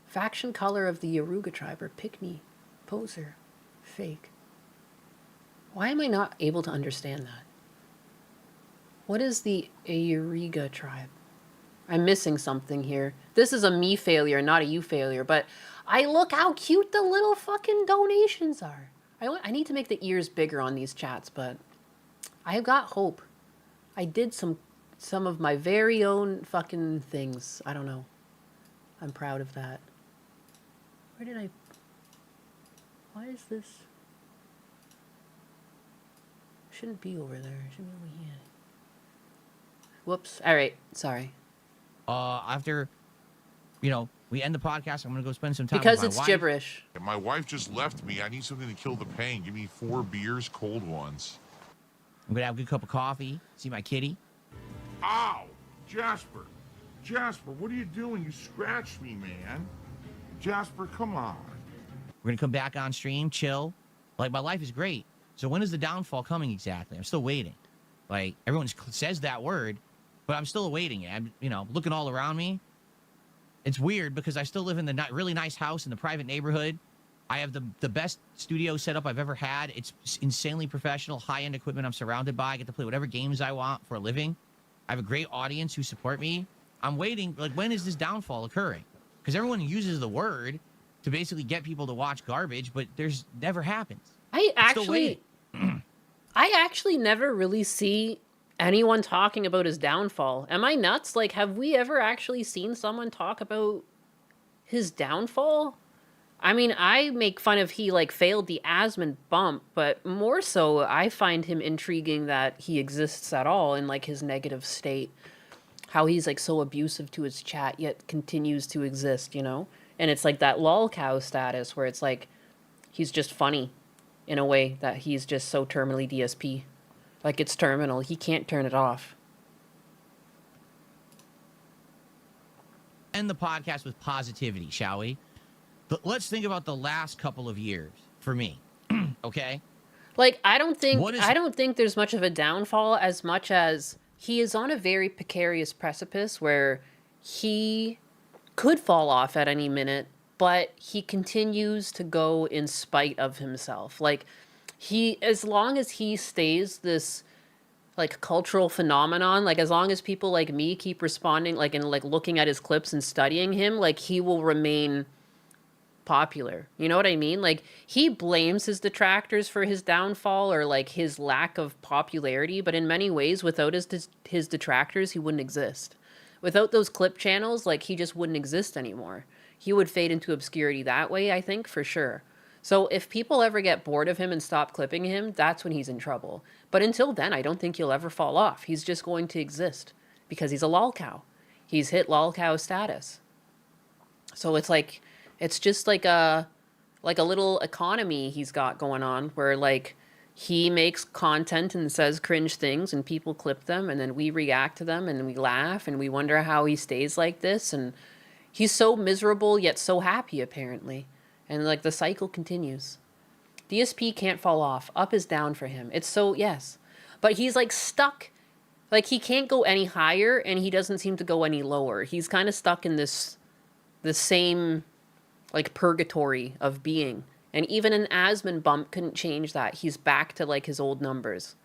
Faction color of the Aruga tribe or pick me poser fake. Why am I not able to understand that? What is the Auriga tribe? I'm missing something here. This is a me failure, not a you failure, but I look how cute the little fucking donations are. I need to make the ears bigger on these chats, but I've got hope. I did some of my very own fucking things. I don't know. I'm proud of that. Where did I... Why is this... Shouldn't be over there. It should be over here. Whoops. All right. Sorry. After, we end the podcast, I'm going to go spend some time because with my it's wife. Gibberish. My wife just left me. I need something to kill the pain. Give me 4 beers, cold ones. I'm going to have a good cup of coffee, see my kitty. Ow! Jasper, what are you doing? You scratched me, man. Jasper, come on. We're going to come back on stream, chill. Like, my life is great. So when is the downfall coming exactly? I'm still waiting. Like, everyone says that word, but I'm still awaiting it. I'm, looking all around me. It's weird because I still live in the really nice house in the private neighborhood. I have the best studio setup I've ever had. It's insanely professional, high-end equipment I'm surrounded by. I get to play whatever games I want for a living. I have a great audience who support me. I'm waiting, like, when is this downfall occurring? Because everyone uses the word to basically get people to watch garbage, but there's never happens. I still waiting. actually never really see anyone talking about his downfall. Am I nuts? Like, have we ever actually seen someone talk about his downfall? I mean, I make fun of he, failed the Asmund bump, but more so, I find him intriguing that he exists at all in, his negative state. How he's, so abusive to his chat, yet continues to exist, And it's that lolcow status where it's he's just funny in a way that he's just so terminally DSP. It's terminal. He can't turn it off. End the podcast with positivity, shall we? But let's think about the last couple of years for me. Okay? I don't think there's much of a downfall as much as he is on a very precarious precipice where he could fall off at any minute, but he continues to go in spite of himself. As long as he stays this cultural phenomenon, as long as people like me keep responding, and looking at his clips and studying him, he will remain popular. You know what I mean? He blames his detractors for his downfall or his lack of popularity, but in many ways, without his detractors, he wouldn't exist. Without those clip channels, he just wouldn't exist anymore. He would fade into obscurity that way, I think, for sure. So if people ever get bored of him and stop clipping him, that's when he's in trouble. But until then, I don't think he'll ever fall off. He's just going to exist because he's a lolcow. He's hit lolcow status. So it's just like a little economy he's got going on where he makes content and says cringe things and people clip them and then we react to them and we laugh and we wonder how he stays like this. And he's so miserable yet so happy apparently. And the cycle continues. DSP can't fall off. Up is down for him. It's so, yes. But he's stuck. He can't go any higher and he doesn't seem to go any lower. He's kind of stuck in the same purgatory of being. And even an Asmund bump couldn't change that. He's back to his old numbers.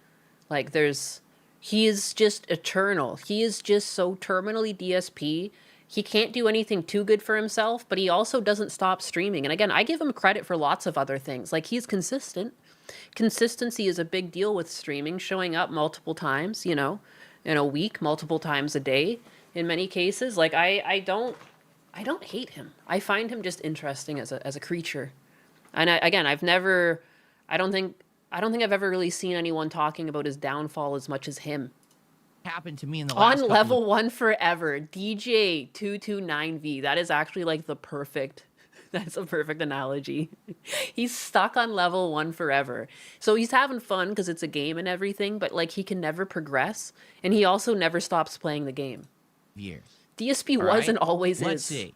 He is just eternal. He is just so terminally DSP. He can't do anything too good for himself, but he also doesn't stop streaming. And again, I give him credit for lots of other things. He's consistent. Consistency is a big deal with streaming, showing up multiple times, in a week, multiple times a day in many cases. I don't hate him. I find him just interesting as a creature. And I don't think I've ever really seen anyone talking about his downfall as much as him. Happened to me in the last on level 1 forever. DJ 229V. That is actually that's a perfect analogy. He's stuck on level 1 forever. So he's having fun because it's a game and everything, but he can never progress. And he also never stops playing the game. Years. DSP was and always is. Let's see.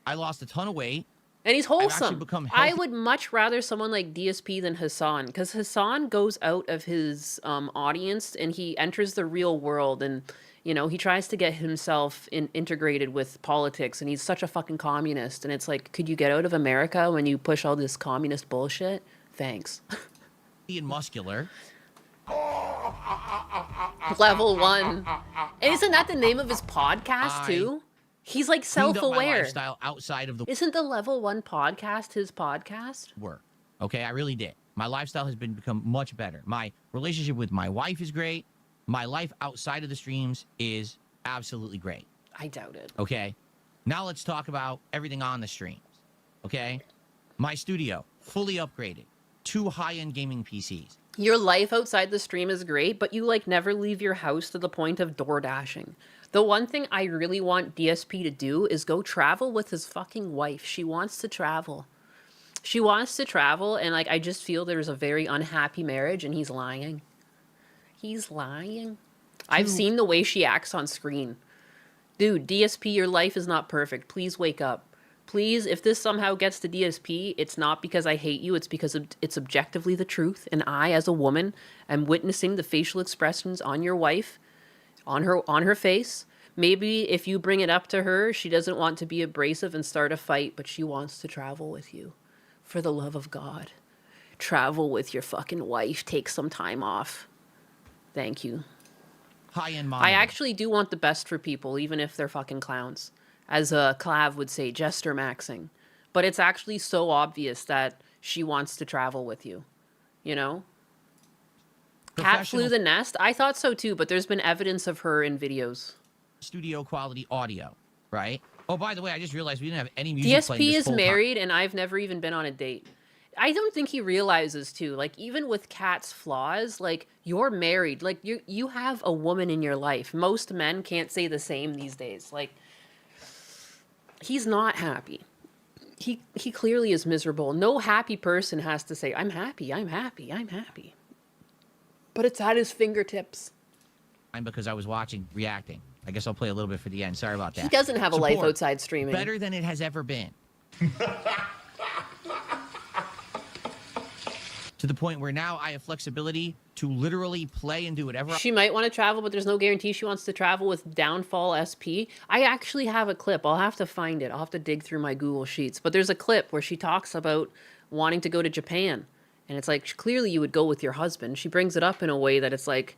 I lost a ton of weight. And he's actually wholesome. become I healthy. would much rather someone like DSP than Hassan, because Hassan goes out of his audience and he enters the real world, and you know he tries to get himself integrated with politics, and he's such a fucking communist. And it's like, could you get out of America when you push all this communist bullshit? Thanks. And muscular. Level 1. And isn't that the name of his podcast too? He's like Cleaned up my self-aware. lifestyle outside of the Isn't the Level 1 podcast his podcast? work. Okay, I really did. My lifestyle has become much better. My relationship with my wife is great. My life outside of the streams is absolutely great. I doubt it. Okay, now let's talk about everything on the streams. Okay, my studio fully upgraded, 2 high-end gaming PCs. Your life outside the stream is great, but you like never leave your house to the point of door dashing. The one thing I really want DSP to do is go travel with his fucking wife. She wants to travel. She wants to travel, and like I just feel there's a very unhappy marriage, and he's lying. He's lying. I've seen the way she acts on screen. Dude, DSP, your life is not perfect. Please wake up. Please, if this somehow gets to DSP, it's not because I hate you. It's because it's objectively the truth. And I, as a woman, am witnessing the facial expressions on your wife, on her face. Maybe if you bring it up to her, she doesn't want to be abrasive and start a fight, but she wants to travel with you. For the love of God. Travel with your fucking wife. Take some time off. Thank you. High-end monitor. I actually do want the best for people, even if they're fucking clowns. As Clav would say, jester maxing. But it's actually so obvious that she wants to travel with you. You know? Cat flew the nest? I thought so too, but there's been evidence of her in videos. Studio quality audio, right? Oh, by the way, I just realized we didn't have any music playing DSP this is whole married, and I've never even been on a date. I don't think he realizes too, like even with Kat's flaws, like you're married, like you have a woman in your life. Most men can't say the same these days. Like he's not happy. He clearly is miserable. No happy person has to say, I'm happy, I'm happy, I'm happy. But it's at his fingertips. because I was reacting. I guess I'll play a little bit for the end. Sorry about that. He doesn't have a life outside streaming. Better than it has ever been. To the point where now I have flexibility to literally play and do whatever. She might want to travel, but there's no guarantee she wants to travel with Downfall SP. I actually have a clip. I'll have to find it. I'll have to dig through my Google Sheets. But there's a clip where she talks about wanting to go to Japan. And it's like, clearly you would go with your husband. She brings it up in a way that it's like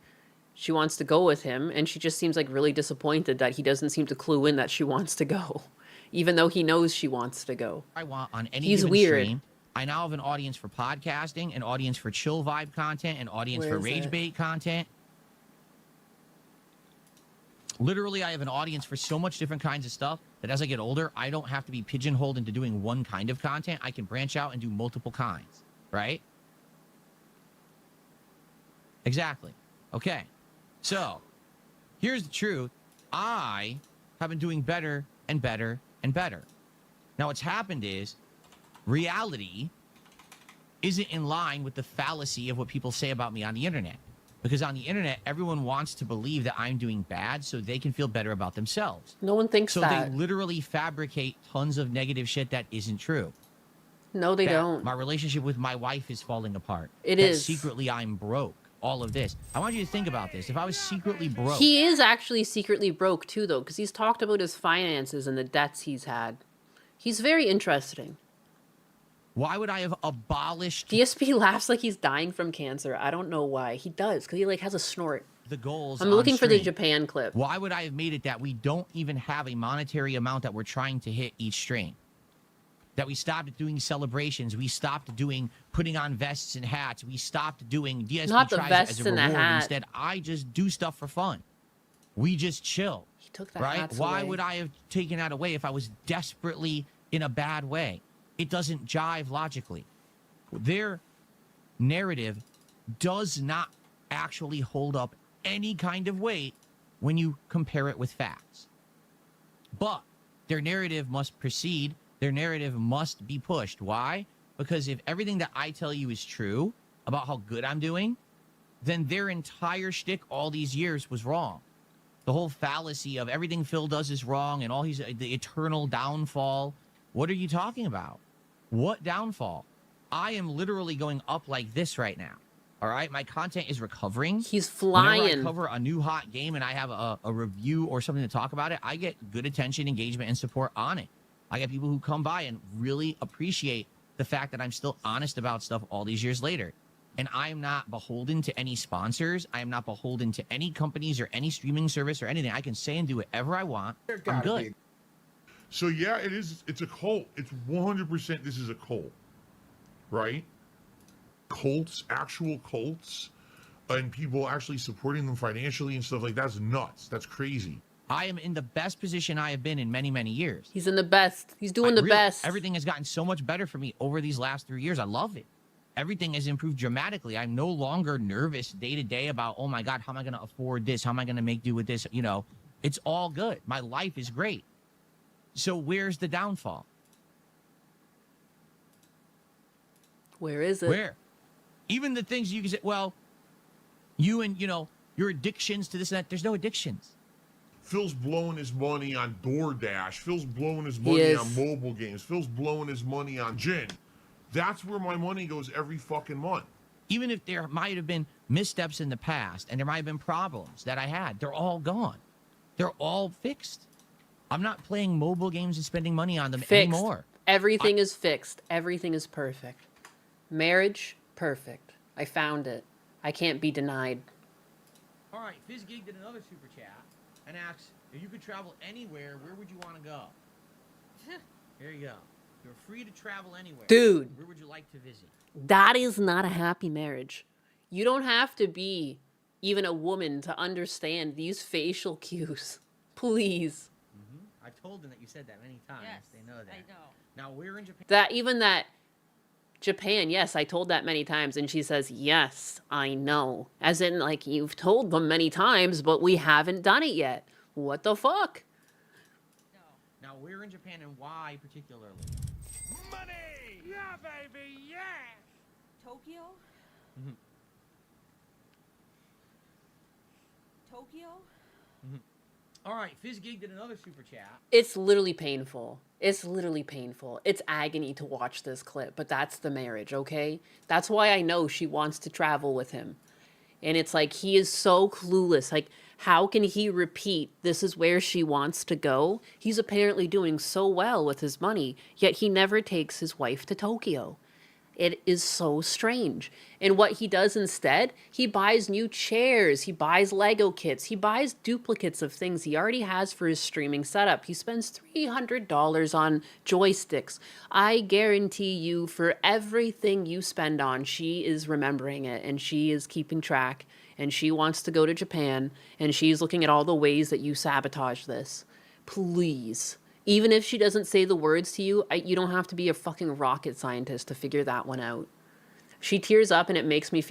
she wants to go with him. And she just seems like really disappointed that he doesn't seem to clue in that she wants to go. Even though he knows she wants to go. I want on any He's given weird. stream. I now have an audience for podcasting, an audience for chill vibe content, an audience Where for is rage it? bait content. Literally, I have an audience for so much different kinds of stuff that as I get older, I don't have to be pigeonholed into doing one kind of content. I can branch out and do multiple kinds, right? Exactly. Okay. So, here's the truth. I have been doing better and better and better. Now, what's happened is reality isn't in line with the fallacy of what people say about me on the internet. Because on the internet, everyone wants to believe that I'm doing bad so they can feel better about themselves. No one thinks so that. they literally fabricate tons of negative shit that isn't true. No, they That don't. My relationship with my wife is falling apart. It That is. secretly I'm broke. All of this. I want you to think about this. If I was secretly broke. He is actually secretly broke too, though, because he's talked about his finances and the debts he's had. He's very interesting. Why would I have abolished DSP laughs like he's dying from cancer. I don't know why. He does, because he like has a snort. the goals? I'm on looking for the stream? Japan clip. Why would I have made it that we don't even have a monetary amount that we're trying to hit each stream? That we stopped doing celebrations. We stopped doing putting on vests and hats. We stopped doing DSP Not the tries it vests as a and the reward. hat. Instead, I just do stuff for fun. We just chill. He took the right? hats Why away. would I have taken that away if I was desperately in a bad way? It doesn't jive logically. Their narrative does not actually hold up any kind of weight when you compare it with facts. But their narrative must proceed. Their narrative must be pushed. Why? Because if everything that I tell you is true about how good I'm doing, then their entire shtick all these years was wrong. The whole fallacy of everything Phil does is wrong and all the eternal downfall. What are you talking about? What downfall? I am literally going up like this right now. All right, my content is recovering. He's flying. Whenever I cover a new hot game and I have a review or something to talk about it, I get good attention, engagement, and support on it. I get people who come by and really appreciate the fact that I'm still honest about stuff all these years later. And I'm not beholden to any sponsors. I am not beholden to any companies or any streaming service or anything. I can say and do whatever I want. I'm good. So yeah, it is. It's a cult. It's 100%. This is a cult, right? Cults, actual cults, and people actually supporting them financially and stuff like that's nuts. That's crazy. I am in the best position I have been in many, many years. He's in the best. He's doing the best. Everything has gotten so much better for me over these last 3 years. I love it. Everything has improved dramatically. I'm no longer nervous day to day about, oh my God, how am I going to afford this? How am I going to make do with this? You know, it's all good. My life is great. So where's the downfall? Where is it? Where? Even the things you can say, well, you and, you know, your addictions to this and that, there's no addictions. Phil's blowing his money on DoorDash. Phil's blowing his money on mobile games. Phil's blowing his money on gin. That's where my money goes every fucking month. Even if there might have been missteps in the past and there might have been problems that I had, they're all gone. They're all fixed. I'm not playing mobile games and spending money on them anymore. Everything is fixed. Everything is perfect. Marriage, perfect. I found it. I can't be denied. All right, FizzGig did another super chat and asks, if you could travel anywhere, where would you want to go? Here you go. You're free to travel anywhere. Dude. Where would you like to visit? That is not a happy marriage. You don't have to be even a woman to understand these facial cues. Please. I've told them that you said that many times. Yes, they know that. I know. Now, we're in Japan. That Japan, yes, I told that many times. And she says, yes, I know. As in, like, you've told them many times, but we haven't done it yet. What the fuck? Now, we're in Japan, and why particularly? Money! Yeah, baby, yeah! Tokyo? Tokyo? All right, FizzGig did another super chat. It's literally painful. It's literally painful. It's agony to watch this clip, but that's the marriage, okay? That's why I know she wants to travel with him. And it's like, he is so clueless. Like, how can he repeat this is where she wants to go? He's apparently doing so well with his money, yet he never takes his wife to Tokyo. It is so strange. And what he does instead, he buys new chairs, he buys Lego kits, he buys duplicates of things he already has for his streaming setup. He spends $300 on joysticks. I guarantee you, for everything you spend on, she is remembering it and she is keeping track and she wants to go to Japan and she's looking at all the ways that you sabotage this. Please. Even if she doesn't say the words to you, you don't have to be a fucking rocket scientist to figure that one out. She tears up and it makes me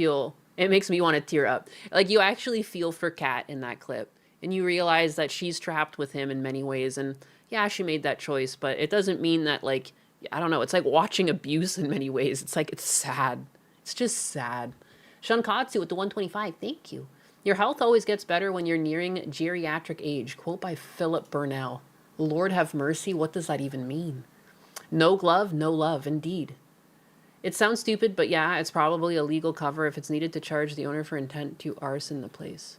want to tear up. Like, you actually feel for Kat in that clip. And you realize that she's trapped with him in many ways. And yeah, she made that choice, but it doesn't mean that, like, I don't know, it's like watching abuse in many ways. It's like, it's sad. It's just sad. Shankatsu with the 125, thank you. Your health always gets better when you're nearing geriatric age. Quote by Philip Burnell. Lord have mercy, what does that even mean? No glove, no love, indeed. It sounds stupid, but yeah, it's probably a legal cover if it's needed to charge the owner for intent to arson the place.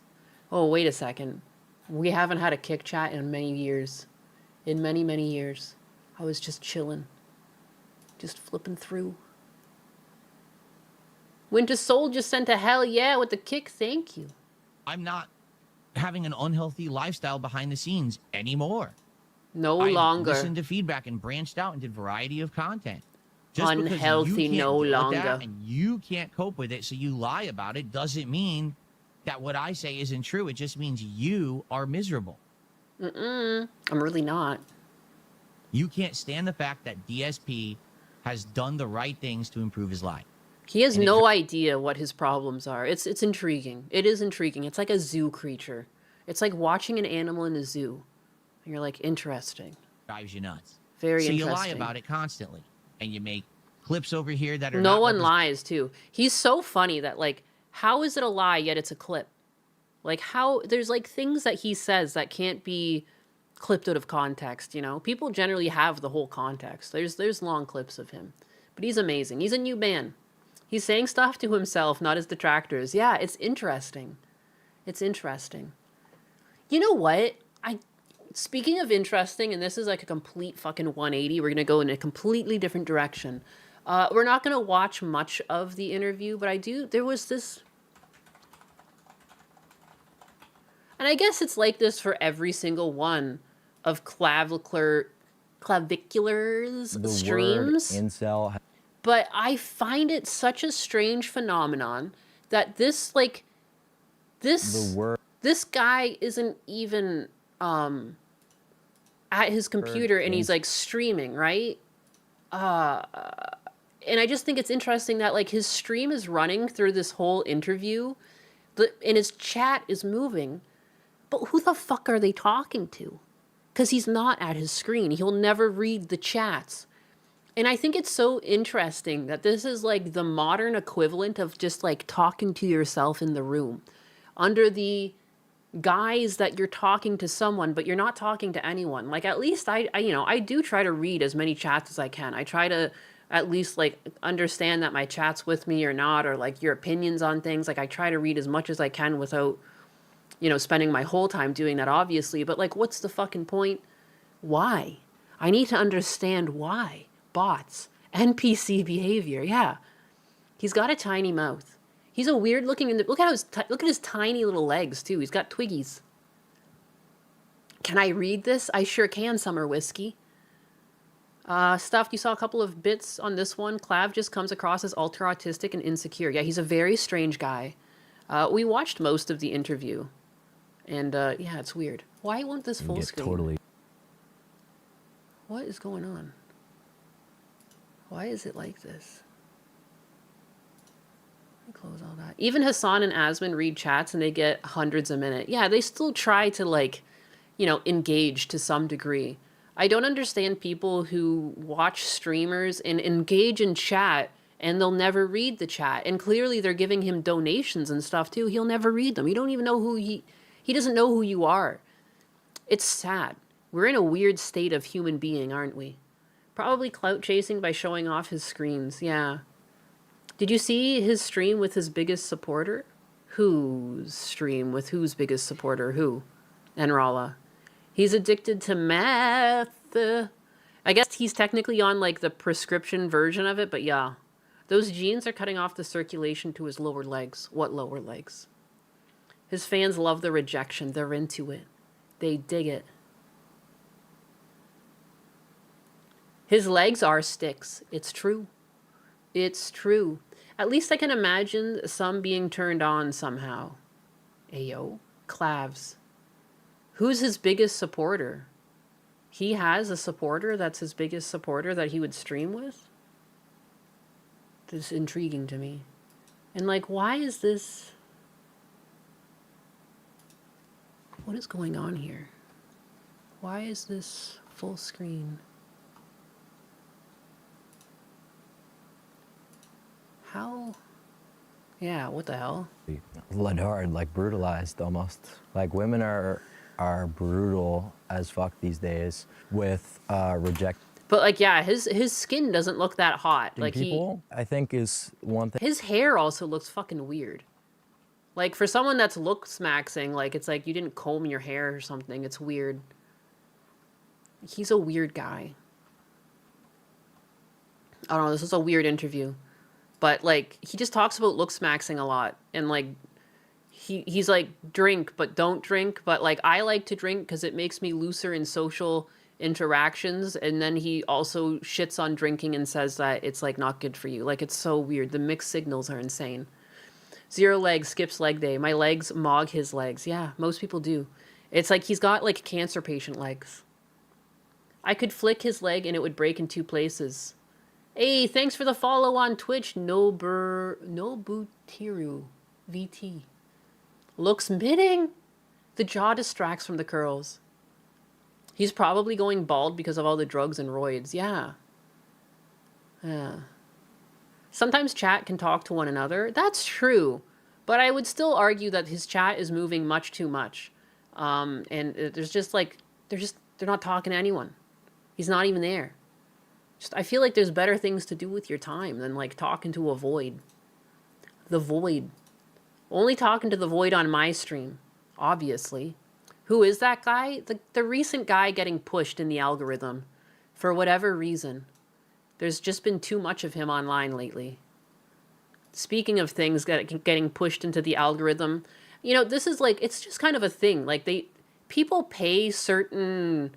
Oh, wait a second. We haven't had a kick chat in many years. In many, many years. I was just chilling. Just flipping through. Winter Soul just sent a hell yeah with the kick, thank you. I'm not having an unhealthy lifestyle behind the scenes anymore. No longer. I listened to feedback and branched out and did a variety of content. Just unhealthy no longer. And you can't cope with it, so you lie about it, doesn't mean that what I say isn't true. It just means you are miserable. I'm really not. You can't stand the fact that DSP has done the right things to improve his life. He has no idea what his problems are. It's intriguing. It is intriguing. It's like a zoo creature. It's like watching an animal in a zoo. And you're like, interesting. Drives you nuts. Very interesting. So you lie about it constantly. And you make clips over here that are no one lies, too. He's so funny that, like, how is it a lie, yet it's a clip? Like, how... There's, like, things that he says that can't be clipped out of context, you know? People generally have the whole context. There's long clips of him. But he's amazing. He's a new man. He's saying stuff to himself, not his detractors. Yeah, it's interesting. It's interesting. You know what? Speaking of interesting, and this is like a complete fucking 180, we're going to go in a completely different direction. We're not going to watch much of the interview, but there was this... And I guess it's like this for every single one of clavicular's streams. Incel. But I find it such a strange phenomenon that this guy isn't even at his computer and he's like streaming, right? And I just think it's interesting that like his stream is running through this whole interview, and his chat is moving. But who the fuck are they talking to? Because he's not at his screen. He'll never read the chats. And I think it's so interesting that this is like the modern equivalent of just like talking to yourself in the room. Under the guise that you're talking to someone, but you're not talking to anyone. Like at least I do try to read as many chats as I can. I try to at least like understand that my chat's with me or not, or like your opinions on things. Like I try to read as much as I can without, spending my whole time doing that, obviously. But like, what's the fucking point? Why? I need to understand why. Bots. NPC behavior. Yeah. He's got a tiny mouth. He's a weird looking... Look at his tiny little legs, too. He's got twiggies. Can I read this? I sure can, Summer Whiskey. Stuff, you saw a couple of bits on this one. Clav just comes across as ultra autistic and insecure. Yeah, he's a very strange guy. We watched most of the interview. And, yeah, it's weird. Why won't this full screen? Totally. What is going on? Why is it like this? Let me close all that. Even Hassan and Asman read chats and they get hundreds a minute. Yeah, they still try to, like, engage to some degree. I don't understand people who watch streamers and engage in chat and they'll never read the chat. And clearly they're giving him donations and stuff too. He'll never read them. You don't even know who he doesn't know who you are. It's sad. We're in a weird state of human being, aren't we? Probably clout chasing by showing off his screens. Yeah. Did you see his stream with his biggest supporter? Whose stream with whose biggest supporter? Who? Enrala. He's addicted to meth. I guess he's technically on like the prescription version of it, but yeah. Those genes are cutting off the circulation to his lower legs. What lower legs? His fans love the rejection. They're into it. They dig it. His legs are sticks. It's true. It's true. At least I can imagine some being turned on somehow. Ayo. Clavs. Who's his biggest supporter? He has a supporter that's his biggest supporter that he would stream with? This is intriguing to me. And like, why is this... What is going on here? Why is this full screen? How? Yeah, what the hell? Led hard, like brutalized almost. Like women are brutal as fuck these days with reject. But like, yeah, his skin doesn't look that hot. Like people, I think is one thing. His hair also looks fucking weird. Like for someone that's looks maxing, like it's like you didn't comb your hair or something. It's weird. He's a weird guy. I don't know, this is a weird interview. But like he just talks about looks maxing a lot, and like he's like drink but don't drink, but like I like to drink because it makes me looser in social interactions, and then he also shits on drinking and says that it's like not good for you. Like it's so weird. The mixed signals are insane. Zero legs skips leg day. My legs mog his legs. Yeah, most people do. It's like he's got like cancer patient legs. I could flick his leg and it would break in 2 places. Hey, thanks for the follow on Twitch, Nobutiru VT. Looks mitting. The jaw distracts from the curls. He's probably going bald because of all the drugs and roids. Yeah. Yeah. Sometimes chat can talk to one another. That's true. But I would still argue that his chat is moving much too much. And there's just like, they're not talking to anyone. He's not even there. Just I feel like there's better things to do with your time than like talking to a void. The void. Only talking to the void on my stream, obviously. Who is that guy? The recent guy getting pushed in the algorithm for whatever reason. There's just been too much of him online lately. Speaking of things getting pushed into the algorithm, you know, this is like, it's just kind of a thing. Like people pay certain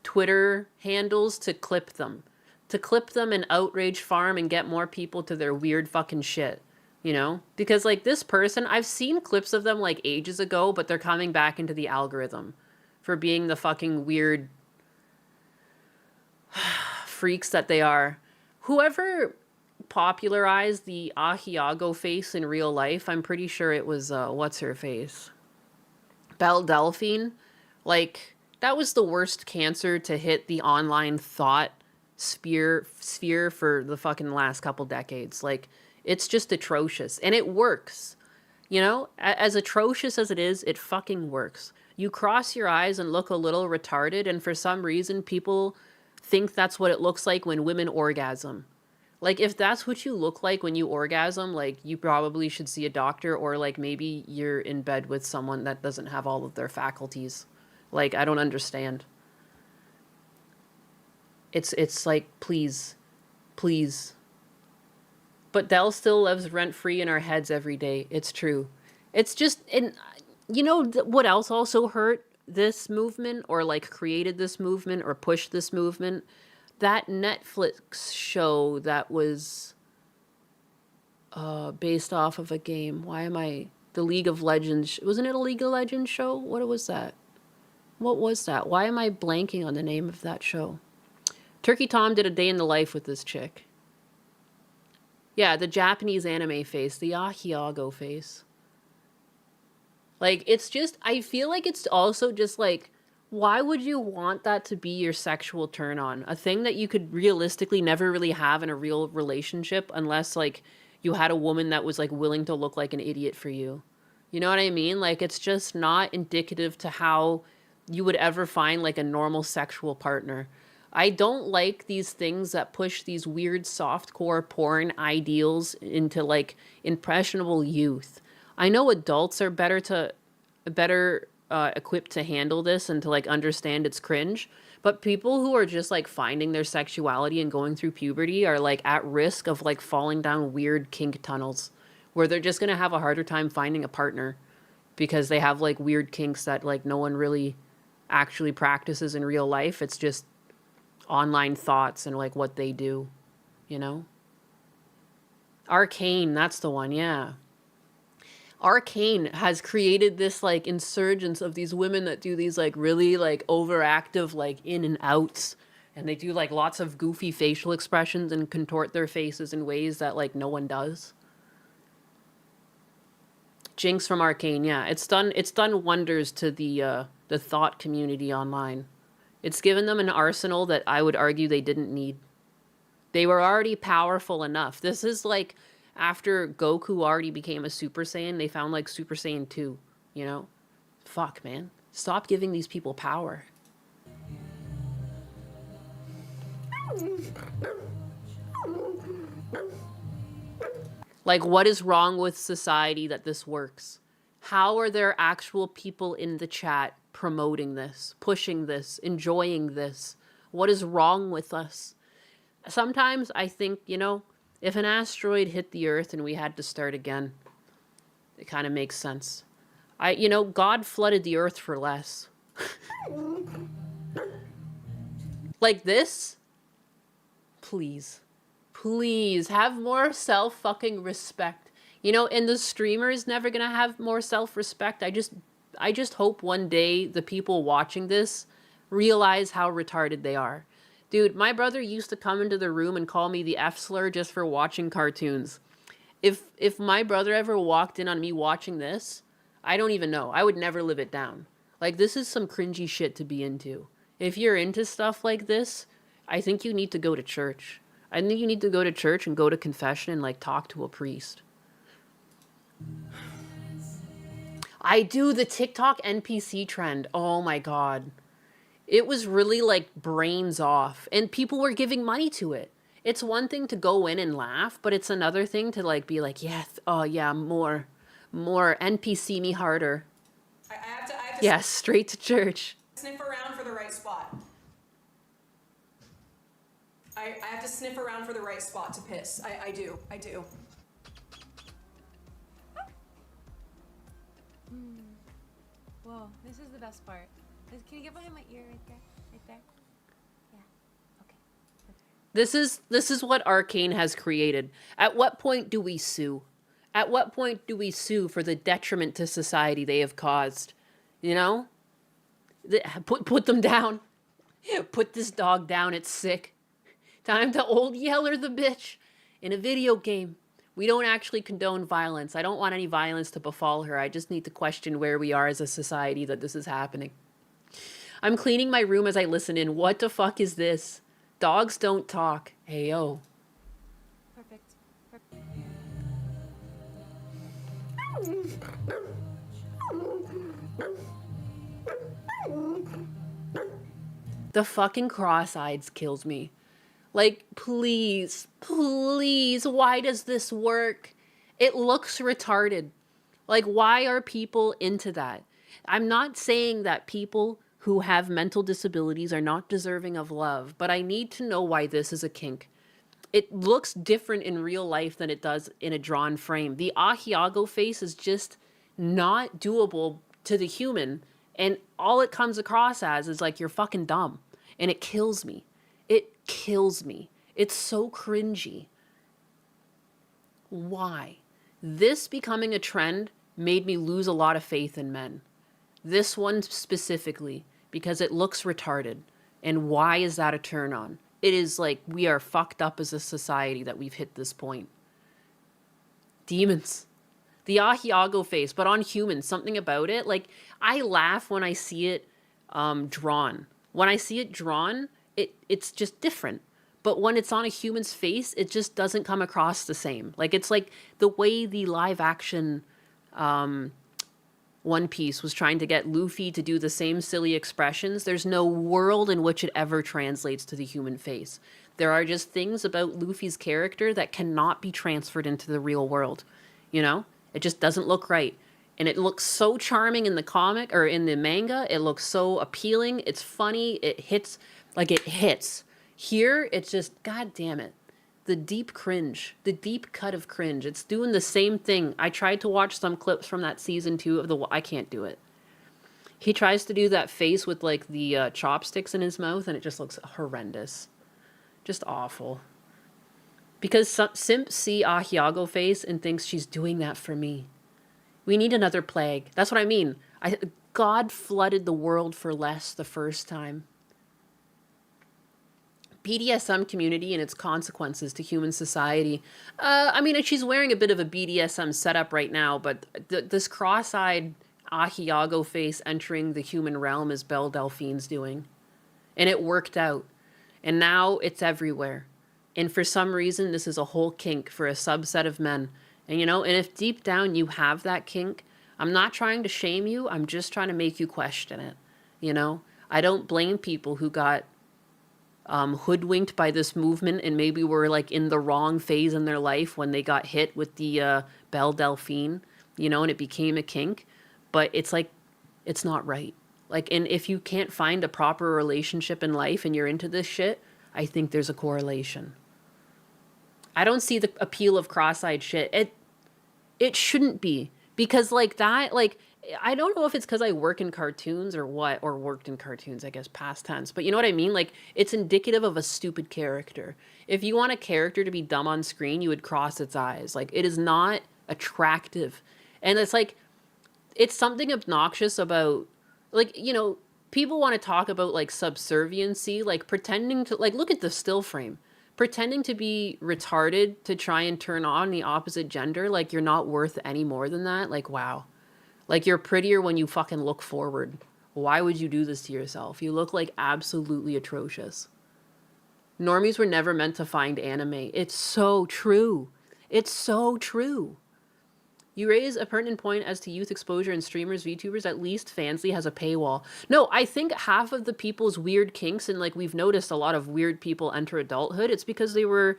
Twitter handles to clip them. To clip them and outrage farm and get more people to their weird fucking shit. You know? Because like this person, I've seen clips of them like ages ago, but they're coming back into the algorithm for being the fucking weird freaks that they are. Whoever popularized the Ahiago face in real life, I'm pretty sure it was, what's her face? Belle Delphine. Like, that was the worst cancer to hit the online thought sphere for the fucking last couple decades. Like, it's just atrocious. And it works. You know? As atrocious as it is, it fucking works. You cross your eyes and look a little retarded, and for some reason, people think that's what it looks like when women orgasm. Like, if that's what you look like when you orgasm, like, you probably should see a doctor, or, like, maybe you're in bed with someone that doesn't have all of their faculties. Like, I don't understand. It's like, please. Please. But Dell still lives rent-free in our heads every day. It's true. It's just, and you know what else also hurt this movement, or, like, created this movement, or pushed this movement? That Netflix show that was based off of a game. The League of Legends. Wasn't it a League of Legends show? What was that? What was that? Why am I blanking on the name of that show? Turkey Tom did a day in the life with this chick. Yeah, the Japanese anime face. The Ahiago face. Like, it's just, I feel like it's also just like, why would you want that to be your sexual turn on? A thing that you could realistically never really have in a real relationship unless, like, you had a woman that was, like, willing to look like an idiot for you. You know what I mean? Like, it's just not indicative to how you would ever find, like, a normal sexual partner. I don't like these things that push these weird softcore porn ideals into, like, impressionable youth. I know adults are better equipped to handle this and to like understand it's cringe, but people who are just like finding their sexuality and going through puberty are like at risk of like falling down weird kink tunnels where they're just going to have a harder time finding a partner because they have like weird kinks that like no one really actually practices in real life. It's just online thoughts and like what they do, you know? Arcane, that's the one, yeah. Arcane has created this like insurgence of these women that do these like really like overactive like in and outs, and they do like lots of goofy facial expressions and contort their faces in ways that like no one does. Jinx from Arcane, yeah, it's done wonders to the thought community online. It's given them an arsenal that I would argue they didn't need. They were already powerful enough. This is like after Goku already became a Super Saiyan, they found like Super Saiyan 2, you know? Fuck, man. Stop giving these people power. Like, what is wrong with society that this works? How are there actual people in the chat promoting this, pushing this, enjoying this? What is wrong with us? Sometimes I think, you know, if an asteroid hit the Earth and we had to start again, it kind of makes sense. You know, God flooded the Earth for less. Like this? Please. Please, have more self-fucking respect. You know, and the streamer is never gonna have more self-respect. I just hope one day the people watching this realize how retarded they are. Dude, my brother used to come into the room and call me the F slur just for watching cartoons. If my brother ever walked in on me watching this, I don't even know. I would never live it down. Like, this is some cringy shit to be into. If you're into stuff like this, I think you need to go to church. I think you need to go to church and go to confession and, like, talk to a priest. I do the TikTok NPC trend. Oh my god. It was really like brains off, and people were giving money to it. It's one thing to go in and laugh, but it's another thing to like be like, yes, oh yeah, more NPC me harder. I have to Yes, straight to church. sniff around for the right spot. I have to sniff around for the right spot to piss. I do. Whoa, this is the best part. Can you get behind my ear right there? Right there? Yeah. Okay. This is what Arcane has created. At what point do we sue? At what point do we sue for the detriment to society they have caused? You know? Put them down. Put this dog down, it's sick. Time to old Yeller the bitch. In a video game, we don't actually condone violence. I don't want any violence to befall her. I just need to question where we are as a society that this is happening. I'm cleaning my room as I listen in. What the fuck is this? Dogs don't talk. Hey, yo. Perfect. The fucking cross-eyed kills me. Like, please, why does this work? It looks retarded. Like, why are people into that? I'm not saying that people who have mental disabilities are not deserving of love, but I need to know why this is a kink. It looks different in real life than it does in a drawn frame. The Ahiago face is just not doable to the human, and all it comes across as is like, you're fucking dumb. And it kills me. It kills me. It's so cringy. Why? This becoming a trend made me lose a lot of faith in men. This one specifically, because it looks retarded. And why is that a turn on? It is like we are fucked up as a society that we've hit this point. Demons. The Ahiago face, but on humans, something about it. Like, I laugh when I see it drawn. When I see it drawn, it's just different. But when it's on a human's face, it just doesn't come across the same. Like, it's like the way the live action One Piece was trying to get Luffy to do the same silly expressions. There's no world in which it ever translates to the human face. There are just things about Luffy's character that cannot be transferred into the real world. You know? It just doesn't look right. And it looks so charming in the comic or in the manga. It looks so appealing. It's funny. It hits like it hits. Here, it's just, god damn it. The deep cringe. The deep cut of cringe. It's doing the same thing. I tried to watch some clips from that season 2 of the... I can't do it. He tries to do that face with like the chopsticks in his mouth and it just looks horrendous. Just awful. Because some simps see Ahiago face and thinks she's doing that for me. We need another plague. That's what I mean. God flooded the world for less the first time. BDSM community and its consequences to human society. I mean, she's wearing a bit of a BDSM setup right now, but this cross-eyed Ahiago face entering the human realm is Belle Delphine's doing. And it worked out. And now it's everywhere. And for some reason, this is a whole kink for a subset of men. And, you know, and if deep down you have that kink, I'm not trying to shame you. I'm just trying to make you question it. You know, I don't blame people who got hoodwinked by this movement and maybe were like in the wrong phase in their life when they got hit with the Belle Delphine, you know, and it became a kink. But it's like, it's not right. Like, and if you can't find a proper relationship in life and you're into this shit, I think there's a correlation. I don't see the appeal of cross-eyed shit. It shouldn't be. Because like that, like, I don't know if it's because I work in cartoons or what, or worked in cartoons, I guess, past tense. But you know what I mean? Like, it's indicative of a stupid character. If you want a character to be dumb on screen, you would cross its eyes. Like, it is not attractive. And it's like, it's something obnoxious about, like, you know, people want to talk about, like, subserviency, like, pretending to, like, look at the still frame. Pretending to be retarded to try and turn on the opposite gender, like, you're not worth any more than that. Like, wow. Like, you're prettier when you fucking look forward. Why would you do this to yourself? You look, like, absolutely atrocious. Normies were never meant to find anime. It's so true. It's so true. You raise a pertinent point as to youth exposure in streamers, VTubers. At least Fansly has a paywall. No, I think half of the people's weird kinks, and like we've noticed a lot of weird people enter adulthood, it's because they were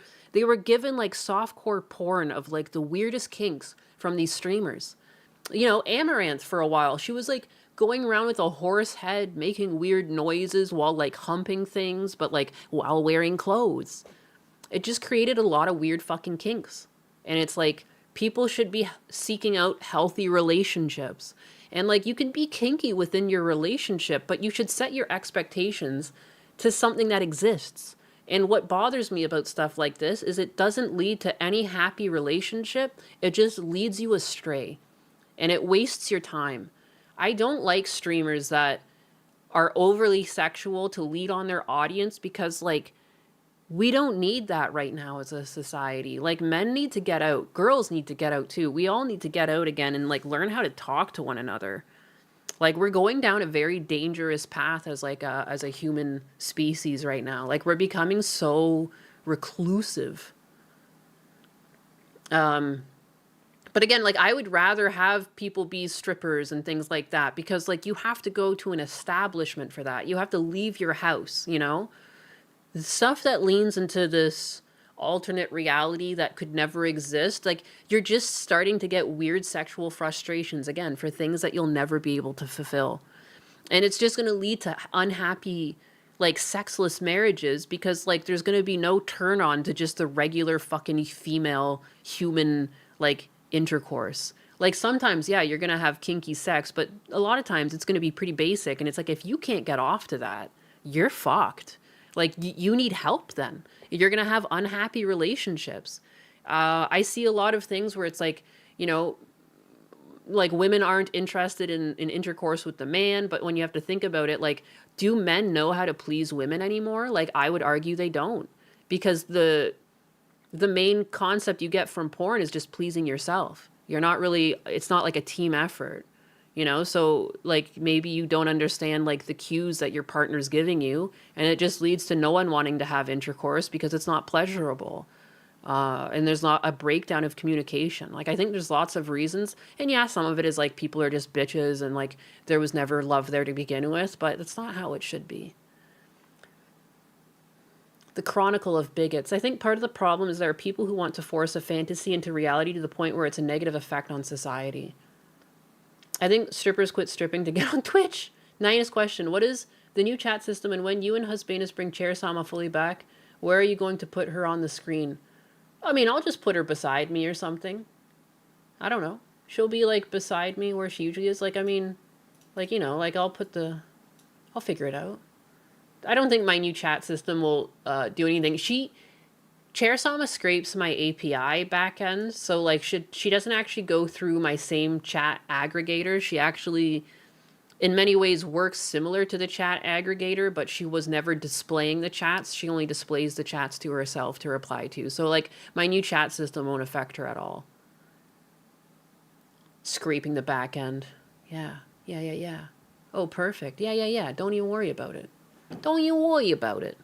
given like softcore porn of like the weirdest kinks from these streamers. You know, Amaranth for a while, she was like going around with a horse head, making weird noises while like humping things, but like while wearing clothes. It just created a lot of weird fucking kinks. And it's like, people should be seeking out healthy relationships. And like, you can be kinky within your relationship, but you should set your expectations to something that exists. And what bothers me about stuff like this is it doesn't lead to any happy relationship. It just leads you astray. And it wastes your time. I don't like streamers that are overly sexual to lead on their audience because like, we don't need that right now as a society. Like, men need to get out. Girls need to get out too. We all need to get out again and like learn how to talk to one another. Like, we're going down a very dangerous path as like as a human species right now. Like, we're becoming so reclusive. But again, like, I would rather have people be strippers and things like that because like you have to go to an establishment for that. You have to leave your house, you know? The stuff that leans into this alternate reality that could never exist, like, you're just starting to get weird sexual frustrations again for things that you'll never be able to fulfill. And it's just going to lead to unhappy, like, sexless marriages because, like, there's going to be no turn on to just the regular fucking female human, like, intercourse. Like, sometimes, yeah, you're going to have kinky sex, but a lot of times it's going to be pretty basic. And it's like, if you can't get off to that, you're fucked. Like, you need help then. You're going to have unhappy relationships. I see a lot of things where it's like, you know, like women aren't interested in intercourse with the man, but when you have to think about it, like, do men know how to please women anymore? Like, I would argue they don't. Because the main concept you get from porn is just pleasing yourself. You're not really, it's not like a team effort. You know, so like maybe you don't understand like the cues that your partner's giving you, and it just leads to no one wanting to have intercourse because it's not pleasurable. And there's not a breakdown of communication. Like, I think there's lots of reasons. And yeah, some of it is like people are just bitches and like there was never love there to begin with, but that's not how it should be. The Chronicle of Bigots. I think part of the problem is there are people who want to force a fantasy into reality to the point where it's a negative effect on society. I think strippers quit stripping to get on Twitch. Nina's question, what is the new chat system, and when you and Husbanus bring Chair Sama fully back, where are you going to put her on the screen? I mean, I'll just put her beside me or something. I don't know. She'll be like beside me where she usually is. Like, I mean, like, you know, like I'll figure it out. I don't think my new chat system will do anything. Chair Sama scrapes my API backend, so like she doesn't actually go through my same chat aggregator. She actually, in many ways, works similar to the chat aggregator, but she was never displaying the chats. She only displays the chats to herself to reply to. So like my new chat system won't affect her at all. Scraping the backend. Yeah. Oh, perfect. Yeah. Don't even worry about it. Don't you worry about it.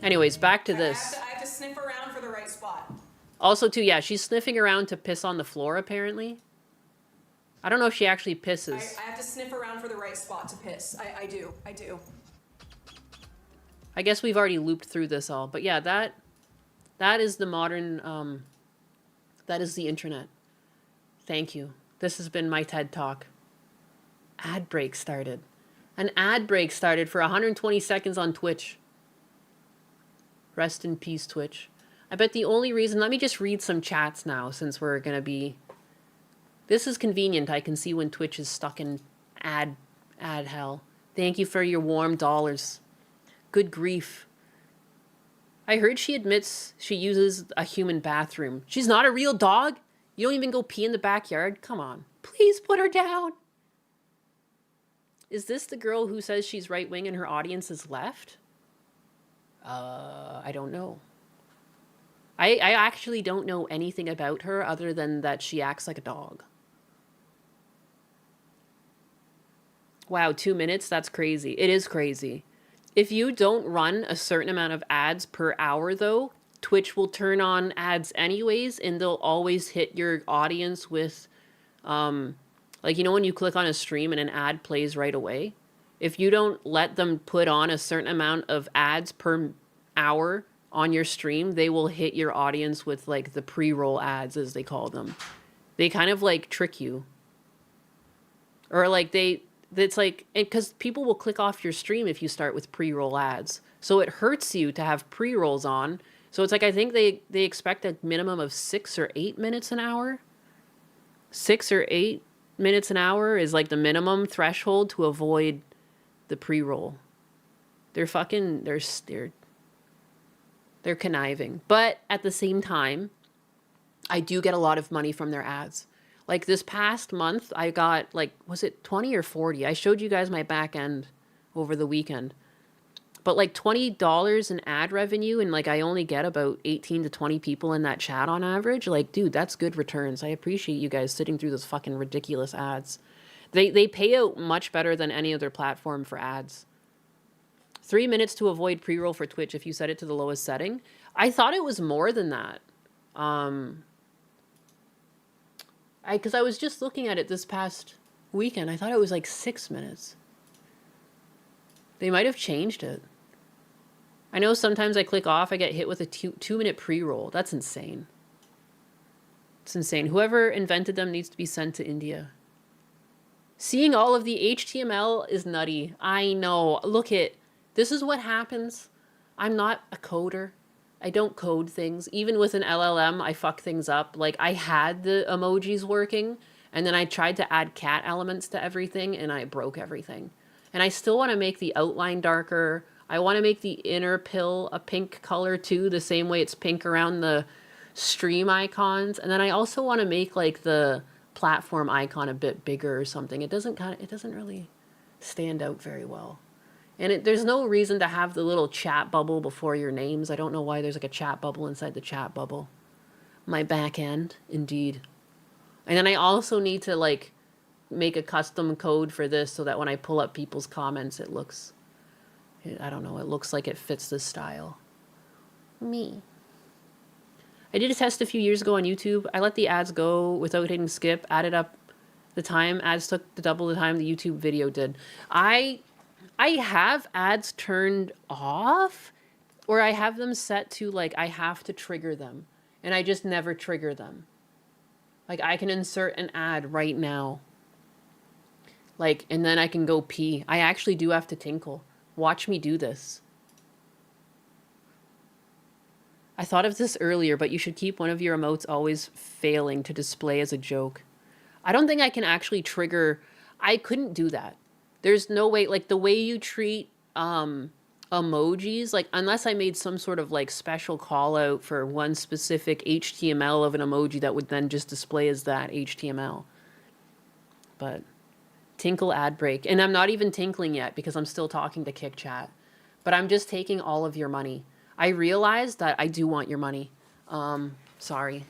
Anyways, back to this. I have to sniff around for the right spot. Also, too, yeah, she's sniffing around to piss on the floor, apparently. I don't know if she actually pisses. I have to sniff around for the right spot to piss. I do. I guess we've already looped through this all. But yeah, that is the modern, that is the internet. Thank you. This has been my TED Talk. Ad break started. An ad break started for 120 seconds on Twitch. Rest in peace, Twitch. I bet the only reason... Let me just read some chats now, since we're going to be... This is convenient. I can see when Twitch is stuck in ad hell. Thank you for your warm dollars. Good grief. I heard she admits she uses a human bathroom. She's not a real dog? You don't even go pee in the backyard? Come on. Please put her down. Is this the girl who says she's right-wing and her audience is left? I don't know. I actually don't know anything about her other than that she acts like a dog. Wow, 2 minutes? That's crazy. It is crazy. If you don't run a certain amount of ads per hour, though, Twitch will turn on ads anyways, and they'll always hit your audience with, like, you know, when you click on a stream and an ad plays right away? If you don't let them put on a certain amount of ads per hour on your stream, they will hit your audience with, like, the pre-roll ads, as they call them. They kind of, like, trick you. Or, like, it's like, because people will click off your stream if you start with pre-roll ads. So it hurts you to have pre-rolls on. So it's like, I think they expect a minimum of 6 or 8 minutes an hour. 6 or 8 minutes an hour is like the minimum threshold to avoid the pre-roll. They're fucking, they're conniving. But at the same time, I do get a lot of money from their ads. Like this past month, I got like, was it 20 or 40? I showed you guys my back end over the weekend. But like $20 in ad revenue, and like I only get about 18 to 20 people in that chat on average. Like, dude, that's good returns. I appreciate you guys sitting through those fucking ridiculous ads. They pay out much better than any other platform for ads. 3 minutes to avoid pre-roll for Twitch if you set it to the lowest setting. I thought it was more than that. Because I was just looking at it this past weekend. I thought it was like 6 minutes. They might have changed it. I know sometimes I click off, I get hit with a 2-minute pre-roll. That's insane. It's insane. Whoever invented them needs to be sent to India. Seeing all of the HTML is nutty. I know. Look this is what happens. I'm not a coder. I don't code things. Even with an LLM, I fuck things up. Like, I had the emojis working, and then I tried to add cat elements to everything, and I broke everything. And I still want to make the outline darker. I want to make the inner pill a pink color too, the same way it's pink around the stream icons. And then I also want to make like the platform icon a bit bigger or something. It doesn't really stand out very well. And there's no reason to have the little chat bubble before your names. I don't know why there's like a chat bubble inside the chat bubble. My back end, indeed. And then I also need to like make a custom code for this so that when I pull up people's comments, it looks, I don't know, it looks like it fits the style. Me. I did a test a few years ago on YouTube. I let the ads go without hitting skip, added up the time. Ads took double the time the YouTube video did. I have ads turned off, or I have them set to like, I have to trigger them, and I just never trigger them. Like, I can insert an ad right now. Like, and then I can go pee. I actually do have to tinkle. Watch me do this. I thought of this earlier, but you should keep one of your emotes always failing to display as a joke. I don't think I can actually trigger. I couldn't do that. There's no way, like the way you treat emojis, like unless I made some sort of like special call out for one specific HTML of an emoji that would then just display as that HTML. But tinkle ad break. And I'm not even tinkling yet because I'm still talking to Kick Chat. But I'm just taking all of your money. I realized that I do want your money. Sorry.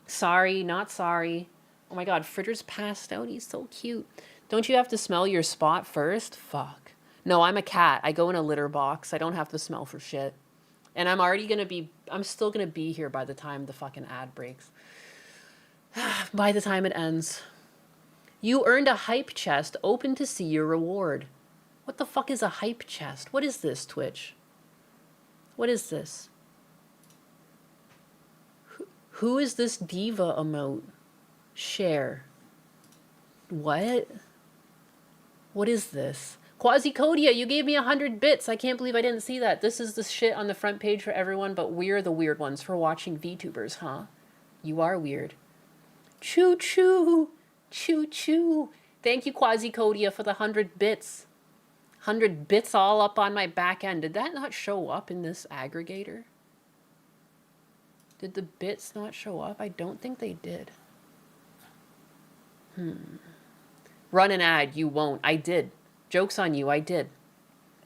Sorry, not sorry. Oh my god, Fritter's passed out. He's so cute. Don't you have to smell your spot first? Fuck. No, I'm a cat. I go in a litter box. I don't have to smell for shit. And I'm still gonna be here by the time the fucking ad breaks. By the time it ends. You earned a hype chest. Open to see your reward. What the fuck is a hype chest? What is this, Twitch? What is this? Who is this diva emote? Share. What? What is this? Quasicodia, you gave me 100 bits. I can't believe I didn't see that. This is the shit on the front page for everyone, but we're the weird ones for watching VTubers, huh? You are weird. Choo choo. Choo choo. Thank you, Quasicodia, for the 100 bits. 100 bits all up on my back end. Did that not show up in this aggregator? Did the bits not show up? I don't think they did. Run an ad. You won't. I did. Joke's on you. I did.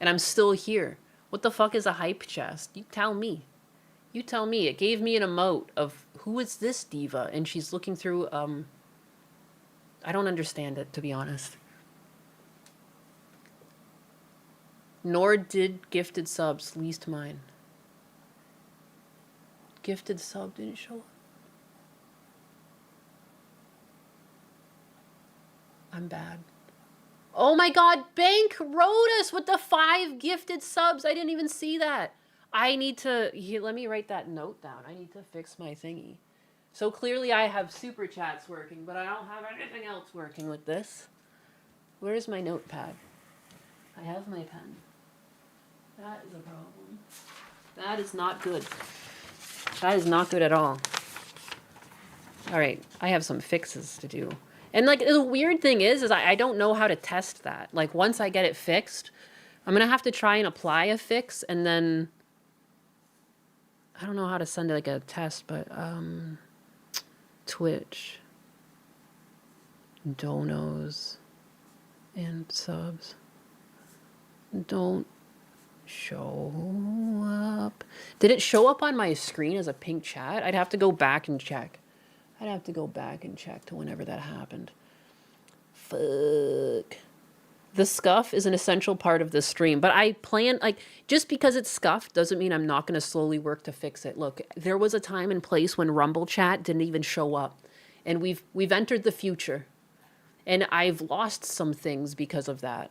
And I'm still here. What the fuck is a hype chest? You tell me. You tell me. It gave me an emote of who is this diva? And she's looking through, I don't understand it, to be honest. Nor did gifted subs, least mine. gifted sub didn't show up. I'm bad. Oh my god, Bank wrote us with the 5 gifted subs. I didn't even see that. I need to, here, let me write that note down. I need to fix my thingy. So clearly I have super chats working, but I don't have anything else working with this. Where's my notepad? I have my pen. That is a problem. That is not good. That is not good at all. All right, I have some fixes to do. And like the weird thing is I don't know how to test that. Like once I get it fixed, I'm gonna have to try and apply a fix, and then I don't know how to send like a test, but Twitch, donos, and subs don't show up. Did it show up on my screen as a pink chat? I'd have to go back and check. I'd have to go back and check to whenever that happened. Fuck. The scuff is an essential part of this stream, but I plan, like, just because it's scuffed doesn't mean I'm not going to slowly work to fix it. Look, there was a time and place when Rumble chat didn't even show up, and we've entered the future, and I've lost some things because of that.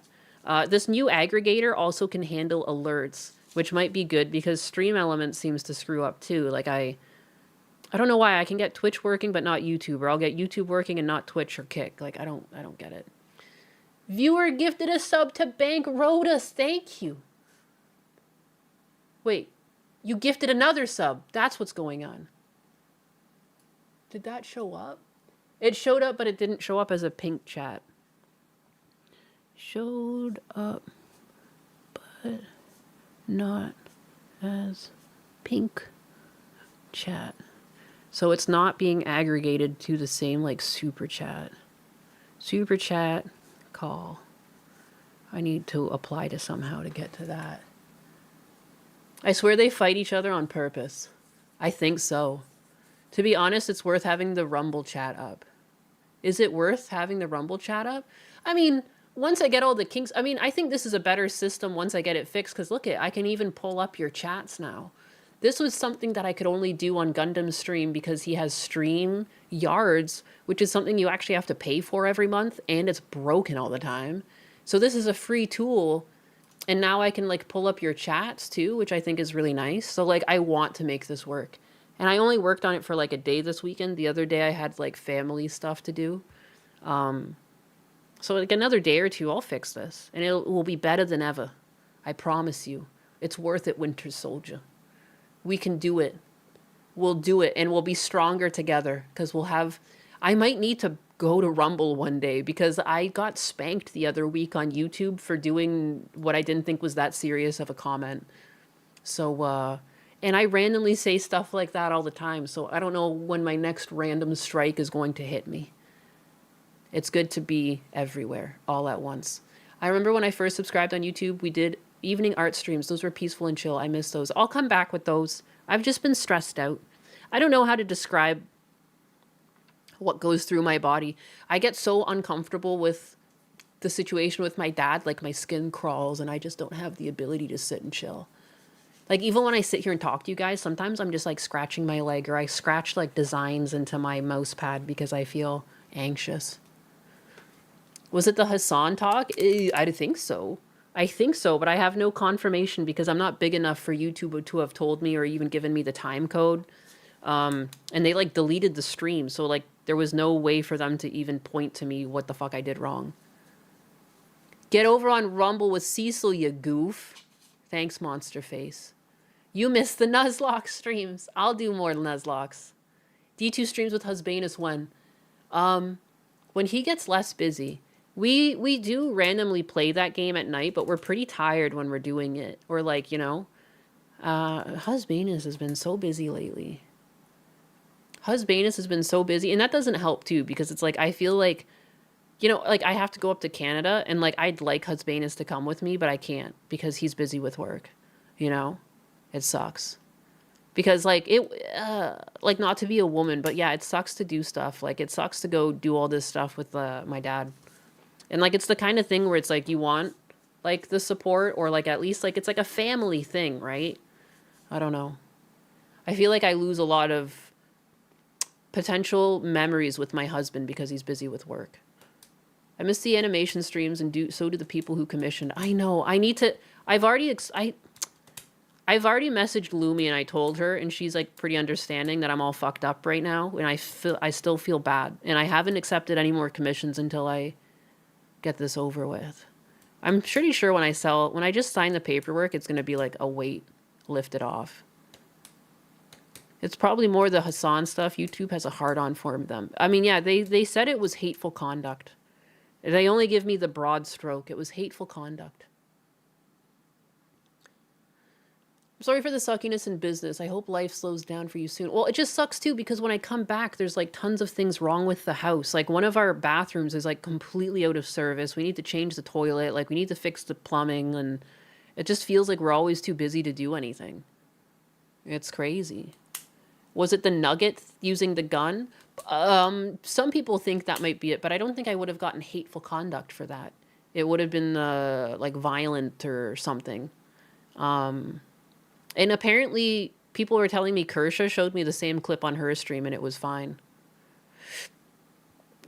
This new aggregator also can handle alerts, which might be good because Stream Elements seems to screw up too. Like I don't know why I can get Twitch working but not YouTube, or I'll get YouTube working and not Twitch or Kick. Like I don't get it. Viewer gifted a sub to Bank Rhodas. Thank you. Wait, you gifted another sub. That's what's going on. Did that show up? It showed up, but it didn't show up as a pink chat. Showed up, but not as pink chat. So it's not being aggregated to the same like super chat. Super chat call. I need to apply to somehow to get to that. I swear they fight each other on purpose. I think so. To be honest, it's worth having the Rumble chat up. Is it worth having the Rumble chat up? I mean, once I get all the kinks, I mean, I think this is a better system once I get it fixed, because look I can even pull up your chats now. This was something that I could only do on Gundam's stream because he has stream yards, which is something you actually have to pay for every month, and it's broken all the time. So this is a free tool, and now I can like pull up your chats too, which I think is really nice. So like I want to make this work. And I only worked on it for like a day this weekend. The other day I had like family stuff to do. So like another day or two, I'll fix this, and it will be better than ever. I promise you. It's worth it, Winter Soldier. We can do it. We'll do it, and we'll be stronger together, because we'll have... I might need to go to Rumble one day, because I got spanked the other week on YouTube for doing what I didn't think was that serious of a comment. So, and I randomly say stuff like that all the time, so I don't know when my next random strike is going to hit me. It's good to be everywhere, all at once. I remember when I first subscribed on YouTube, we did evening art streams. Those were peaceful and chill. I miss those. I'll come back with those. I've just been stressed out. I don't know how to describe what goes through my body. I get so uncomfortable with the situation with my dad, like my skin crawls, and I just don't have the ability to sit and chill. Like even when I sit here and talk to you guys, sometimes I'm just like scratching my leg, or I scratch like designs into my mouse pad because I feel anxious. Was it the Hassan talk? I think so. I think so, but I have no confirmation because I'm not big enough for YouTube to have told me or even given me the time code. And they like deleted the stream, so like there was no way for them to even point to me what the fuck I did wrong. Get over on Rumble with Cecil, you goof. Thanks, Monster Face. You missed the Nuzlocke streams. I'll do more Nuzlocks. D2 streams with Husbanus when? When he gets less busy. We do randomly play that game at night, but we're pretty tired when we're doing it. Or like, you know, Husbanus has been so busy lately. Husbanus has been so busy, and that doesn't help too, because it's like I feel like, you know, like I have to go up to Canada, and like I'd like Husbanus to come with me, but I can't because he's busy with work. You know, it sucks. Because like it, like not to be a woman, but yeah, it sucks to do stuff. Like it sucks to go do all this stuff with my dad. And like it's the kind of thing where it's like you want like the support, or like at least like it's like a family thing, right? I don't know. I feel like I lose a lot of potential memories with my husband because he's busy with work. I miss the animation streams, and so do the people who commissioned. I know. I need to. I've already messaged Lumi and I told her, and she's like pretty understanding that I'm all fucked up right now, and I still feel bad, and I haven't accepted any more commissions until I get this over with. I'm pretty sure when I just sign the paperwork, it's gonna be like a weight lifted off. It's probably more the Hassan stuff. YouTube has a hard-on for them. I mean, yeah, they said it was hateful conduct. They only give me the broad stroke. It was hateful conduct. I'm sorry for the suckiness in business. I hope life slows down for you soon. Well, it just sucks too, because when I come back, there's like tons of things wrong with the house. Like one of our bathrooms is like completely out of service. We need to change the toilet. Like we need to fix the plumbing, and it just feels like we're always too busy to do anything. It's crazy. Was it the nugget using the gun? Some people think that might be it, but I don't think I would have gotten hateful conduct for that. It would have been like violent or something. And apparently people were telling me Kersha showed me the same clip on her stream and it was fine.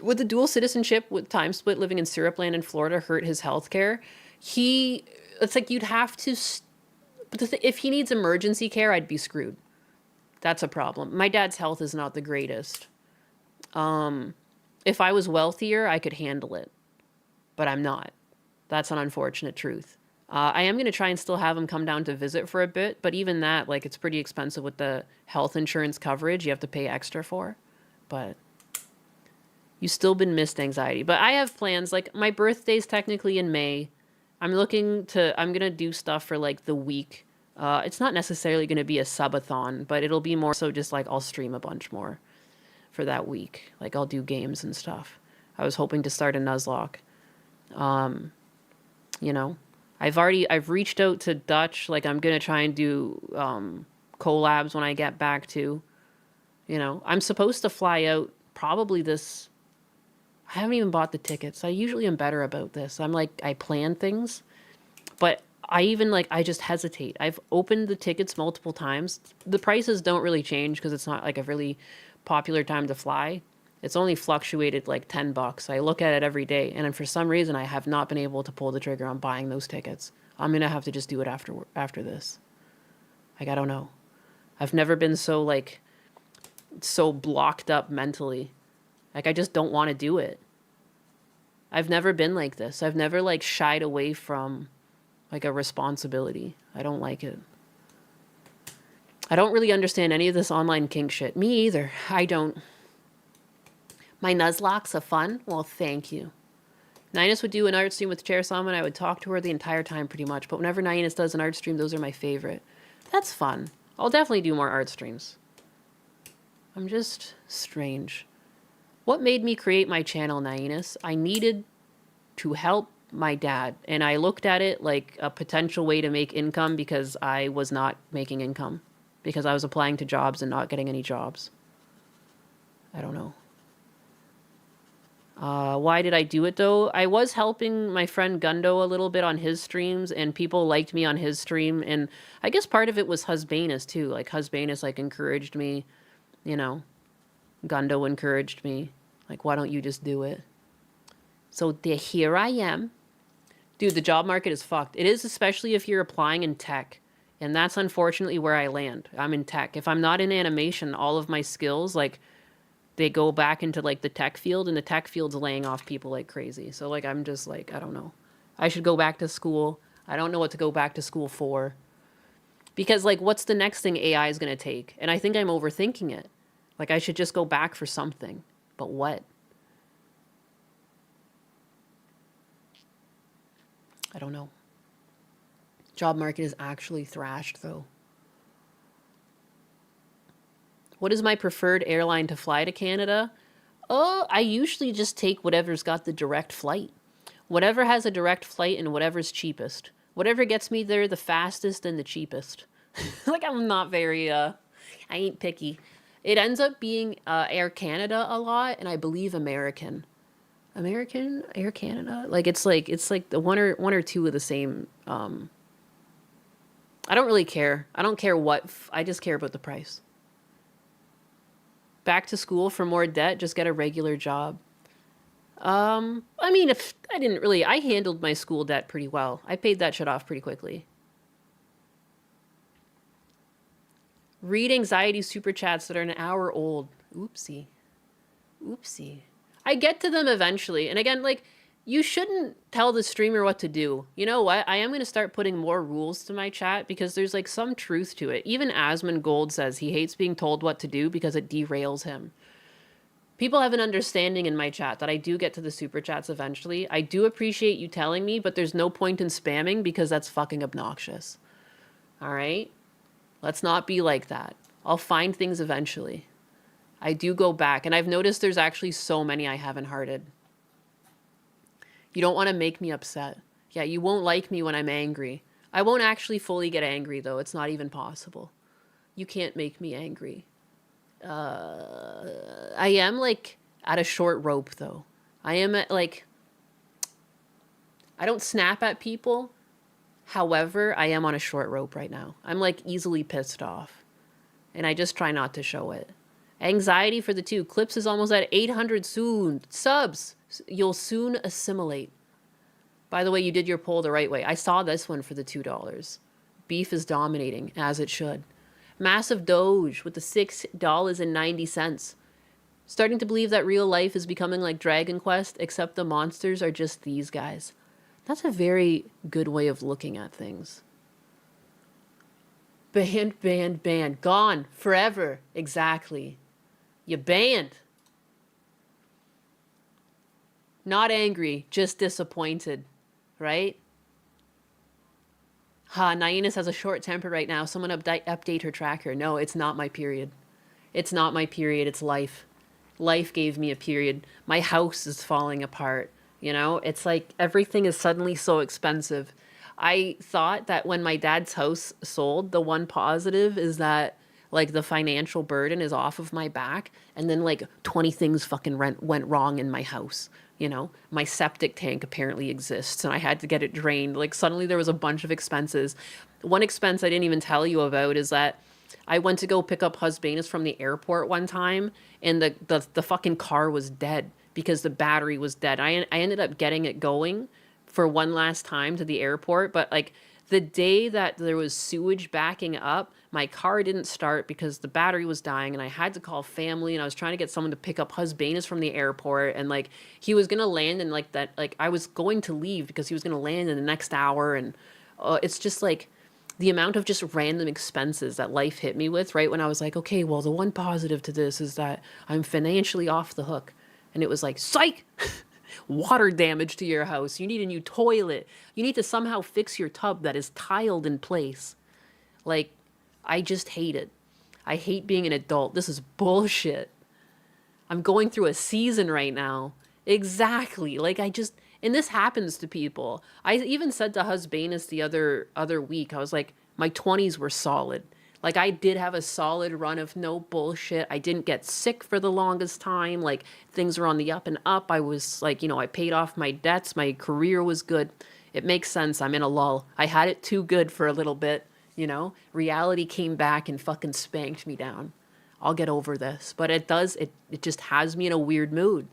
Would the dual citizenship with time split living in Syrupland in Florida hurt his health care? It's like you'd have to, if he needs emergency care, I'd be screwed. That's a problem. My dad's health is not the greatest. If I was wealthier, I could handle it, but I'm not. That's an unfortunate truth. I am going to try and still have him come down to visit for a bit, but even that, like, it's pretty expensive with the health insurance coverage you have to pay extra for, but you've still been missed anxiety. But I have plans, like, my birthday's technically in May. I'm going to do stuff for, like, the week. It's not necessarily going to be a subathon, but it'll be more so just, like, I'll stream a bunch more for that week. Like, I'll do games and stuff. I was hoping to start a Nuzlocke. You know, I've reached out to Dutch. Like, I'm going to try and do collabs when I get back too. You know, I'm supposed to fly out probably this. I haven't even bought the tickets. I usually am better about this. I'm like, I plan things, but I just hesitate. I've opened the tickets multiple times. The prices don't really change because it's not like a really popular time to fly. It's only fluctuated like $10. I look at it every day, and for some reason I have not been able to pull the trigger on buying those tickets. I'm gonna have to just do it after this. Like, I don't know. I've never been so blocked up mentally. Like, I just don't want to do it. I've never been like this. I've never like shied away from like a responsibility. I don't like it. I don't really understand any of this online kink shit. Me either. I don't. My Nuzlocke's a fun? Well, thank you. Ninus would do an art stream with Chair Salmon. I would talk to her the entire time pretty much. But whenever Ninus does an art stream, those are my favorite. That's fun. I'll definitely do more art streams. I'm just strange. What made me create my channel, Ninus? I needed to help my dad. And I looked at it like a potential way to make income because I was not making income. Because I was applying to jobs and not getting any jobs. I don't know. Why did I do it though? I was helping my friend Gundo a little bit on his streams, and people liked me on his stream, and I guess part of it was Husbanus too. Like, Husbanus like encouraged me, you know. Gundo encouraged me. Like, why don't you just do it? So here I am. Dude, the job market is fucked. It is, especially if you're applying in tech. And that's unfortunately where I land. I'm in tech. If I'm not in animation, all of my skills, like, they go back into, like, the tech field, and the tech field's laying off people like crazy. So, like, I'm just, like, I don't know. I should go back to school. I don't know what to go back to school for. Because, like, what's the next thing AI is going to take? And I think I'm overthinking it. Like, I should just go back for something. But what? I don't know. Job market is actually thrashed, though. What is my preferred airline to fly to Canada? Oh, I usually just take whatever's got the direct flight. Whatever has a direct flight and whatever's cheapest. Whatever gets me there the fastest and the cheapest. Like, I'm not very, I ain't picky. It ends up being Air Canada a lot, and I believe American. American? Air Canada? Like, it's like the one or two of the same. I don't really care. I don't care what. I just care about the price. back to school for more debt, just get a regular job. I mean, if I didn't really, I handled my school debt pretty well. I paid that shit off pretty quickly. Read anxiety super chats that are an hour old. Oopsie. Oopsie. I get to them eventually. And again, like, you shouldn't tell the streamer what to do. You know what? I am going to start putting more rules to my chat because there's like some truth to it. Even Asmon Gold says he hates being told what to do because it derails him. People have an understanding in my chat that I do get to the super chats eventually. I do appreciate you telling me, but there's no point in spamming because that's fucking obnoxious. All right? Let's not be like that. I'll find things eventually. I do go back, and I've noticed there's actually so many I haven't hearted. You don't want to make me upset. Yeah, you won't like me when I'm angry. I won't actually fully get angry, though. It's not even possible. You can't make me angry. I am, like, at a short rope, though. I am at, like... I don't snap at people. However, I am on a short rope right now. I'm, like, easily pissed off. And I just try not to show it. Anxiety for the 2. Clips is almost at 800 soon. Subs! You'll soon assimilate. By the way, you did your poll the right way. I saw this one for the $2. Beef is dominating, as it should. Massive Doge with the $6.90. Starting to believe that real life is becoming like Dragon Quest, except the monsters are just these guys. That's a very good way of looking at things. Banned, banned, banned. Gone. Forever. Exactly. You banned. Not angry, just disappointed. Right? Ha, Nyanus has a short temper right now. Someone update her tracker. No, it's not my period. It's not my period. It's life. Life gave me a period. My house is falling apart. You know, it's like everything is suddenly so expensive. I thought that when my dad's house sold, the one positive is that like the financial burden is off of my back. And then like 20 things fucking went wrong in my house. You know, my septic tank apparently exists and I had to get it drained. Like suddenly there was a bunch of expenses. One expense I didn't even tell you about is that I went to go pick up Husbanus from the airport one time and the fucking car was dead because the battery was dead. I ended up getting it going for one last time to the airport, but like the day that there was sewage backing up, my car didn't start because the battery was dying and I had to call family and I was trying to get someone to pick up Husbanus from the airport and like he was going to land in like that, like I was going to leave because he was going to land in the next hour and it's just like the amount of just random expenses that life hit me with right when I was like, okay, well the one positive to this is that I'm financially off the hook. And it was like, psych! Water damage to your house. You need a new toilet. You need to somehow fix your tub that is tiled in place. Like, I just hate it. I hate being an adult. This is bullshit. I'm going through a season right now. Exactly. Like, and this happens to people. I even said to Husbanus the other week, I was like, my 20s were solid. Like, I did have a solid run of no bullshit. I didn't get sick for the longest time. Like, things were on the up and up. I was, like, you know, I paid off my debts. My career was good. It makes sense. I'm in a lull. I had it too good for a little bit, you know? Reality came back and fucking spanked me down. I'll get over this. But it just has me in a weird mood.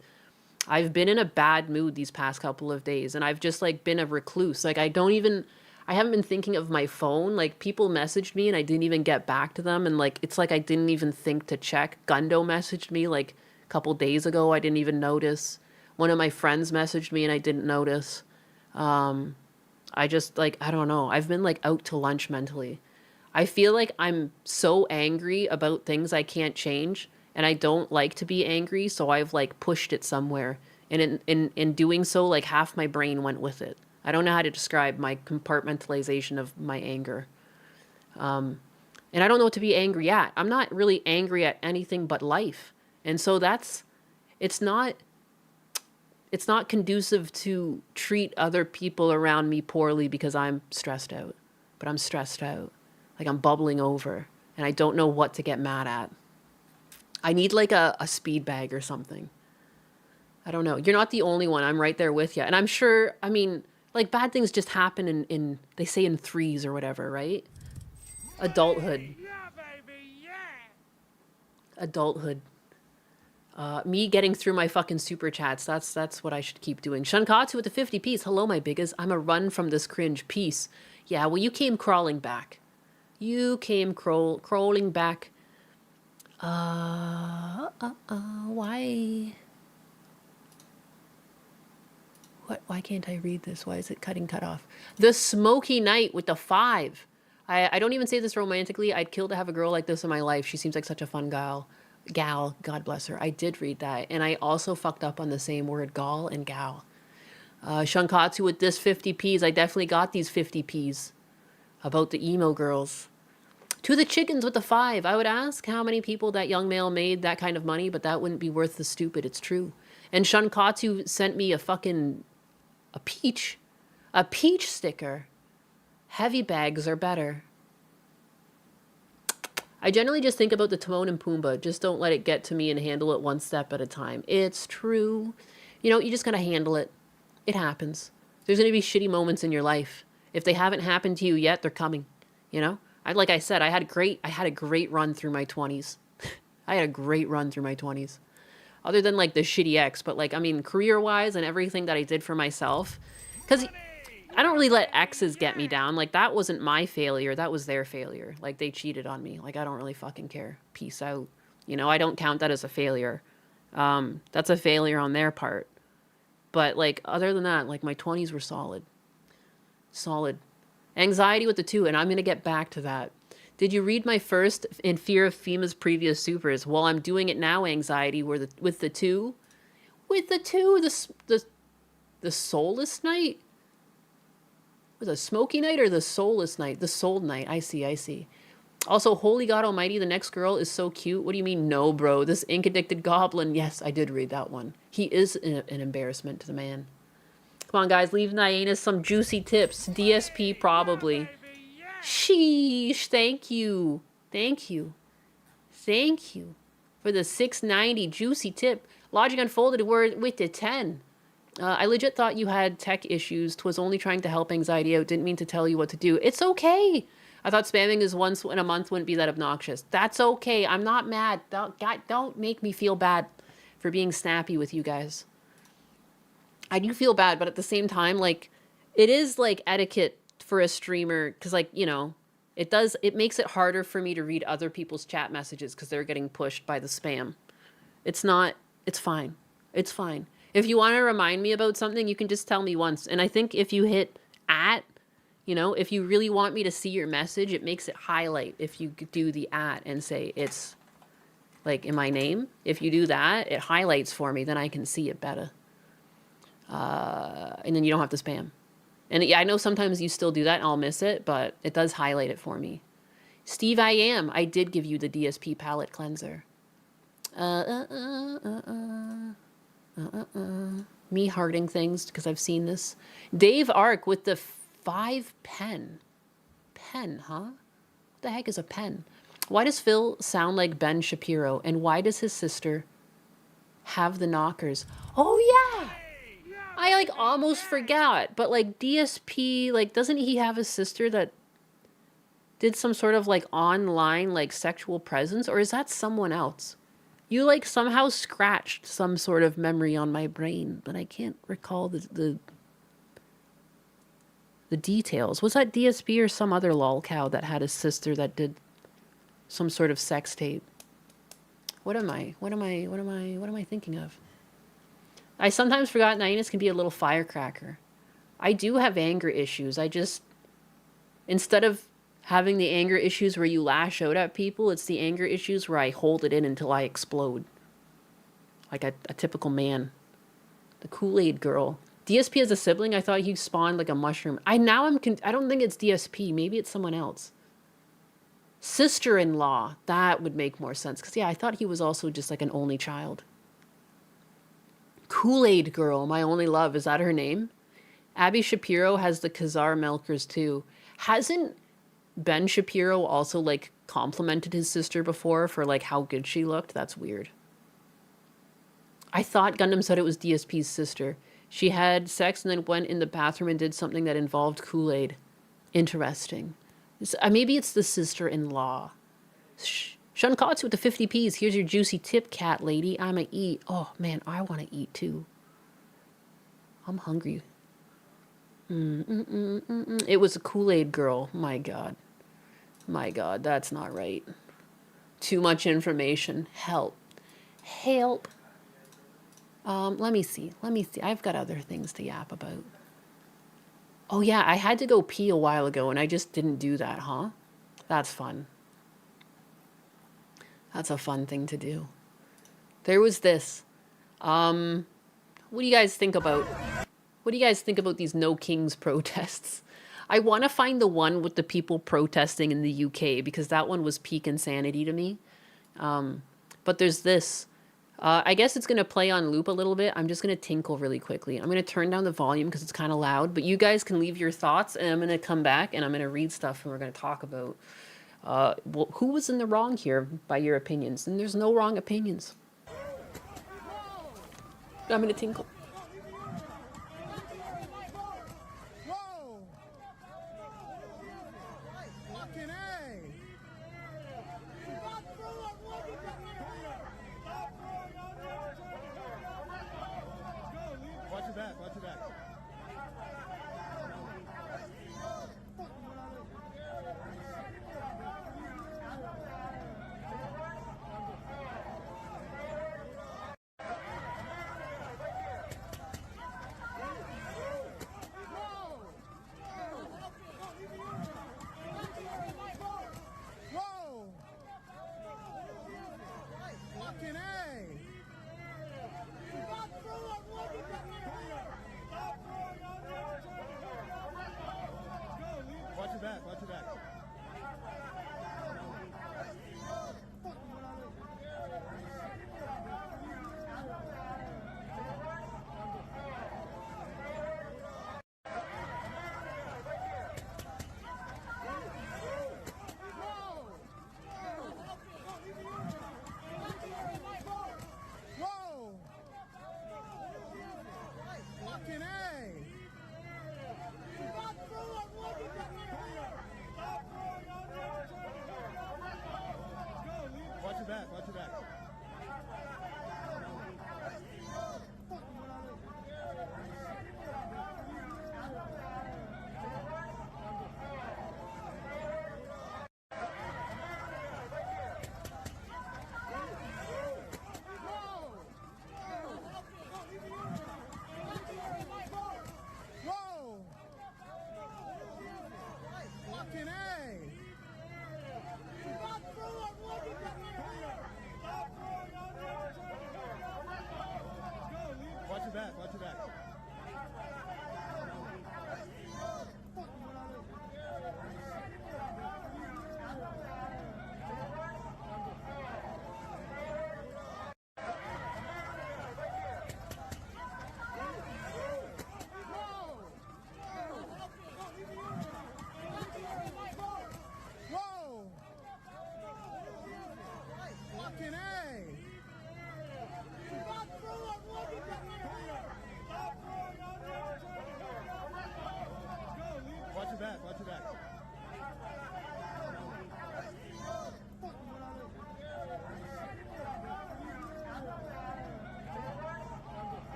I've been in a bad mood these past couple of days. And I've just, like, been a recluse. Like, I haven't been thinking of my phone. Like, people messaged me and I didn't even get back to them. And, like, it's like I didn't even think to check. Gundo messaged me, like, a couple days ago. I didn't even notice. One of my friends messaged me and I didn't notice. I just, like, I don't know. I've been, like, out to lunch mentally. I feel like I'm so angry about things I can't change. And I don't like to be angry, so I've, like, pushed it somewhere. And in doing so, like, half my brain went with it. I don't know how to describe my compartmentalization of my anger. And I don't know what to be angry at. I'm not really angry at anything but life. And so it's not conducive to treat other people around me poorly because I'm stressed out. But I'm stressed out. Like I'm bubbling over and I don't know what to get mad at. I need like a speed bag or something. I don't know. You're not the only one. I'm right there with you. And I'm sure, I mean, like bad things just happen in they say in threes or whatever, right? Adulthood. Adulthood. Me getting through my fucking super chats. That's what I should keep doing. Shankatsu with the 50 piece. Hello, my biggest. I'm a run from this cringe. Peace. Yeah, well, you came crawling back. You came crawling back. Why? Why can't I read this? Why is it cut off? The Smoky Night with the 5. I don't even say this romantically. I'd kill to have a girl like this in my life. She seems like such a fun gal. God bless her. I did read that. And I also fucked up on the same word, gal and gal. Shankatsu with this 50 Ps. I definitely got these 50 Ps about the emo girls. To the chickens with the 5. I would ask how many people that young male made that kind of money, but that wouldn't be worth the stupid. It's true. And Shankatsu sent me a peach sticker. Heavy bags are better. I generally just think about the Timon and Pumbaa. Just don't let it get to me and handle it one step at a time. It's true. You know, you just gotta handle it. It happens. There's gonna be shitty moments in your life. If they haven't happened to you yet, they're coming. You know? Like I said, I had a great run through my 20s. I had a great run through my 20s. Other than like the shitty ex, but like, I mean, career-wise and everything that I did for myself. Because I don't really let exes get me down. Like, that wasn't my failure. That was their failure. Like, they cheated on me. Like, I don't really fucking care. Peace out. You know, I don't count that as a failure. That's a failure on their part. But, like, other than that, like, my 20s were solid. Solid. Anxiety with the 2, and I'm going to get back to that. Did you read my first in fear of FEMA's previous supers? Well, I'm doing it now, anxiety, with the 2. With the 2, the soulless night? Was it Smoky Night or the Soulless Night? The Soul Night. I see. Also, holy God almighty, the next girl is so cute. What do you mean, no, bro? This ink-addicted goblin. Yes, I did read that one. He is an embarrassment to the man. Come on, guys. Leave Nyanus some juicy tips. DSP, probably. Sheesh. Thank you. Thank you for the 690 juicy tip. Logic Unfolded with the 10. I legit thought you had tech issues. 'Twas only trying to help anxiety out. Didn't mean to tell you what to do. It's okay. I thought spamming is once in a month wouldn't be that obnoxious. That's okay. I'm not mad. Don't make me feel bad for being snappy with you guys. I do feel bad, but at the same time, like, it is like etiquette for a streamer, because, like, you know, it makes it harder for me to read other people's chat messages because they're getting pushed by the spam. It's fine. It's fine. If you want to remind me about something, you can just tell me once. And I think if you hit @ you know, if you really want me to see your message, it makes it highlight if you do the @ and say it's like in my name. If you do that, it highlights for me, then I can see it better. And then you don't have to spam. And yeah, I know sometimes you still do that and I'll miss it, but it does highlight it for me. Steve, I did give you the DSP palette cleanser. Me hearting things because I've seen this. Dave Ark with the 5 pen. Pen, huh? What the heck is a pen? Why does Phil sound like Ben Shapiro? And why does his sister have the knockers? Oh, yeah! I, like, almost forgot. But, like, DSP, like, doesn't he have a sister that did some sort of, like, online, like, sexual presence? Or is that someone else? You, like, somehow scratched some sort of memory on my brain, but I can't recall the details. Was that DSP or some other lolcow that had a sister that did some sort of sex tape? What am I thinking of? I sometimes forgot Nyanus can be a little firecracker. I do have anger issues. I just, instead of having the anger issues where you lash out at people, it's the anger issues where I hold it in until I explode. Like a typical man. The Kool-Aid girl. DSP as a sibling, I thought he spawned like a mushroom. I don't think it's DSP. Maybe it's someone else. Sister-in-law. That would make more sense. Because, yeah, I thought he was also just like an only child. Kool-Aid girl, my only love. Is that her name? Abby Shapiro has the Khazar milkers too. Hasn't Ben Shapiro also, like, complimented his sister before for, like, how good she looked? That's weird. I thought Gundam said it was DSP's sister. She had sex and then went in the bathroom and did something that involved Kool-Aid. Interesting. Maybe it's the sister-in-law. Shunkatsu with the 50 Ps. Here's your juicy tip, cat lady. I'ma eat. Oh, man, I want to eat too. I'm hungry. It was a Kool-Aid girl. My God. My God, that's not right. Too much information. Help. Help. Let me see. I've got other things to yap about. Oh yeah, I had to go pee a while ago and I just didn't do that, huh? That's fun. That's a fun thing to do. There was this. What do you guys think about? What do you guys think about these No Kings protests? I want to find the one with the people protesting in the UK because that one was peak insanity to me. But there's this. I guess it's going to play on loop a little bit. I'm just going to tinkle really quickly. I'm going to turn down the volume because it's kind of loud. But you guys can leave your thoughts and I'm going to come back and I'm going to read stuff and we're going to talk about well, who was in the wrong here by your opinions. And there's no wrong opinions. I'm going to tinkle. Watch your back, watch your back.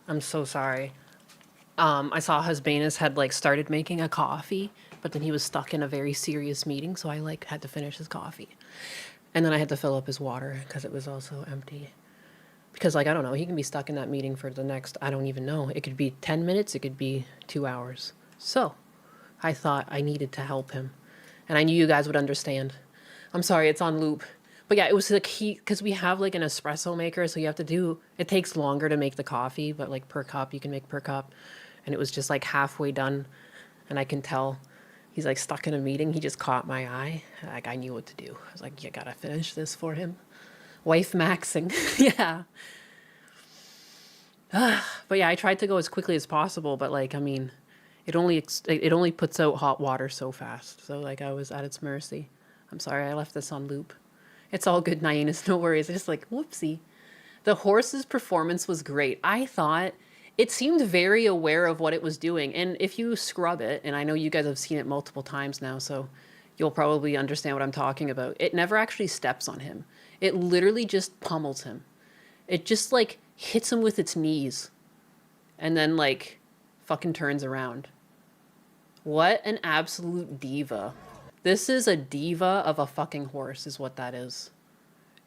I'm so sorry. I saw Husbanus had like started making a coffee, but then he was stuck in a very serious meeting, so I like had to finish his coffee. And then I had to fill up his water because it was also empty. Because like, I don't know, he can be stuck in that meeting for the next, I don't even know. It could be 10 minutes, it could be 2 hours. So I thought I needed to help him. And I knew you guys would understand. I'm sorry, it's on loop. But yeah, it was like because we have like an espresso maker, so you have to do, it takes longer to make the coffee, but like per cup, you can make per cup. And it was just like halfway done. And I can tell he's like stuck in a meeting. He just caught my eye. Like I knew what to do. I was like, you gotta finish this for him. Wife maxing. Yeah. But yeah, I tried to go as quickly as possible, but like, I mean, it only puts out hot water so fast. So like I was at its mercy. I'm sorry, I left this on loop. It's all good, Nyanus, no worries. I just like, whoopsie. The horse's performance was great. I thought it seemed very aware of what it was doing. And if you scrub it, and I know you guys have seen it multiple times now, so you'll probably understand what I'm talking about. It never actually steps on him. It literally just pummels him. It just like hits him with its knees and then like fucking turns around. What an absolute diva. This is a diva of a fucking horse is what that is.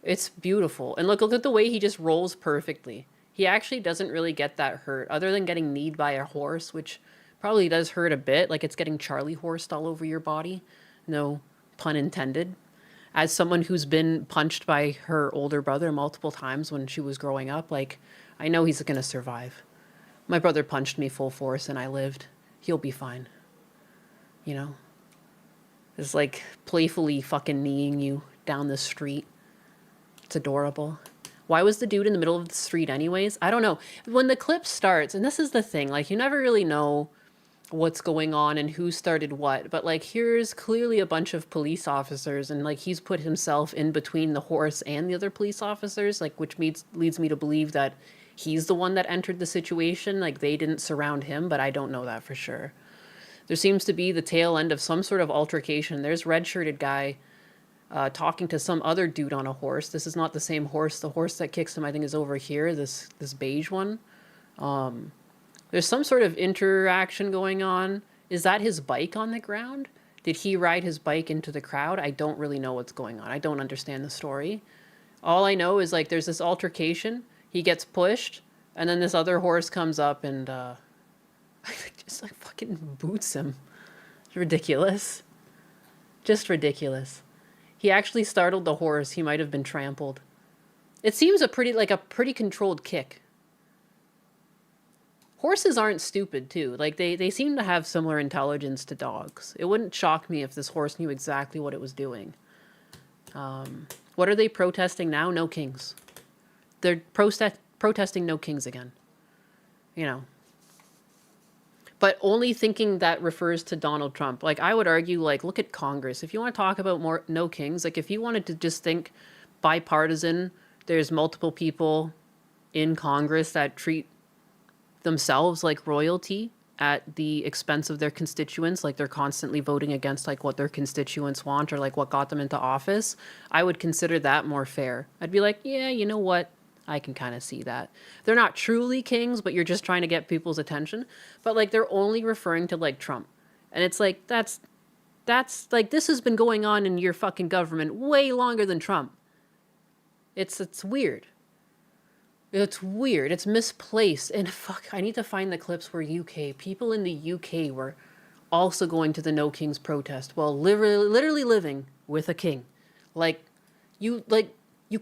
It's beautiful. And look at the way he just rolls perfectly. He actually doesn't really get that hurt other than getting kneed by a horse, which probably does hurt a bit. Like it's getting Charlie horsed all over your body. No pun intended. As someone who's been punched by her older brother multiple times when she was growing up, like, I know he's gonna survive. My brother punched me full force and I lived. He'll be fine. You know? It's like playfully fucking kneeing you down the street. It's adorable. Why was the dude in the middle of the street anyways? I don't know. When the clip starts, and this is the thing, like, you never really know what's going on and who started what, but like here's clearly a bunch of police officers and like he's put himself in between the horse and the other police officers, like which leads me to believe that he's the one that entered the situation. Like they didn't surround him, but I don't know that for sure. There seems to be the tail end of some sort of altercation. There's red-shirted guy talking to some other dude on a horse. This is not the same horse. The horse that kicks him I think is over here, this beige one. There's some sort of interaction going on. Is that his bike on the ground? Did he ride his bike into the crowd? I don't really know what's going on. I don't understand the story. All I know is like there's this altercation. He gets pushed, and then this other horse comes up and just like fucking boots him. It's ridiculous. Just ridiculous. He actually startled the horse. He might have been trampled. It seems a pretty controlled kick. Horses aren't stupid, too. Like, they seem to have similar intelligence to dogs. It wouldn't shock me if this horse knew exactly what it was doing. What are they protesting now? No kings. They're protesting no kings again. You know. But only thinking that refers to Donald Trump. Like, I would argue, like, look at Congress. If you want to talk about more no kings, like, if you wanted to just think bipartisan, there's multiple people in Congress that treat themselves like royalty at the expense of their constituents, like they're constantly voting against like what their constituents want or like what got them into office, I would consider that more fair. I'd be like, yeah, you know what? I can kind of see that. They're not truly kings, but you're just trying to get people's attention. But like they're only referring to like Trump. And it's like that's like this has been going on in your fucking government way longer than Trump. It's weird. It's weird. It's misplaced. And fuck, I need to find the clips where people in the UK were also going to the No Kings protest while literally living with a king. Like, you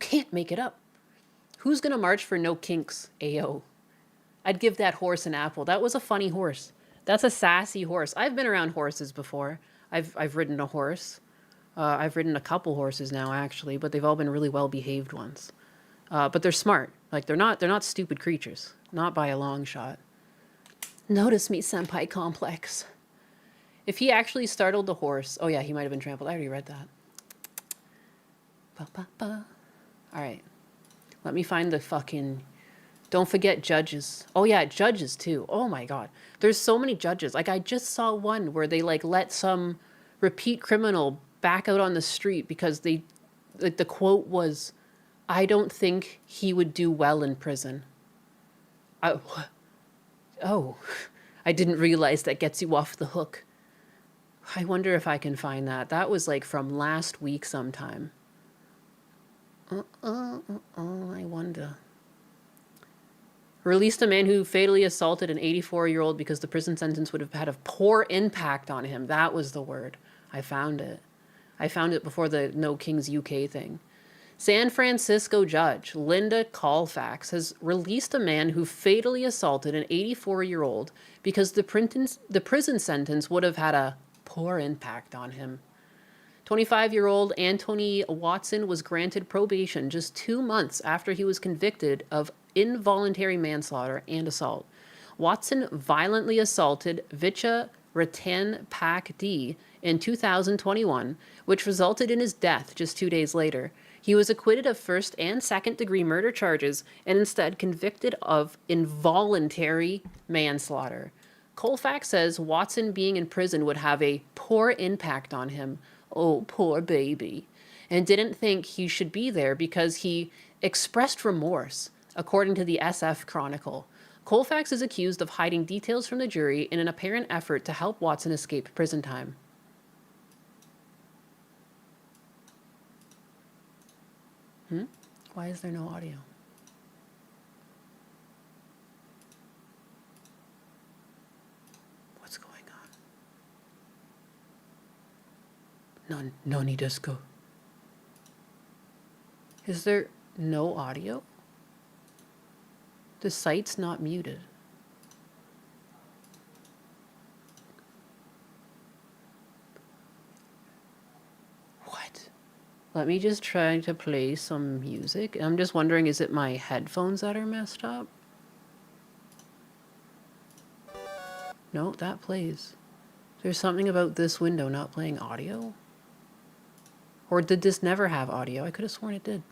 can't make it up. Who's gonna march for no kinks? Ayo. I'd give that horse an apple. That was a funny horse. That's a sassy horse. I've been around horses before. I've ridden a horse. I've ridden a couple horses now, actually, but they've all been really well-behaved ones. But they're smart. Like, they're not stupid creatures. Not by a long shot. Notice me, senpai complex. If he actually startled the horse... Oh, yeah, he might have been trampled. I already read that. Ba-ba-ba. All right. Let me find the fucking... Don't forget judges. Oh, yeah, judges, too. Oh, my God. There's so many judges. Like, I just saw one where they, like, let some repeat criminal back out on the street because they... Like, the quote was... I don't think he would do well in prison. Oh, I didn't realize that gets you off the hook. I wonder if I can find that. That was like from last week sometime. I wonder. Released a man who fatally assaulted an 84-year-old because the prison sentence would have had a poor impact on him. That was the word. I found it. I found it before the No Kings UK thing. San Francisco judge Linda Colfax has released a man who fatally assaulted an 84-year-old because the prison sentence would have had a poor impact on him. 25-year-old Anthony Watson was granted probation just 2 months after he was convicted of involuntary manslaughter and assault. Watson violently assaulted Vicha Ratan Pak D in 2021, which resulted in his death just 2 days later. He was acquitted of first and second-degree murder charges and instead convicted of involuntary manslaughter. Colfax says Watson being in prison would have a poor impact on him. Oh, poor baby. And didn't think he should be there because he expressed remorse, according to the SF Chronicle. Colfax is accused of hiding details from the jury in an apparent effort to help Watson escape prison time. Why is there no audio? What's going on? Noni disco. Is there no audio? The site's not muted. What? Let me just try to play some music. I'm just wondering, is it my headphones that are messed up? No, that plays. There's something about this window not playing audio? Or did this never have audio? I could have sworn it did.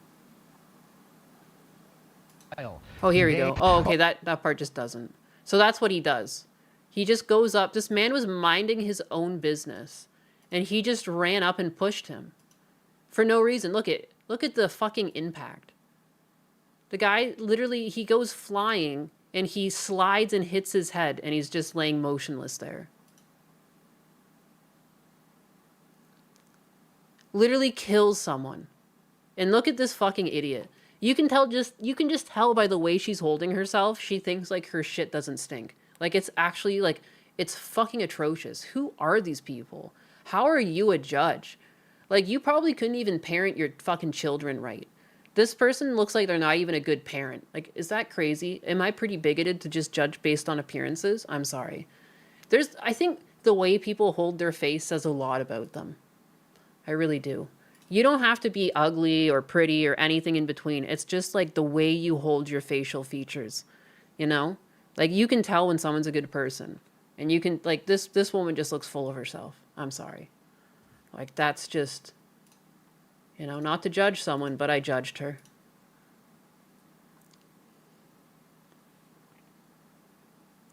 Oh, here we go. Oh, okay, that part just doesn't. So that's what he does. He just goes up. This man was minding his own business, and he just ran up and pushed him. For no reason. Look at the fucking impact. The guy literally, he goes flying and he slides and hits his head and he's just laying motionless there. Literally kills someone. And look at this fucking idiot. You can just tell by the way she's holding herself, she thinks like her shit doesn't stink. Like it's actually like, it's fucking atrocious. Who are these people? How are you a judge? Like, you probably couldn't even parent your fucking children right. This person looks like they're not even a good parent. Like, is that crazy? Am I pretty bigoted to just judge based on appearances? I'm sorry. I think the way people hold their face says a lot about them. I really do. You don't have to be ugly or pretty or anything in between. It's just like the way you hold your facial features, you know? Like, you can tell when someone's a good person. And you can, like, this woman just looks full of herself. I'm sorry. Like, that's just, you know, not to judge someone, but I judged her.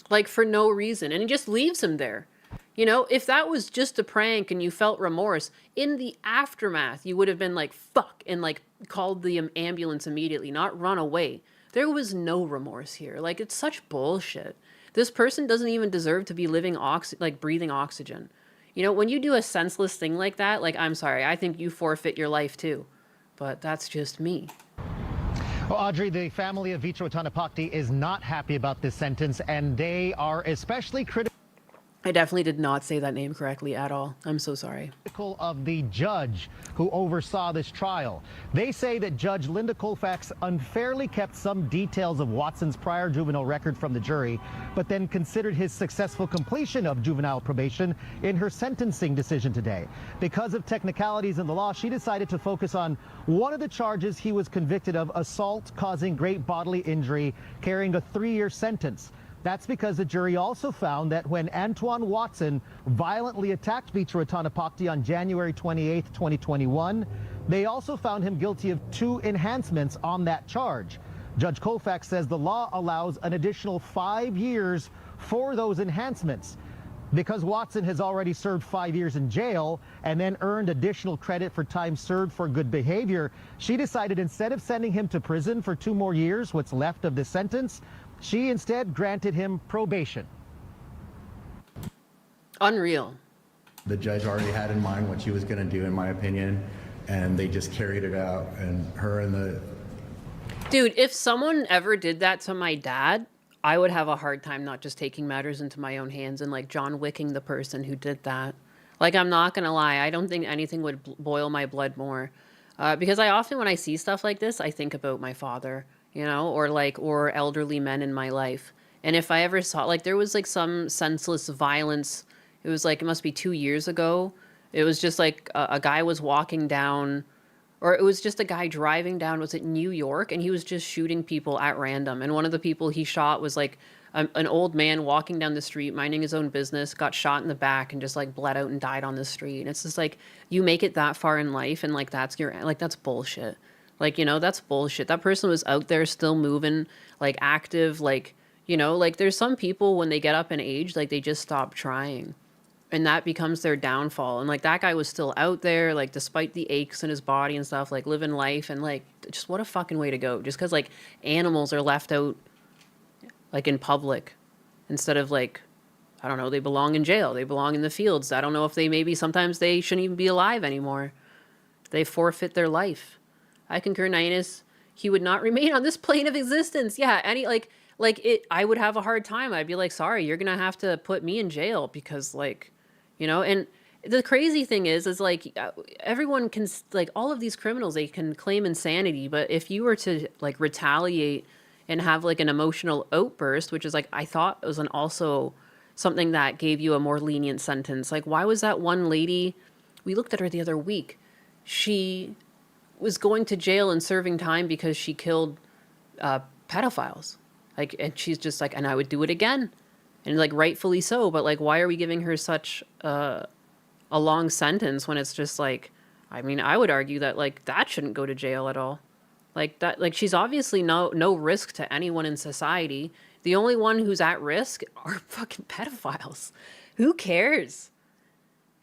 Like, for no reason. And he just leaves him there. You know, if that was just a prank and you felt remorse, in the aftermath, you would have been like, fuck, and like called the ambulance immediately, not run away. There was no remorse here. Like, it's such bullshit. This person doesn't even deserve to be living breathing oxygen. You know, when you do a senseless thing like that, like, I'm sorry, I think you forfeit your life too. But that's just me. Well, Audrey, the family of Vicha Ratan is not happy about this sentence, and they are especially critical. I definitely did not say that name correctly at all. I'm so sorry. Of the judge who oversaw this trial. They say that Judge Linda Colfax unfairly kept some details of Watson's prior juvenile record from the jury, but then considered his successful completion of juvenile probation in her sentencing decision today. Because of technicalities in the law, she decided to focus on one of the charges he was convicted of: assault causing great bodily injury, carrying a 3-year sentence. That's because the jury also found that when Antoine Watson violently attacked Vicha Ratan on January 28, 2021, they also found him guilty of 2 enhancements on that charge. Judge Colfax says the law allows an additional 5 years for those enhancements. Because Watson has already served 5 years in jail and then earned additional credit for time served for good behavior, she decided instead of sending him to prison for 2 more years, what's left of the sentence, she instead granted him probation. Unreal. The judge already had in mind what she was going to do, in my opinion, and they just carried it out. And her and the... Dude, if someone ever did that to my dad, I would have a hard time not just taking matters into my own hands and like John Wicking the person who did that. Like, I'm not gonna lie, I don't think anything would boil my blood more. Because I often, when I see stuff like this, I think about my father, you know, or elderly men in my life. And if I ever saw, like, there was like some senseless violence, it was like, it must be 2 years ago. It was just like a guy was walking down, or it was just a guy driving down, was it New York? And he was just shooting people at random. And one of the people he shot was like an old man walking down the street, minding his own business, got shot in the back and just like bled out and died on the street. And it's just like, you make it that far in life and like that's that's bullshit. Like, you know, that's bullshit. That person was out there still moving, like active, like, you know, like there's some people when they get up in age, like they just stop trying. And that becomes their downfall. And like that guy was still out there, like despite the aches in his body and stuff, like living life. And like, just what a fucking way to go. Just because like animals are left out like in public instead of like, I don't know, they belong in jail. They belong in the fields. I don't know if sometimes they shouldn't even be alive anymore. They forfeit their life. I concur, Ninus. He would not remain on this plane of existence. Yeah, I would have a hard time. I'd be like, sorry, you're going to have to put me in jail because like, you know, and the crazy thing is like everyone can, like all of these criminals, they can claim insanity. But if you were to like retaliate and have like an emotional outburst, which is like, I thought it was also something that gave you a more lenient sentence. Like, why was that one lady, we looked at her the other week, she was going to jail and serving time because she killed pedophiles. Like, and she's just like, and I would do it again. And like, rightfully so, but like, why are we giving her such a long sentence when it's just like, I mean, I would argue that like, that shouldn't go to jail at all. Like that, like she's obviously no risk to anyone in society. The only one who's at risk are fucking pedophiles. Who cares?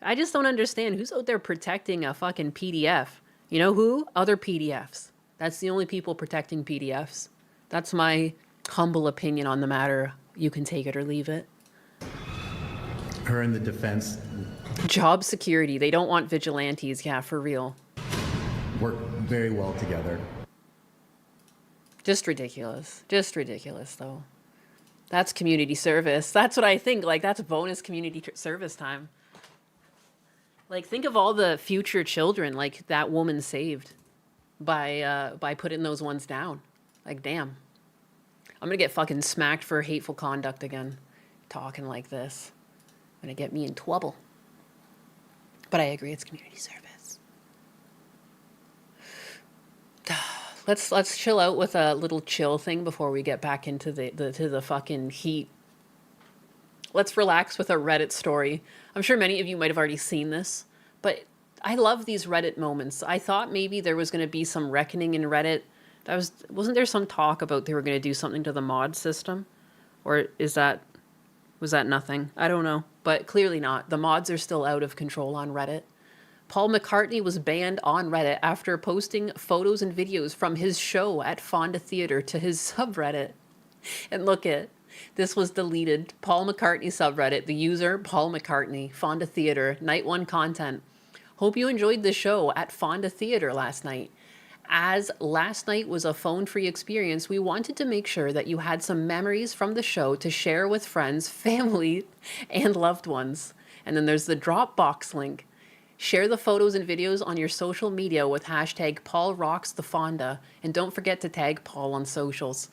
I just don't understand who's out there protecting a fucking PDF. You know who? Other PDFs. That's the only people protecting PDFs. That's my humble opinion on the matter. You can take it or leave it. Her and the defense Job security. They don't want vigilantes. Yeah, for real. work very well together. Just ridiculous. Just ridiculous, though. That's community service. That's what I think. Like, that's bonus community service time. Like, think of all the future children, like, that woman saved by putting those ones down. Like, damn. I'm gonna get fucking smacked for hateful conduct again. Talking like this. Gonna get me in trouble. But I agree, it's community service. Let's chill out with a little chill thing before we get back into the fucking heat. Let's relax with a Reddit story. I'm sure many of you might have already seen this, but I love these Reddit moments. I thought maybe there was going to be some reckoning in Reddit. Wasn't there some talk about they were going to do something to the mod system? Or was that nothing? I don't know, but clearly not. The mods are still out of control on Reddit. Paul McCartney was banned on Reddit after posting photos and videos from his show at Fonda Theater to his subreddit. And look it, this was deleted. Paul McCartney subreddit, the user Paul McCartney, Fonda Theater, night 1 content. Hope you enjoyed the show at Fonda Theater last night. As last night was a phone-free experience, we wanted to make sure that you had some memories from the show to share with friends, family, and loved ones. And then there's the Dropbox link. Share the photos and videos on your social media with hashtag #PaulRocksTheFonda. And don't forget to tag Paul on socials.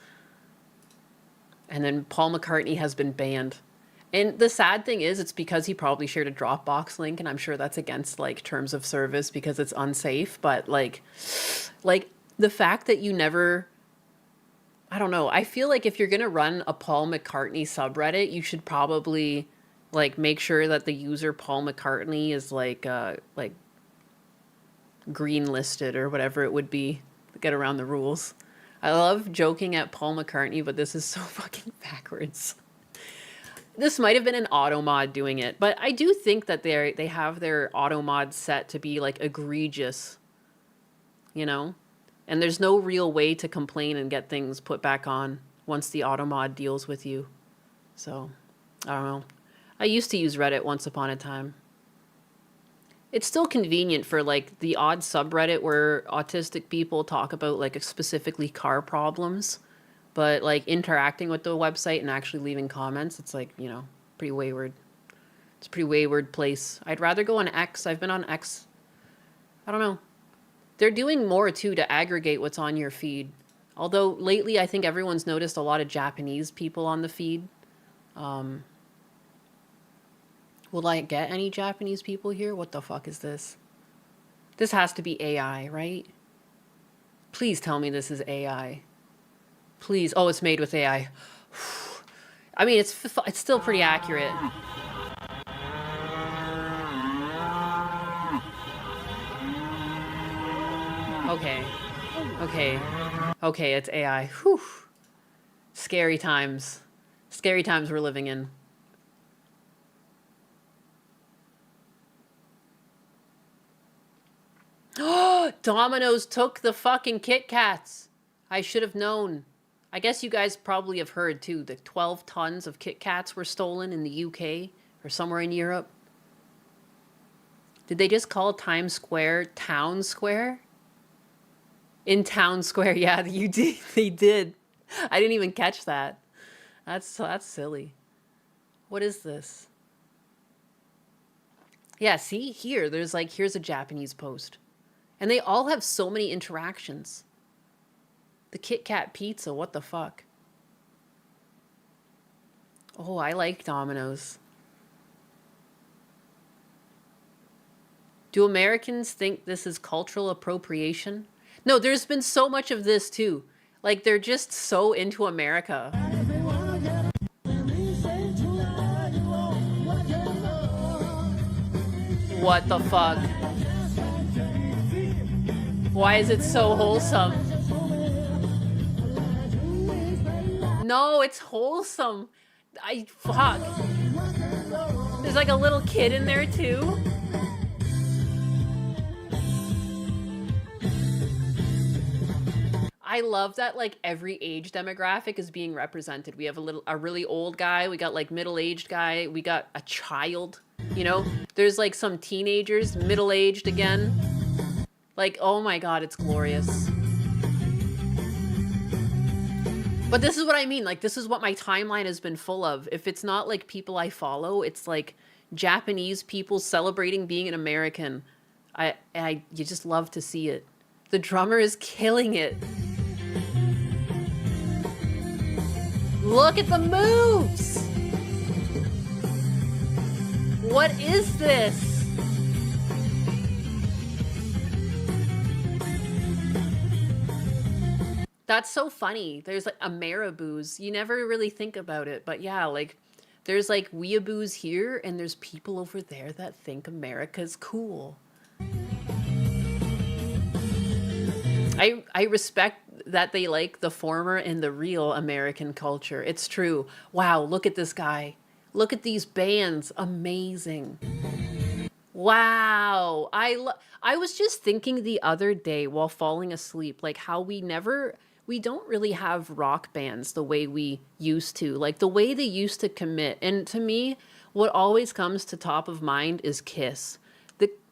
And then Paul McCartney has been banned. And the sad thing is, it's because he probably shared a Dropbox link, and I'm sure that's against like terms of service because it's unsafe. But like the fact that you never, I don't know. I feel like if you're gonna run a Paul McCartney subreddit, you should probably like make sure that the user Paul McCartney is like green listed or whatever it would be to get around the rules. I love joking at Paul McCartney, but this is so fucking backwards. This might have been an auto mod doing it, but I do think that they have their auto mod set to be like egregious, you know? And there's no real way to complain and get things put back on once the auto mod deals with you. So, I don't know. I used to use Reddit once upon a time. It's still convenient for like the odd subreddit where autistic people talk about like specifically car problems. But like interacting with the website and actually leaving comments, it's like, you know, pretty wayward. It's a pretty wayward place. I'd rather go on X. I've been on X. I don't know. They're doing more too to aggregate what's on your feed. Although lately I think everyone's noticed a lot of Japanese people on the feed. Will I get any Japanese people here? What the fuck is this? This has to be AI, right? Please tell me this is AI. Please. Oh, it's made with AI. I mean, it's still pretty accurate. Okay, it's AI. Whew. Scary times. Scary times we're living in. Domino's took the fucking Kit Kats. I should have known. I guess you guys probably have heard too that 12 tons of Kit Kats were stolen in the UK or somewhere in Europe. Did they just call Times Square Town Square? In Town Square, yeah, you did. They did. I didn't even catch that. That's silly. What is this? Yeah, see here, there's like, here's a Japanese post. And they all have so many interactions. The Kit Kat pizza, what the fuck? Oh, I like Domino's. Do Americans think this is cultural appropriation? No, there's been so much of this too. Like, they're just so into America. What the fuck? Why is it so wholesome? No, it's wholesome. Fuck. There's like a little kid in there too. I love that like every age demographic is being represented. We have a really old guy, we got like middle-aged guy, we got a child, you know? There's like some teenagers, middle-aged again. Like, oh my god, it's glorious. But this is what I mean, like this is what my timeline has been full of. If it's not like people I follow, it's like Japanese people celebrating being an American. You just love to see it. The drummer is killing it. Look at the moves! What is this? That's so funny. There's like Ameriboos. You never really think about it, but yeah, like there's like weeaboos here and there's people over there that think America's cool. I respect that they like the former and the real American culture. It's true. Wow, look at this guy. Look at these bands. Amazing. Wow. I was just thinking the other day while falling asleep, like how we don't really have rock bands the way we used to, like the way they used to commit. And to me, what always comes to top of mind is Kiss.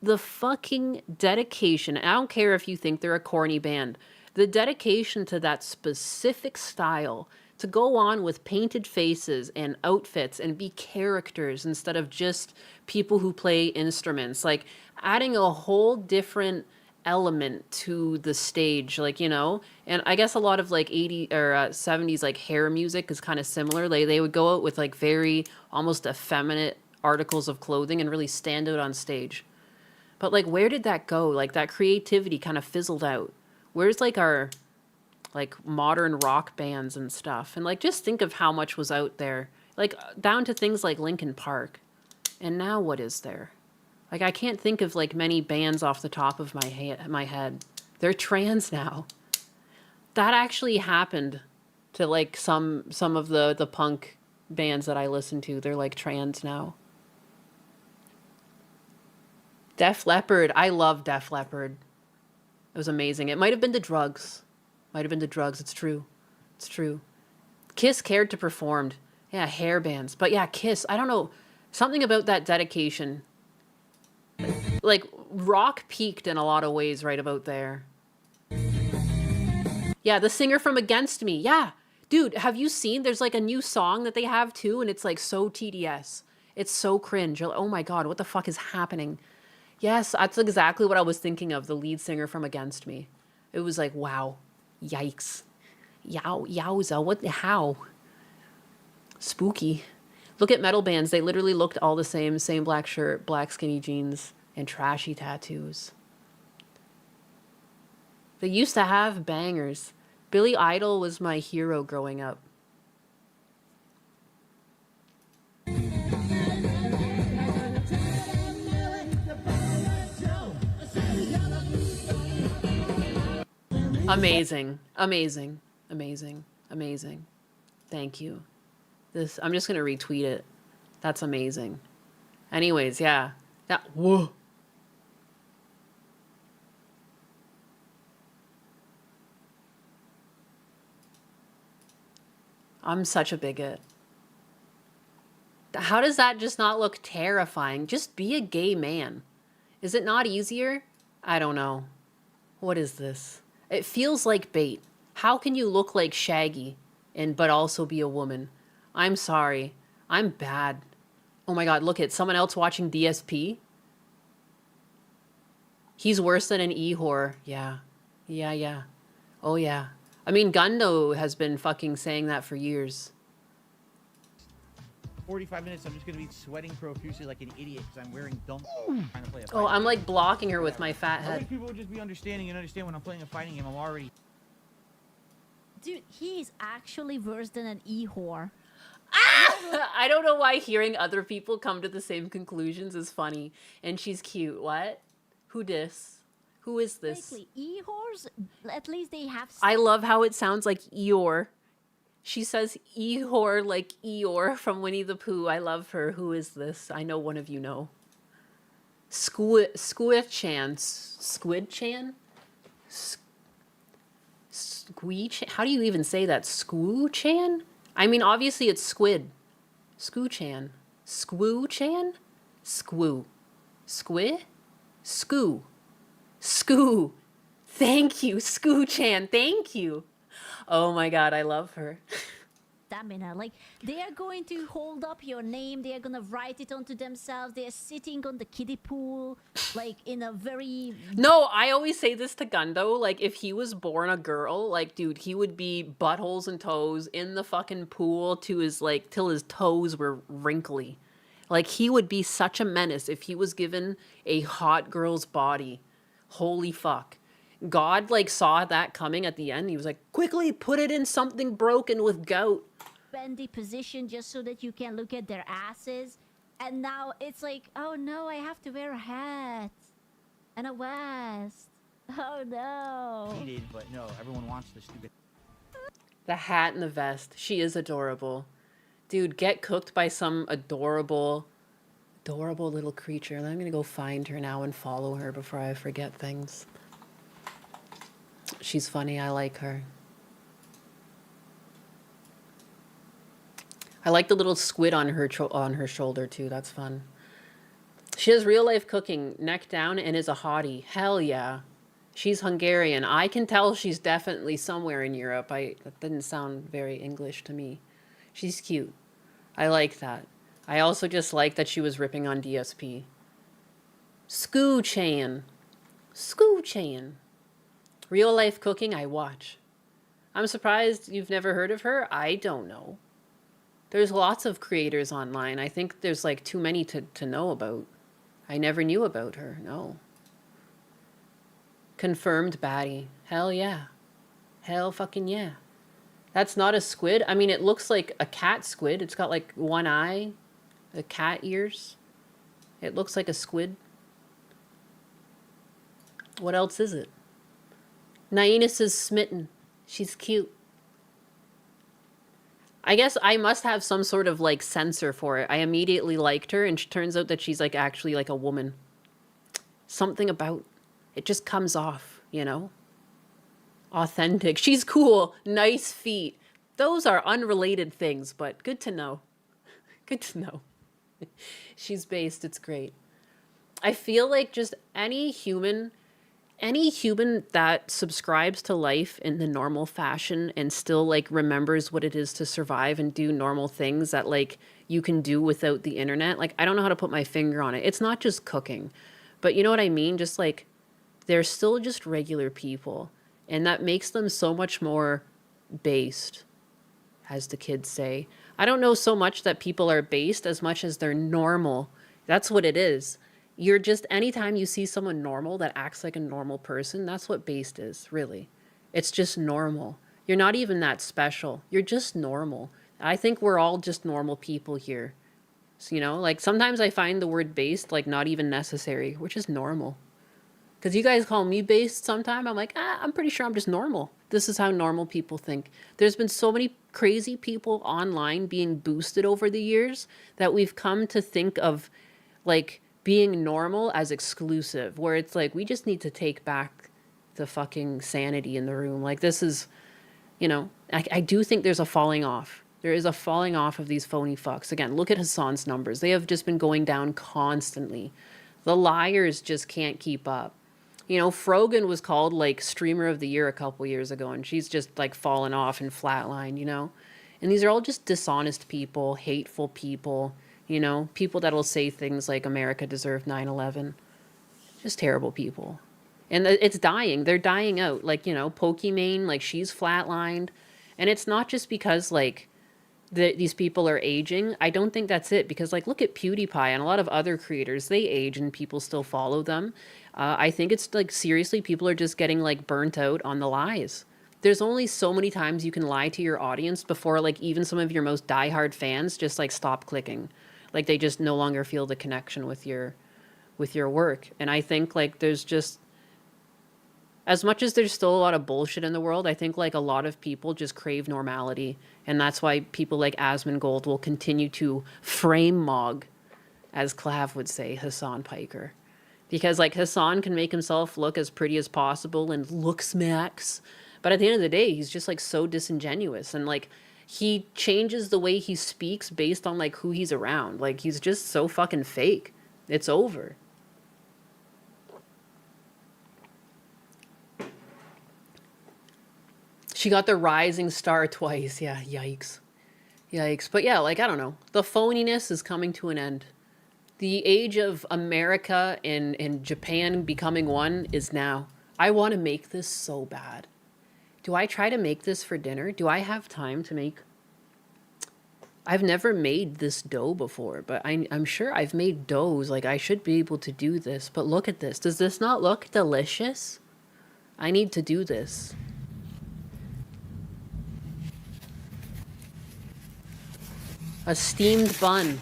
The fucking dedication. I don't care if you think they're a corny band. The dedication to that specific style, to go on with painted faces and outfits and be characters instead of just people who play instruments, like adding a whole different element to the stage, like, you know. And I guess a lot of like 80s or 70s like hair music is kind of similar. They would go out with like very almost effeminate articles of clothing and really stand out on stage. But like, where did that go? Like that creativity kind of fizzled out. Where's like our like modern rock bands and stuff? And like, just think of how much was out there, like down to things like Linkin Park. And now what is there? Like, I can't think of like many bands off the top of my head. They're trans now. That actually happened to like some of the punk bands that I listen to. They're like trans now. Def Leppard. I love Def Leppard. It was amazing. It might have been the drugs. Might have been the drugs. It's true. It's true. Kiss cared to perform. Yeah, hair bands. But yeah, Kiss. I don't know. Something about that dedication. Like, rock peaked in a lot of ways right about there. Yeah, the singer from Against Me. Yeah. Dude, have you seen? There's like a new song that they have too, and it's like so TDS. It's so cringe. You're like, oh my God, what the fuck is happening? Yes, that's exactly what I was thinking of, the lead singer from Against Me. It was like, wow. Yikes. Yowza, what, how? Spooky. Look at metal bands. They literally looked all the same. Same black shirt, black skinny jeans, and trashy tattoos. They used to have bangers. Billy Idol was my hero growing up. Amazing. Amazing. Amazing. Amazing. Thank you. This, I'm just going to retweet it. That's amazing. Anyways, yeah. Whoa. I'm such a bigot. How does that just not look terrifying? Just be a gay man. Is it not easier? I don't know. What is this? It feels like bait. How can you look like Shaggy but also be a woman? I'm sorry. I'm bad. Oh my God, look at someone else watching DSP. He's worse than an e-whore. Yeah. Yeah. Oh yeah. I mean, Gundo has been fucking saying that for years. 45 minutes, I'm just gonna be sweating profusely like an idiot because I'm wearing dumb trying to play a fight. Oh, I'm like blocking her with my fat I head. wish people would just be understanding and understand when I'm playing a fighting game, I'm already... Dude, he's actually worse than an e-whore. I don't know why hearing other people come to the same conclusions is funny. And she's cute. What? Who dis? Who is this? Basically, e-whores, at least they have... I love how it sounds like Eeyore. She says Eeyore like Eeyore from Winnie the Pooh. I love her. Who is this? I know one of you know. Squid-chan. Squid-chan? Squee-chan? How do you even say that? Squoo-chan? I mean, obviously it's squid. Scoo-chan. Squoo-chan? Squoo. Squid? Scoo. Scoo. Thank you, Scoo-chan. Thank you. Oh my God, I love her. Stamina. Like, they are going to hold up your name. They are going to write it onto themselves. They are sitting on the kiddie pool, like, in a very... No, I always say this to Gundo. Like, if he was born a girl, like, dude, he would be buttholes and toes in the fucking pool to his, like, till his toes were wrinkly. Like, he would be such a menace if he was given a hot girl's body. Holy fuck. God, like, saw that coming at the end. He was like, quickly put it in something broken with gout. Bendy position just so that you can look at their asses. And now it's like, oh no, I have to wear a hat. And a vest. Oh no. Needed, but no, everyone wants the stupid... The hat and the vest. She is adorable. Dude, get cooked by some adorable little creature. And I'm gonna go find her now and follow her before I forget things. She's funny. I like her. I like the little squid on her shoulder too. That's fun. She has real life cooking, neck down, and is a hottie. Hell yeah. She's Hungarian. I can tell she's definitely somewhere in Europe. That didn't sound very English to me. She's cute. I like that. I also just like that she was ripping on DSP. Scoo-chan. Scoo-chan. Real life cooking, I watch. I'm surprised you've never heard of her. I don't know. There's lots of creators online. I think there's like too many to know about. I never knew about her, no. Confirmed baddie. Hell yeah. Hell fucking yeah. That's not a squid. I mean, it looks like a cat squid. It's got like one eye, the cat ears. It looks like a squid. What else is it? Nainus is smitten. She's cute. I guess I must have some sort of like sensor for it. I immediately liked her, and it turns out that she's like actually like a woman. Something about it just comes off, you know? Authentic. She's cool. Nice feet. Those are unrelated things, but good to know. Good to know. She's based. It's great. I feel like just any human that subscribes to life in the normal fashion and still like remembers what it is to survive and do normal things that like you can do without the internet. Like, I don't know how to put my finger on it. It's not just cooking, but you know what I mean? Just like they're still just regular people, and that makes them so much more based, as the kids say. I don't know so much that people are based as much as they're normal. That's what it is. You're just, anytime you see someone normal that acts like a normal person, that's what based is, really. It's just normal. You're not even that special. You're just normal. I think we're all just normal people here. So, you know, like sometimes I find the word based like not even necessary. We're just normal. Because you guys call me based sometime. I'm like, I'm pretty sure I'm just normal. This is how normal people think. There's been so many crazy people online being boosted over the years that we've come to think of like being normal as exclusive, where it's like, we just need to take back the fucking sanity in the room. Like, this is, you know, I do think there's a falling off. There is a falling off of these phony fucks. Again, look at Hassan's numbers. They have just been going down constantly. The liars just can't keep up. You know, Frogan was called like streamer of the year a couple years ago, and she's just like fallen off and flatlined, you know? And these are all just dishonest people, hateful people, you know, people that'll say things like America deserved 9/11. Just terrible people. And it's dying. They're dying out. Like, you know, Pokimane, like she's flatlined. And it's not just because like these people are aging. I don't think that's it, because like look at PewDiePie and a lot of other creators. They age and people still follow them. I think it's like, seriously, people are just getting like burnt out on the lies. There's only so many times you can lie to your audience before like even some of your most diehard fans just like stop clicking. Like they just no longer feel the connection with your work. And I think like there's just, as much as there's still a lot of bullshit in the world, I think like a lot of people just crave normality. And that's why people like Asmongold will continue to frame mog, as Clav would say, Hassan Piker. Because like Hassan can make himself look as pretty as possible and looks max. But at the end of the day, he's just like so disingenuous. And like he changes the way he speaks based on like who he's around. Like he's just so fucking fake. It's over. She got the rising star twice. Yeah, yikes. Yikes. But yeah, like, I don't know. The phoniness is coming to an end. The age of America and Japan becoming one is now. I want to make this so bad. Do I try to make this for dinner? Do I have time to make... I've never made this dough before, but I'm sure I've made doughs. Like, I should be able to do this. But look at this. Does this not look delicious? I need to do this. A steamed bun.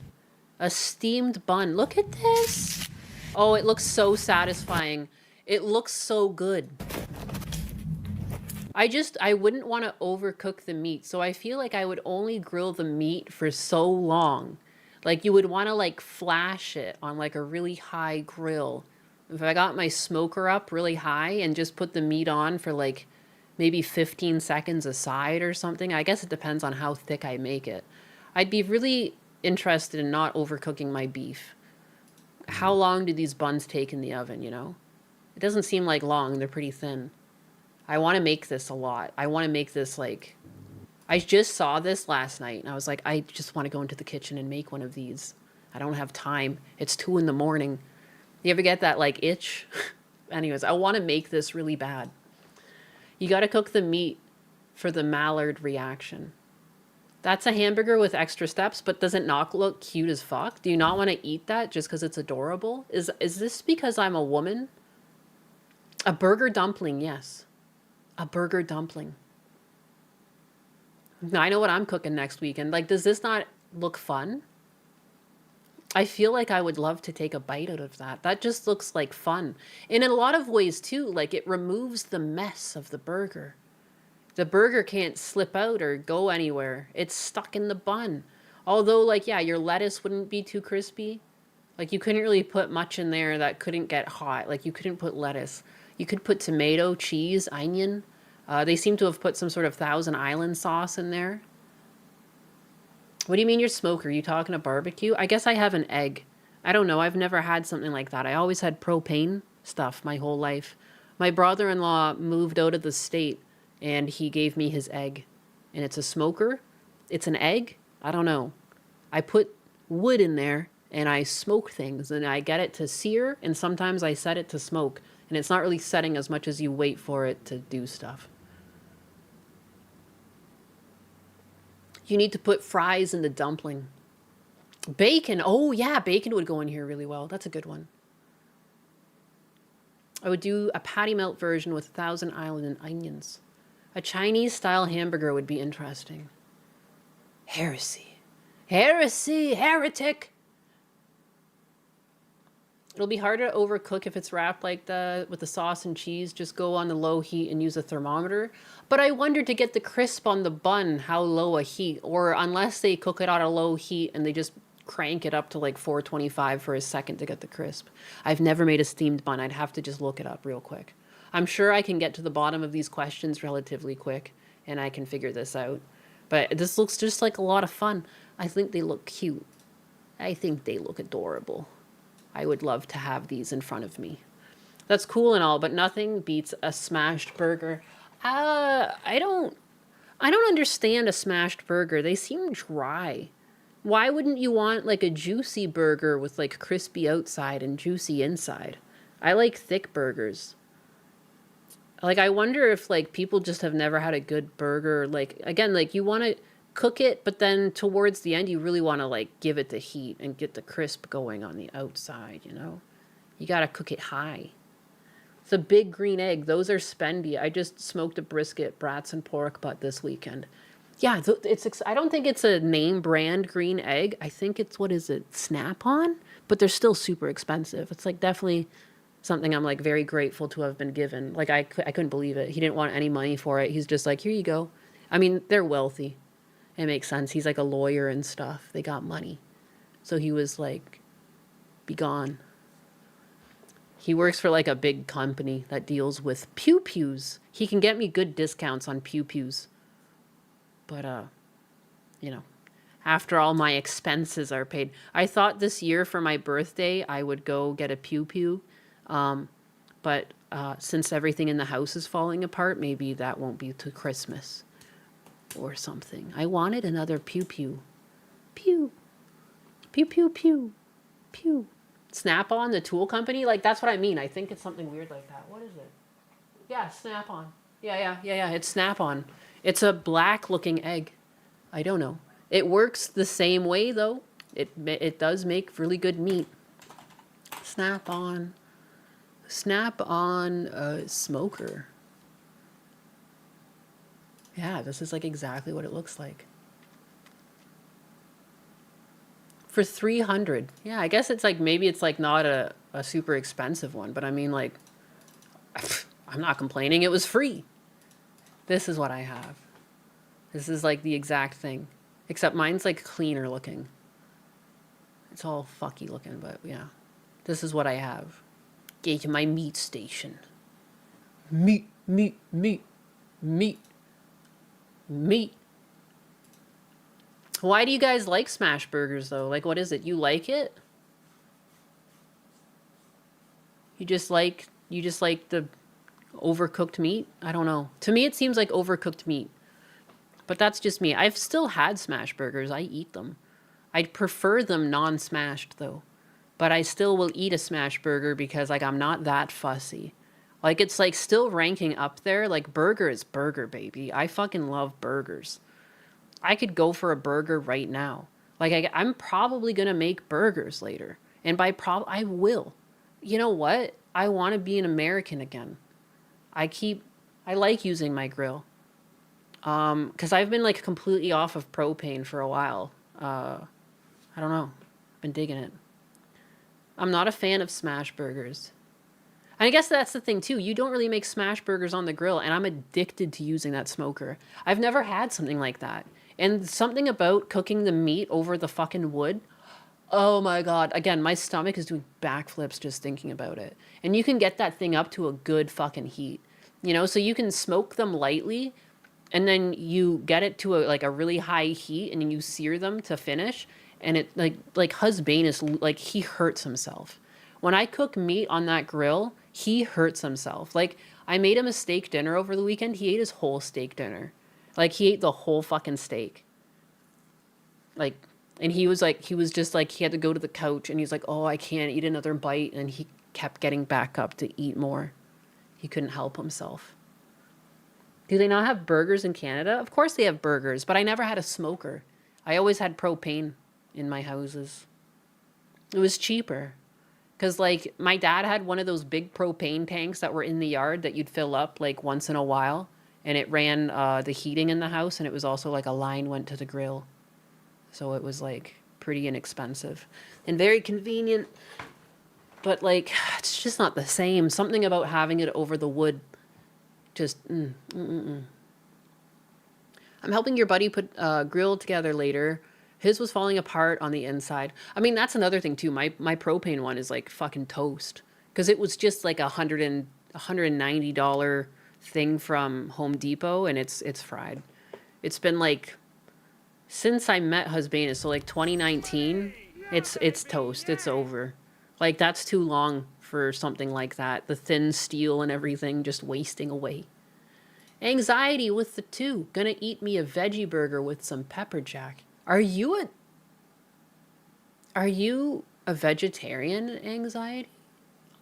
A steamed bun. Look at this. Oh, it looks so satisfying. It looks so good. I wouldn't want to overcook the meat. So I feel like I would only grill the meat for so long. Like you would want to like flash it on like a really high grill. If I got my smoker up really high and just put the meat on for like maybe 15 seconds a side or something. I guess it depends on how thick I make it. I'd be really interested in not overcooking my beef. How long do these buns take in the oven, you know? It doesn't seem like long. They're pretty thin. I want to make this a lot. I want to make this like... I just saw this last night, and I was like, I just want to go into the kitchen and make one of these. I don't have time. It's 2 in the morning. You ever get that, like, itch? Anyways, I want to make this really bad. You got to cook the meat for the Maillard reaction. That's a hamburger with extra steps, but does it not look cute as fuck? Do you not want to eat that just because it's adorable? Is this because I'm a woman? A burger dumpling, yes. A burger dumpling. I know what I'm cooking next weekend. Like, does this not look fun? I feel like I would love to take a bite out of that. That just looks like fun. And in a lot of ways, too, like, it removes the mess of the burger. The burger can't slip out or go anywhere. It's stuck in the bun. Although, like, yeah, your lettuce wouldn't be too crispy. Like, you couldn't really put much in there that couldn't get hot. Like, you couldn't put lettuce. You could put tomato, cheese, onion. They seem to have put some sort of Thousand Island sauce in there. What do you mean you're smoker? You talking a barbecue? I guess I have an egg. I don't know. I've never had something like that. I always had propane stuff my whole life. My brother-in-law moved out of the state, and he gave me his egg. And it's a smoker. It's an egg. I don't know. I put wood in there, and I smoke things, and I get it to sear, and sometimes I set it to smoke. And it's not really setting as much as you wait for it to do stuff. You need to put fries in the dumpling. Bacon. Oh, yeah, bacon would go in here really well. That's a good one. I would do a patty melt version with Thousand Island and onions. A Chinese-style hamburger would be interesting. Heresy. Heresy! Heretic! It'll be harder to overcook if it's wrapped like that with the sauce and cheese. Just go on the low heat and use a thermometer. But I wonder to get the crisp on the bun, how low a heat? Or unless they cook it on a low heat and they just crank it up to like 425 for a second to get the crisp. I've never made a steamed bun. I'd have to just look it up real quick. I'm sure I can get to the bottom of these questions relatively quick and I can figure this out. But this looks just like a lot of fun. I think they look cute. I think they look adorable. I would love to have these in front of me. That's cool and all, but nothing beats a smashed burger. I don't understand a smashed burger. They seem dry. Why wouldn't you want like a juicy burger with like crispy outside and juicy inside? I like thick burgers. Like, I wonder if like people just have never had a good burger. Like, again, like you want to cook it, but then towards the end, you really want to like give it the heat and get the crisp going on the outside, you know? You got to cook it high. It's a big green egg. Those are spendy. I just smoked a brisket, brats and pork butt this weekend. Yeah, I don't think it's a name brand green egg. I think it's, what is it, Snap-on? But they're still super expensive. It's like definitely something I'm like very grateful to have been given. Like I couldn't believe it. He didn't want any money for it. He's just like, here you go. I mean, they're wealthy. It makes sense. He's like a lawyer and stuff. They got money. So he was like, be gone. He works for like a big company that deals with pew-pews. He can get me good discounts on pew-pews. But, you know, after all my expenses are paid. I thought this year for my birthday, I would go get a pew-pew. But since everything in the house is falling apart, maybe that won't be to Christmas. Or something. I wanted another pew-pew. Pew. Pew-pew-pew. Pew. Snap-on, the tool company? Like, that's what I mean. I think it's something weird like that. What is it? Yeah, Snap-on. Yeah. It's Snap-on. It's a black-looking egg. I don't know. It works the same way, though. It does make really good meat. Snap-on. Snap-on smoker. Yeah, this is like exactly what it looks like. For 300. Yeah, I guess it's like, maybe it's like not a super expensive one, but I mean like, I'm not complaining. It was free. This is what I have. This is like the exact thing. Except mine's like cleaner looking. It's all fucky looking, but yeah. This is what I have. Get to my meat station. Meat. Why do you guys like smash burgers though? Like, what is it? You like it? You just like the overcooked meat? I don't know. To me, it seems like overcooked meat. But that's just me. I've still had smash burgers. I eat them. I'd prefer them non-smashed though. But I still will eat a smash burger because like I'm not that fussy. Like, it's, like, still ranking up there. Like, burger is burger, baby. I fucking love burgers. I could go for a burger right now. Like, I'm probably going to make burgers later. And by I will. You know what? I want to be an American again. I like using my grill. Because I've been, like, completely off of propane for a while. I don't know. I've been digging it. I'm not a fan of smash burgers. And I guess that's the thing too. You don't really make smash burgers on the grill, and I'm addicted to using that smoker. I've never had something like that. And something about cooking the meat over the fucking wood. Oh my God. Again, my stomach is doing backflips just thinking about it. And you can get that thing up to a good fucking heat. You know, so you can smoke them lightly and then you get it to a really high heat and then you sear them to finish. And it like Husband like he hurts himself. When I cook meat on that grill, he hurts himself. Like I made him a steak dinner over the weekend. He ate his whole steak dinner. Like he ate the whole fucking steak. Like, and he was just like, he had to go to the couch and he's like, oh, I can't eat another bite. And he kept getting back up to eat more. He couldn't help himself. Do they not have burgers in Canada? Of course they have burgers, but I never had a smoker. I always had propane in my houses. It was cheaper. Because, like, my dad had one of those big propane tanks that were in the yard that you'd fill up, like, once in a while. And it ran the heating in the house, and it was also, like, a line went to the grill. So it was, like, pretty inexpensive. And very convenient. But, like, it's just not the same. Something about having it over the wood. Just, I'm helping your buddy put grill together later. His was falling apart on the inside. I mean, that's another thing too. My propane one is like fucking toast. Because it was just like $190 thing from Home Depot and it's fried. It's been like, since I met Husband, so like 2019, it's toast. It's over. Like that's too long for something like that. The thin steel and everything just wasting away. Anxiety with the 2. Gonna eat me a veggie burger with some pepper jack. Are you a vegetarian, anxiety?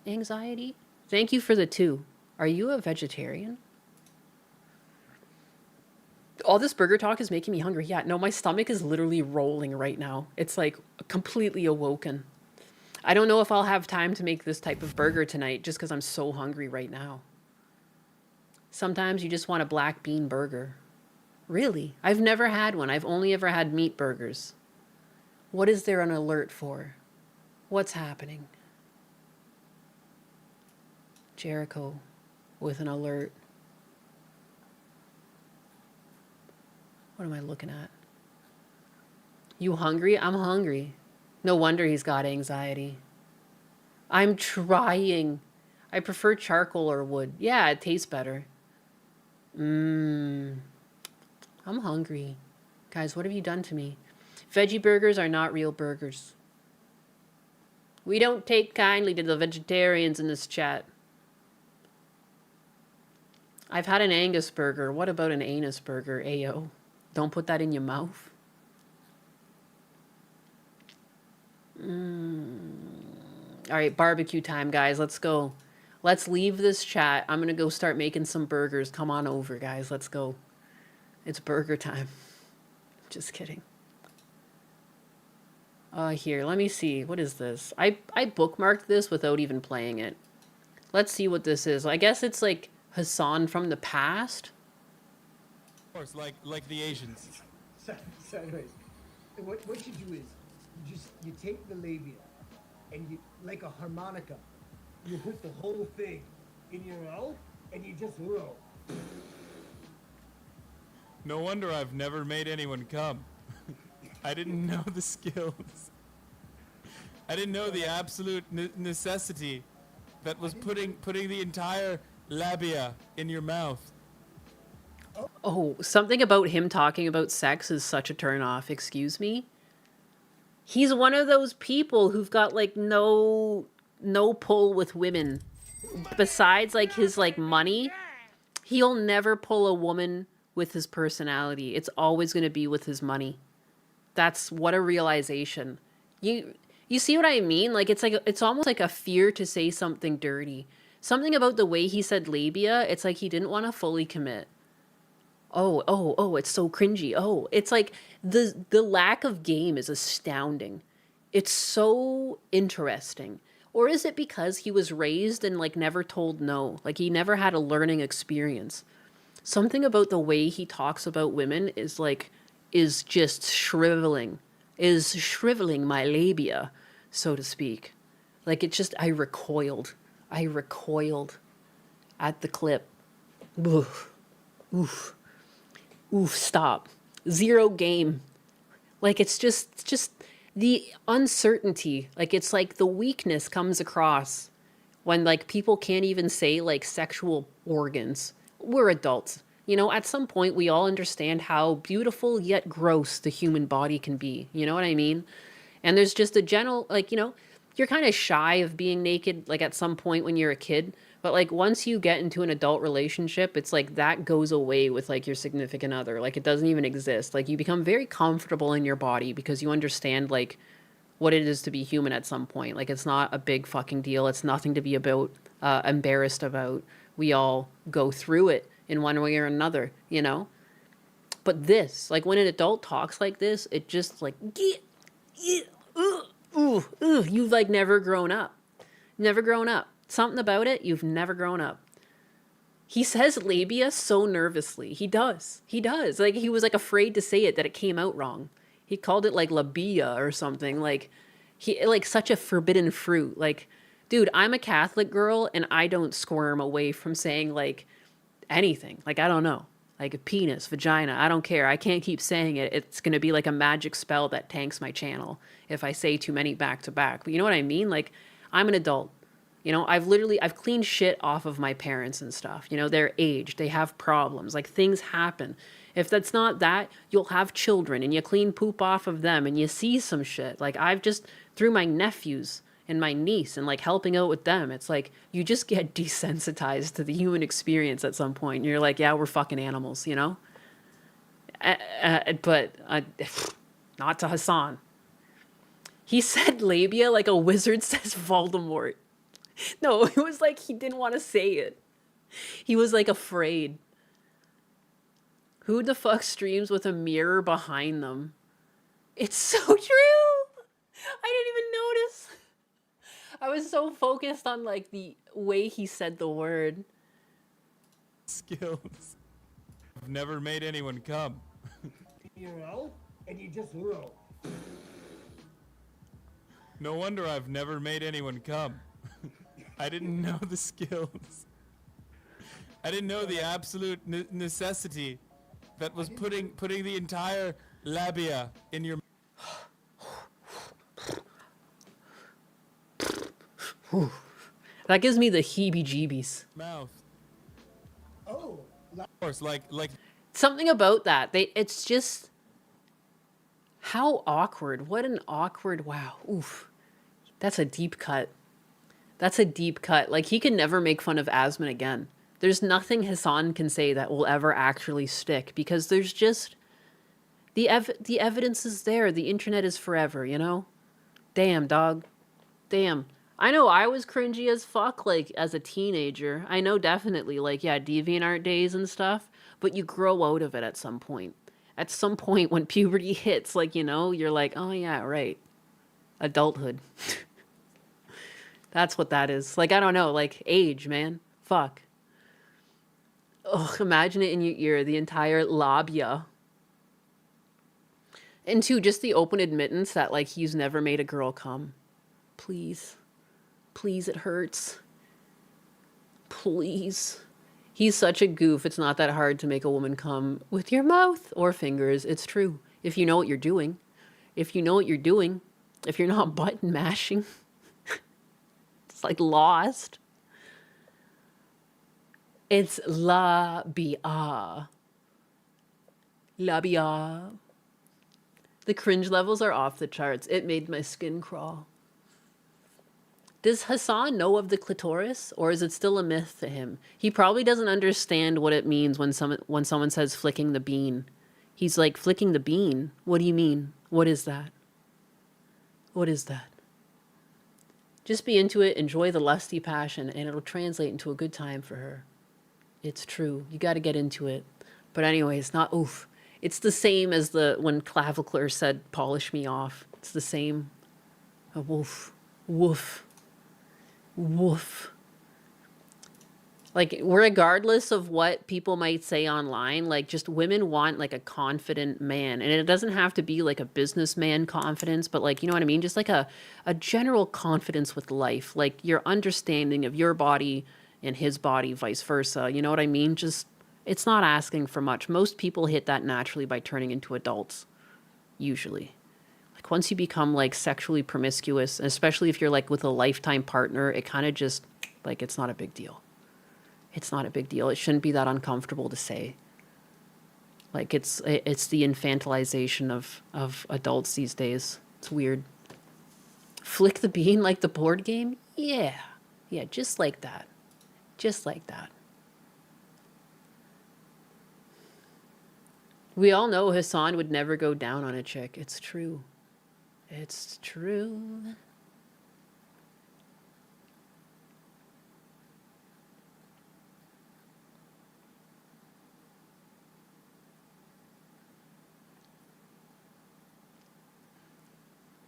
Anxiety? Thank you for the 2. Are you a vegetarian? All this burger talk is making me hungry. Yeah, no, my stomach is literally rolling right now. It's like completely awoken. I don't know if I'll have time to make this type of burger tonight just because I'm so hungry right now. Sometimes you just want a black bean burger. Really? I've never had one. I've only ever had meat burgers. What is there an alert for? What's happening? Jericho with an alert. What am I looking at? You hungry? I'm hungry. No wonder he's got anxiety. I'm trying. I prefer charcoal or wood. Yeah, it tastes better. I'm hungry. Guys, what have you done to me? Veggie burgers are not real burgers. We don't take kindly to the vegetarians in this chat. I've had an Angus burger. What about an anus burger, Ayo? Don't put that in your mouth. All right, barbecue time, guys. Let's go. Let's leave this chat. I'm going to go start making some burgers. Come on over, guys. Let's go. It's burger time. Just kidding. Here, let me see. What is this? I bookmarked this without even playing it. Let's see what this is. I guess it's like Hassan from the past. Of course, like the Asians. So anyways, what you do is you take the labia and you, like a harmonica, you put the whole thing in your mouth and you just roll. No wonder I've never made anyone come. I didn't know the skills. I didn't know the absolute necessity that was putting the entire labia in your mouth. Oh, something about him talking about sex is such a turn off. Excuse me? He's one of those people who've got like no pull with women. Besides like his like money, he'll never pull a woman with his personality. It's always going to be with his money. That's what a realization. You see what I mean? Like it's almost like a fear to say something dirty. Something about the way he said labia, it's like he didn't want to fully commit. Oh, it's so cringy. Oh, it's like the lack of game is astounding. It's so interesting. Or is it because he was raised and like never told no? Like he never had a learning experience. Something about the way he talks about women is just shriveling my labia, so to speak. Like I recoiled. I recoiled at the clip. Oof. Oof. Oof, stop. Zero game. Like it's just the uncertainty. Like it's like the weakness comes across when like people can't even say like sexual organs. We're adults. You know, at some point we all understand how beautiful yet gross the human body can be. You know what I mean? And there's just a general, like, you know, you're kind of shy of being naked, like at some point when you're a kid. But like once you get into an adult relationship, it's like that goes away with like your significant other. Like it doesn't even exist. Like you become very comfortable in your body because you understand like what it is to be human at some point. Like it's not a big fucking deal. It's nothing to be about, embarrassed about. We all go through it in one way or another, you know? But this, like when an adult talks like this, it just like, you've like never grown up. Never grown up. Something about it, you've never grown up. He says labia so nervously. He does. He does. Like he was like afraid to say it, that it came out wrong. He called it like labia or something. Like he like such a forbidden fruit. Like, dude, I'm a Catholic girl and I don't squirm away from saying like anything. Like I don't know. Like a penis, vagina, I don't care. I can't keep saying it. It's going to be like a magic spell that tanks my channel if I say too many back to back. But you know what I mean? Like I'm an adult. You know, I've cleaned shit off of my parents and stuff. You know, they're aged, they have problems, like things happen. If that's not that, you'll have children and you clean poop off of them and you see some shit. Like I've just, through my nephews and my niece and like helping out with them, it's like you just get desensitized to the human experience at some point. And you're like, yeah, we're fucking animals, you know? But not to Hassan. He said labia like a wizard says Voldemort. No, it was like he didn't want to say it. He was like afraid. Who the fuck streams with a mirror behind them? It's so true. I didn't even notice. I was so focused on like the way he said the word. Skills. I've never made anyone come. You roll, and you just roll. No wonder I've never made anyone come. I didn't know the skills. I didn't know the absolute necessity that was putting the entire labia in your That gives me the heebie-jeebies. mouth. Oh, Of course, like Something about that. It's just how awkward. What an awkward, wow. Oof. That's a deep cut. That's a deep cut. Like he could never make fun of Asmon again. There's nothing Hassan can say that will ever actually stick because there's just the evidence is there. The internet is forever, you know? Damn, dog. Damn. I know I was cringy as fuck, like, as a teenager. I know definitely, like, yeah, DeviantArt days and stuff, but you grow out of it at some point. At some point when puberty hits, like, you know, you're like, oh yeah, right. Adulthood. That's what that is. Like, I don't know, like, age, man. Fuck. Ugh, imagine it in your ear, the entire labia. And two, just the open admittance that, like, he's never made a girl come. Please. Please, it hurts. Please. He's such a goof, it's not that hard to make a woman come with your mouth or fingers. It's true. If you know what you're doing. If you know what you're doing. If you're not button mashing. It's like lost. It's labia. Labia. The cringe levels are off the charts. It made my skin crawl. Does Hassan know of the clitoris, or is it still a myth to him? He probably doesn't understand what it means when someone says flicking the bean. He's like, flicking the bean? What do you mean? What is that? What is that? Just be into it, enjoy the lusty passion, and it'll translate into a good time for her. It's true. You got to get into it. But anyway, it's not oof. It's the same as when Clavicular said, polish me off. It's the same. A woof. Woof. Woof. Like, regardless of what people might say online, like, just women want, like, a confident man. And it doesn't have to be, like, a businessman confidence, but, like, you know what I mean? Just, like, a general confidence with life. Like, your understanding of your body and his body, vice versa. You know what I mean? Just, it's not asking for much. Most people hit that naturally by turning into adults, usually. Like, once you become, like, sexually promiscuous, especially if you're, like, with a lifetime partner, it kind of just, like, it's not a big deal. It's not a big deal. It shouldn't be that uncomfortable to say. Like, it's the infantilization of adults these days. It's weird. Flick the bean like the board game? Yeah. Yeah, just like that. Just like that. We all know Hassan would never go down on a chick. It's true. It's true.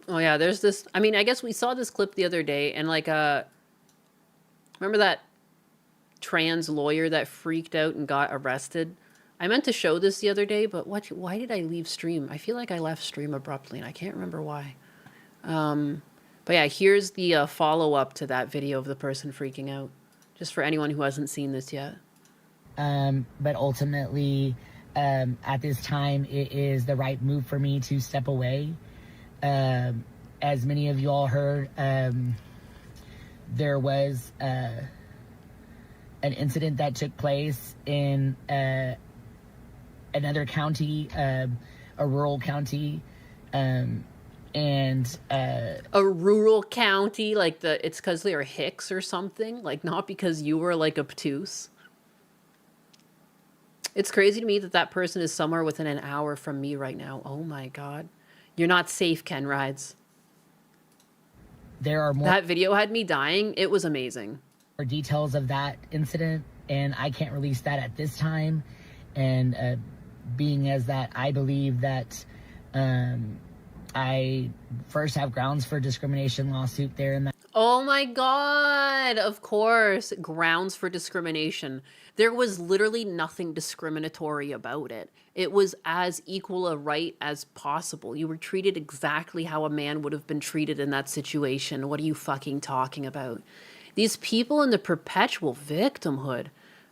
Oh yeah, there's this, I mean, I guess we saw this clip the other day and like remember that trans lawyer that freaked out and got arrested? I meant to show this the other day, but why did I leave stream? I feel like I left stream abruptly and I can't remember why. But yeah, here's the follow-up to that video of the person freaking out. Just for anyone who hasn't seen this yet. But ultimately, at this time, it is the right move for me to step away. As many of you all heard, there was an incident that took place in another county, a rural county, and a rural county, like it's because they are Hicks or something, like not because you were like obtuse. It's crazy to me that that person is somewhere within an hour from me right now. Oh my god. You're not safe, Ken Rides. There are more. That video had me dying. It was amazing. More details of that incident, and I can't release that at this time. And being as that, I believe that I first have grounds for discrimination lawsuit there in that. Oh my god, of course. Grounds for discrimination. There was literally nothing discriminatory about it. It was as equal a right as possible. You were treated exactly how a man would have been treated in that situation. What are you fucking talking about? These people in the perpetual victimhood.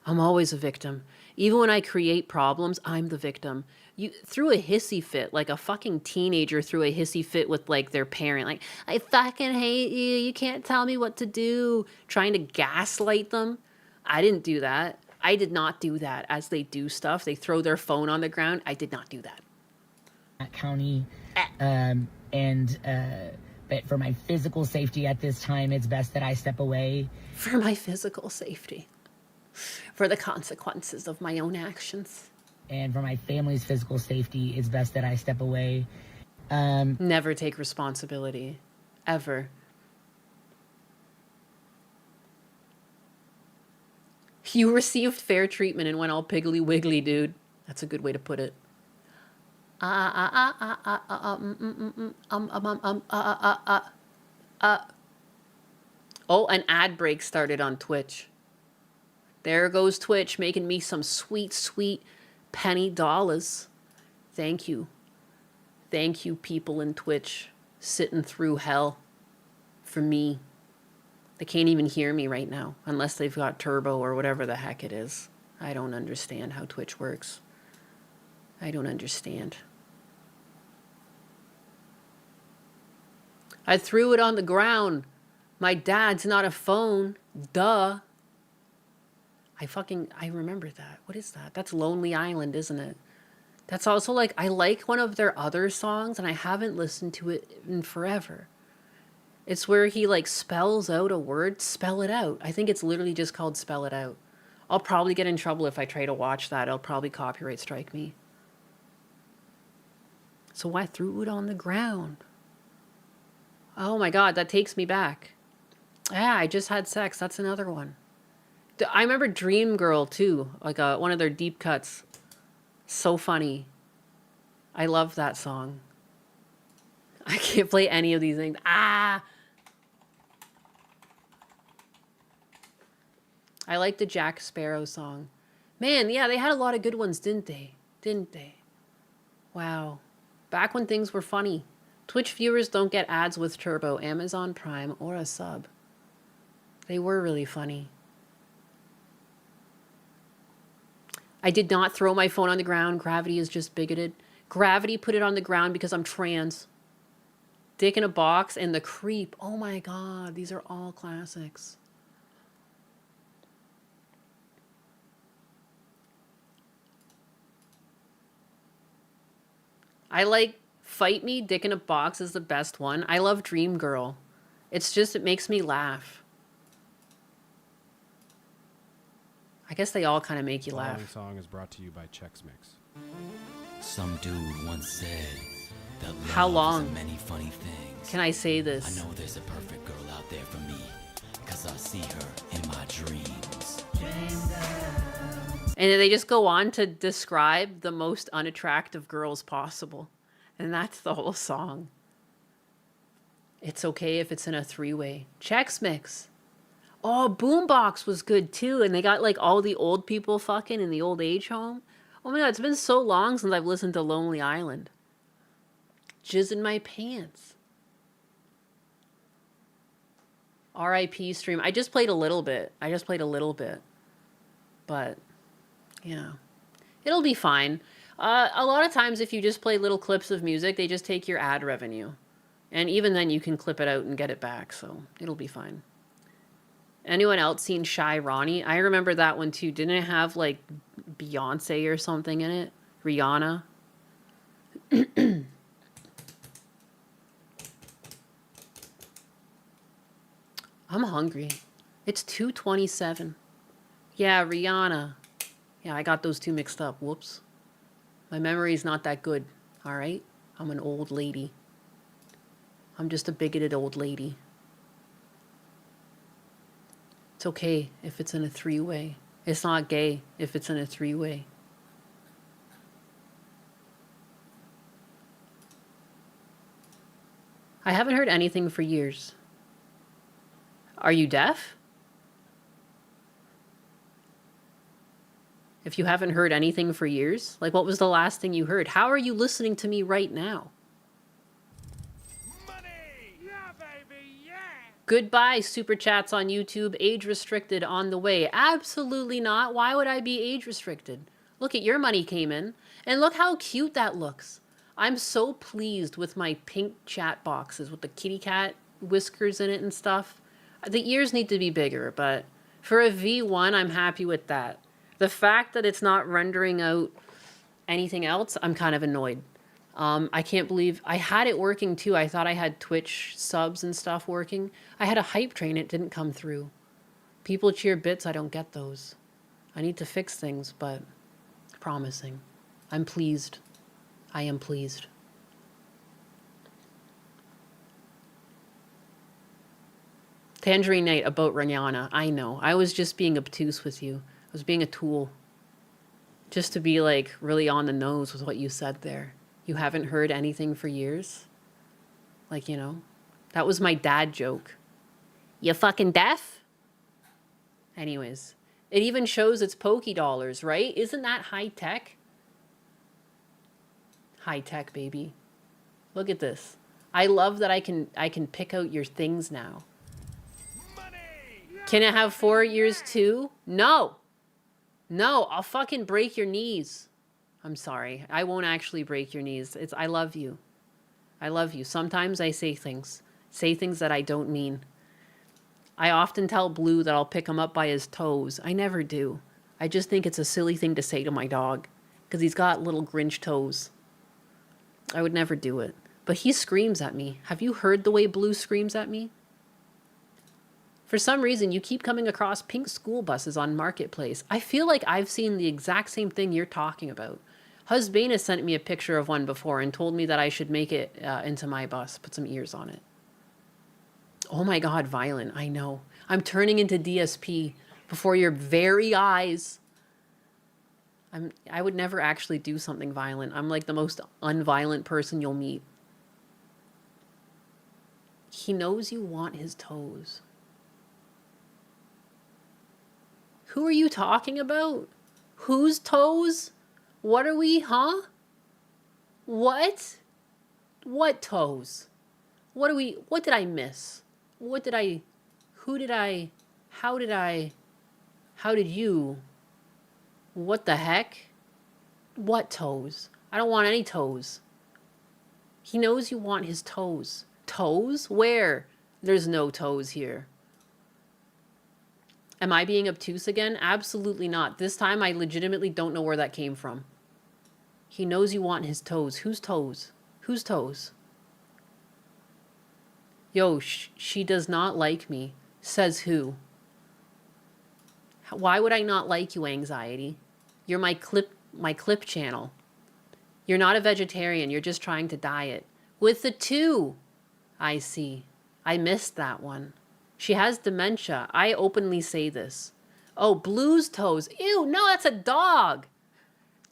I'm always a victim. Even when I create problems, I'm the victim. You threw a hissy fit, like a fucking teenager threw a hissy fit with like their parent. Like, I fucking hate you. You can't tell me what to do. Trying to gaslight them. I didn't do that. I did not do that. As they do stuff, they throw their phone on the ground. I did not do that. County, but for my physical safety at this time, it's best that I step away. For my physical safety. For the consequences of my own actions. And for my family's physical safety, it's best that I step away. Never take responsibility. Ever. You received fair treatment and went all piggly wiggly, dude. That's a good way to put it. Oh, an ad break started on Twitch. There goes Twitch making me some sweet, sweet penny dollars. Thank you. Thank you, people in Twitch sitting through hell for me. They can't even hear me right now unless they've got turbo or whatever the heck it is. I don't understand how Twitch works. I don't understand. I threw it on the ground. My dad's not a phone. Duh. I remember that. What is that? That's Lonely Island, isn't it? That's also like, I like one of their other songs and I haven't listened to it in forever. It's where he like spells out a word. Spell it out. I think it's literally just called Spell It Out. I'll probably get in trouble if I try to watch that. It'll probably copyright strike me. So I threw it on the ground. Oh my god, that takes me back. Yeah, I just had sex. That's another one. I remember Dream Girl too, like one of their deep cuts. So funny. I love that song. I can't play any of these things. I like the Jack Sparrow song. Man, yeah, they had a lot of good ones, didn't they? Didn't they? Wow. Back when things were funny. Twitch viewers don't get ads with Turbo, Amazon Prime, or a sub. They were really funny. I did not throw my phone on the ground. Gravity is just bigoted. Gravity put it on the ground because I'm trans. Dick in a Box and The Creep. Oh my god, these are all classics. I like Fight Me, Dick in a Box is the best one. I love Dream Girl. It's just, it makes me laugh. I guess they all kind of make you The laugh. following song is brought to you by Chex Mix. Some dude once said that love How long is many funny things. can I say this? I know there's a perfect girl out there for me, cause I see her in my dreams. And then they just go on to describe the most unattractive girls possible. And that's the whole song. It's okay if it's in a three-way. Chex Mix. Oh, Boombox was good too. And they got like all the old people fucking in the old age home. Oh my god, it's been so long since I've listened to Lonely Island. Jizz in my pants. R.I.P. stream. I just played a little bit. But, yeah. It'll be fine. A lot of times if you just play little clips of music, they just take your ad revenue. And even then you can clip it out and get it back, so it'll be fine. Anyone else seen Shy Ronnie? I remember that one too. Didn't it have like Beyonce or something in it? Rihanna? I'm hungry. It's 2:27. Yeah, Rihanna. Yeah, I got those two mixed up. Whoops. My memory's not that good, all right? I'm an old lady. I'm just a bigoted old lady. It's okay if it's in a three-way. It's not gay if it's in a three-way. I haven't heard anything for years. Are you deaf? If you haven't heard anything for years, like what was the last thing you heard? How are you listening to me right now? Goodbye, super chats on YouTube. Age restricted on the way. Absolutely not. Why would I be age restricted? Look at your money came in. And look how cute that looks. I'm so pleased with my pink chat boxes with the kitty cat whiskers in it and stuff. The ears need to be bigger, but for a V1, I'm happy with that. The fact that it's not rendering out anything else, I'm kind of annoyed. I can't believe I had it working too. I thought I had Twitch subs and stuff working. I had a hype train. It didn't come through. People cheer bits. I don't get those. I need to fix things, but promising. I'm pleased. I am pleased. Tangerine Night about Rihanna. I know. I was just being obtuse with you. I was being a tool. Just to be like really on the nose with what you said there. You haven't heard anything for years? Like, you know, that was my dad joke. You fucking deaf? Anyways, it even shows it's Poké Dollars, right? Isn't that high tech? High tech, baby. Look at this. I love that I can pick out your things now. Can it have 4 years too? No. No, I'll fucking break your knees. I'm sorry. I won't actually break your knees. I love you. I love you. Sometimes I say things that I don't mean. I often tell Blue that I'll pick him up by his toes. I never do. I just think it's a silly thing to say to my dog because he's got little Grinch toes. I would never do it. But he screams at me. Have you heard the way Blue screams at me? For some reason, you keep coming across pink school buses on Marketplace. I feel like I've seen the exact same thing you're talking about. Husband has sent me a picture of one before and told me that I should make it into my bus, put some ears on it. Oh my God, violent. I know. I'm turning into DSP before your very eyes. I would never actually do something violent. I'm like the most unviolent person you'll meet. He knows you want his toes. Who are you talking about? Whose toes? What are we, huh? What? What toes? What did I miss? Who did I, how did you, what the heck? What toes? I don't want any toes. He knows you want his toes. Toes? Where? There's no toes here. Am I being obtuse again? Absolutely not. This time I legitimately don't know where that came from. He knows you want his toes. Whose toes? Whose toes? Yo, she does not like me. Says who? Why would I not like you, anxiety? You're my clip channel. You're not a vegetarian. You're just trying to diet. With the two. I see. I missed that one. She has dementia. I openly say this. Oh, Blue's toes. Ew, no, that's a dog.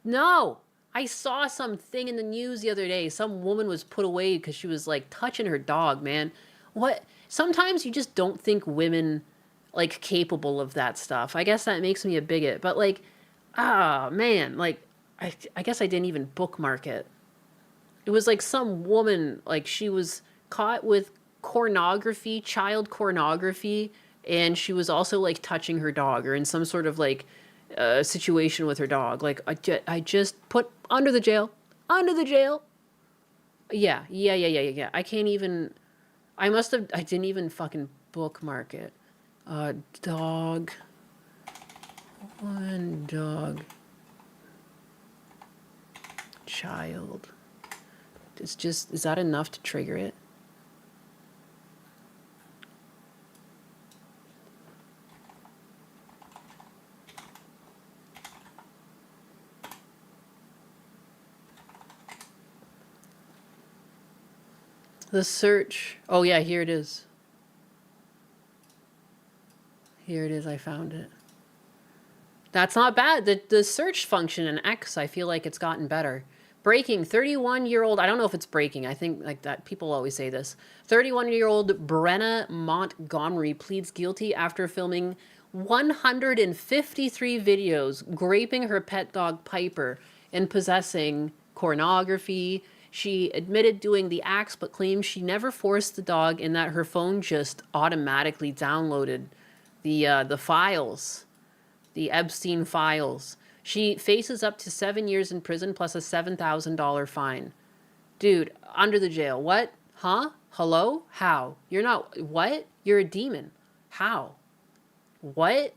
No. I saw something in the news the other day. Some woman was put away because she was like touching her dog, man. What? Sometimes you just don't think women like capable of that stuff. I guess that makes me a bigot. But like, man, like I guess I didn't even bookmark it. It was like some woman, like she was caught with pornography, child pornography, and she was also like touching her dog or in some sort of like situation with her dog. Like I just put under the jail. Yeah. I can't even, I didn't even fucking bookmark it. Dog. One dog. Child. Is that enough to trigger it? The search. Oh yeah, here it is. Here it is, I found it. That's not bad. The search function in X, I feel like it's gotten better. Breaking, 31-year-old, I don't know if it's breaking. I think like that people always say this. 31-year-old Brenna Montgomery pleads guilty after filming 153 videos graping her pet dog Piper and possessing pornography. She admitted doing the acts but claims she never forced the dog and that her phone just automatically downloaded the files, the Epstein files. She faces up to 7 years in prison plus a $7,000 fine. Dude, under the jail. What? Huh? Hello? How? You're not... What? You're a demon. How? What?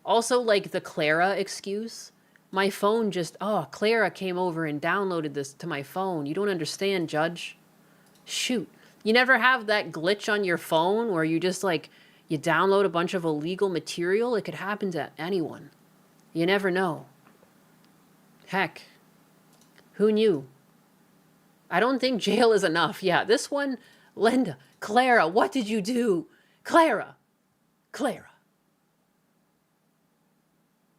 Also, like, the Clara excuse. My phone just... Oh, Clara came over and downloaded this to my phone. You don't understand, Judge. Shoot. You never have that glitch on your phone where you just, like... You download a bunch of illegal material? It could happen to anyone. You never know. Heck. Who knew? I don't think jail is enough. Yeah, this one, Linda, Clara, what did you do? Clara.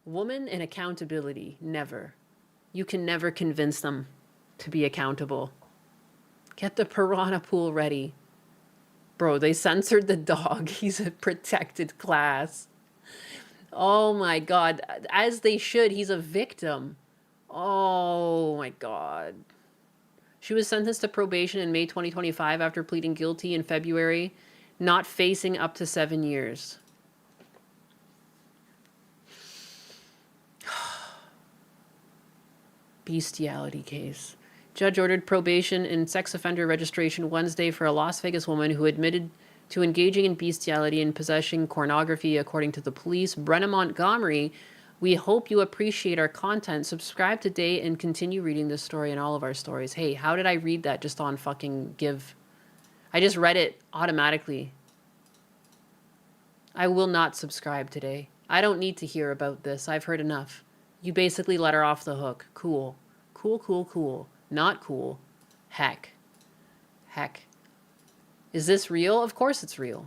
Woman and accountability, never. You can never convince them to be accountable. Get the piranha pool ready. Bro, they censored the dog. He's a protected class. Oh my God. As they should. He's a victim. Oh my God. She was sentenced to probation in May 2025 after pleading guilty in February, not facing up to 7 years. Bestiality case. Judge ordered probation and sex offender registration Wednesday for a Las Vegas woman who admitted to engaging in bestiality and possessing pornography, according to the police. Brenna Montgomery, we hope you appreciate our content. Subscribe today and continue reading this story and all of our stories. Hey, how did I read that just on fucking Give? I just read it automatically. I will not subscribe today. I don't need to hear about this. I've heard enough. You basically let her off the hook. Cool. Cool. Not cool. Heck. Is this real? Of course it's real.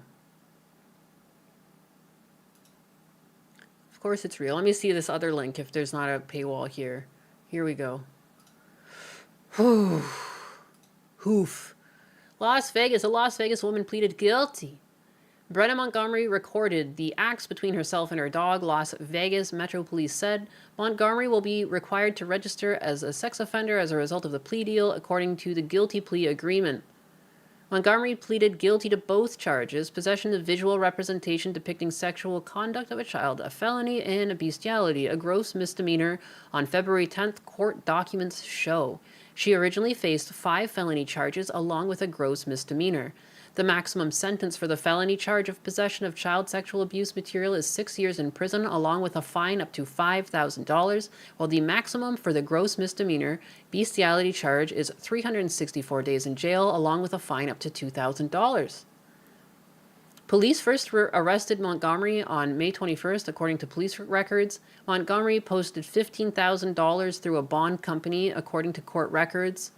Of course it's real. Let me see this other link if there's not a paywall here. Here we go. Hoof. A Las Vegas woman pleaded guilty. Brenna Montgomery recorded the acts between herself and her dog, Las Vegas Metro Police said. Montgomery will be required to register as a sex offender as a result of the plea deal, according to the guilty plea agreement. Montgomery pleaded guilty to both charges, possession of visual representation depicting sexual conduct of a child, a felony, and bestiality, a gross misdemeanor, on February 10th, court documents show. She originally faced 5 felony charges along with a gross misdemeanor. The maximum sentence for the felony charge of possession of child sexual abuse material is 6 years in prison, along with a fine up to $5,000, while the maximum for the gross misdemeanor bestiality charge is 364 days in jail, along with a fine up to $2,000. Police first arrested Montgomery on May 21st, according to police records. Montgomery posted $15,000 through a bond company, according to court records.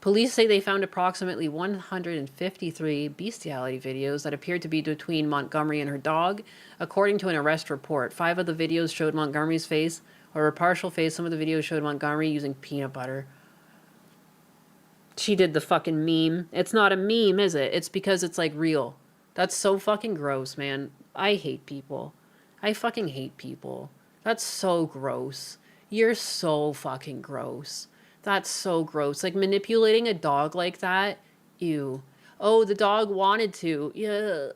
Police say they found approximately 153 bestiality videos that appeared to be between Montgomery and her dog, according to an arrest report. 5 of the videos showed Montgomery's face, or a partial face. Some of the videos showed Montgomery using peanut butter. She did the fucking meme. It's not a meme, is it? It's because it's like real. That's so fucking gross, man. I hate people. I fucking hate people. That's so gross. You're so fucking gross. That's so gross. Like, manipulating a dog like that? Ew. Oh, the dog wanted to. Yeah.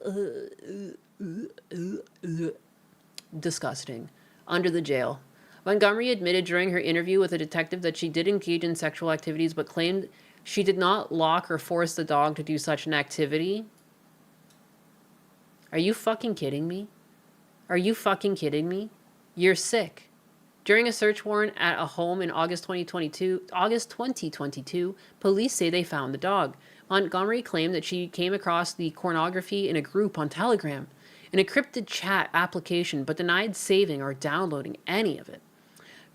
Disgusting. Under the jail. Montgomery admitted during her interview with a detective that she did engage in sexual activities, but claimed she did not lock or force the dog to do such an activity. Are you fucking kidding me? Are you fucking kidding me? You're sick. During a search warrant at a home in August 2022, police say they found the dog. Montgomery claimed that she came across the pornography in a group on Telegram, an encrypted chat application, but denied saving or downloading any of it.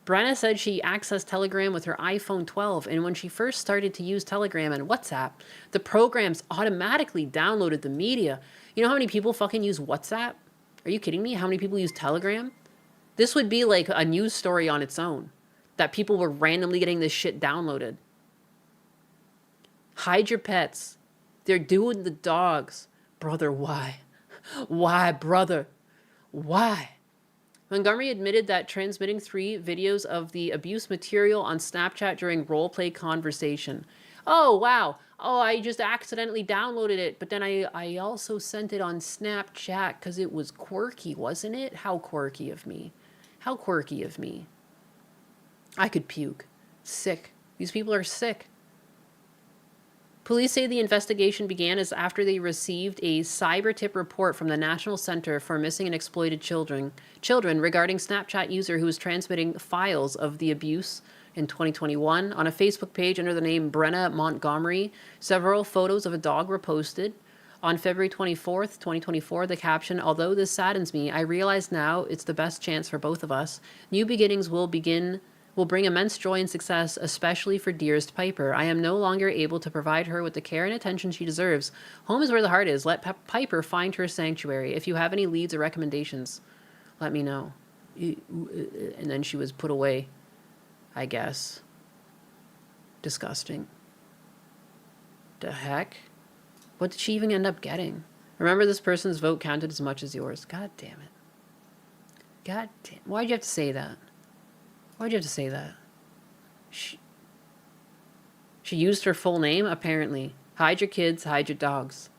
Brenna said she accessed Telegram with her iPhone 12, and when she first started to use Telegram and WhatsApp, the programs automatically downloaded the media. You know how many people fucking use WhatsApp? Are you kidding me? How many people use Telegram? This would be like a news story on its own, that people were randomly getting this shit downloaded. Hide your pets. They're doing the dogs. Brother, why? Why, brother? Why? Montgomery admitted that transmitting 3 videos of the abuse material on Snapchat during roleplay conversation. Oh, wow. Oh, I just accidentally downloaded it, but then I also sent it on Snapchat because it was quirky, wasn't it? How quirky of me. How quirky of me. I could puke. Sick. These people are sick. Police say the investigation began as after they received a cyber tip report from the National Center for Missing and Exploited Children regarding Snapchat user who was transmitting files of the abuse in 2021. On a Facebook page under the name Brenna Montgomery, several photos of a dog were posted. On February 24th, 2024, the caption, "Although this saddens me, I realize now it's the best chance for both of us. New beginnings will bring immense joy and success, especially for dearest Piper. I am no longer able to provide her with the care and attention she deserves. Home is where the heart is. Let Piper find her sanctuary. If you have any leads or recommendations, let me know." And then she was put away, I guess. Disgusting. The heck? What did she even end up getting? Remember, this person's vote counted as much as yours. God damn it. God damn. Why'd you have to say that? Why'd you have to say that? She used her full name, apparently. Hide your kids, hide your dogs.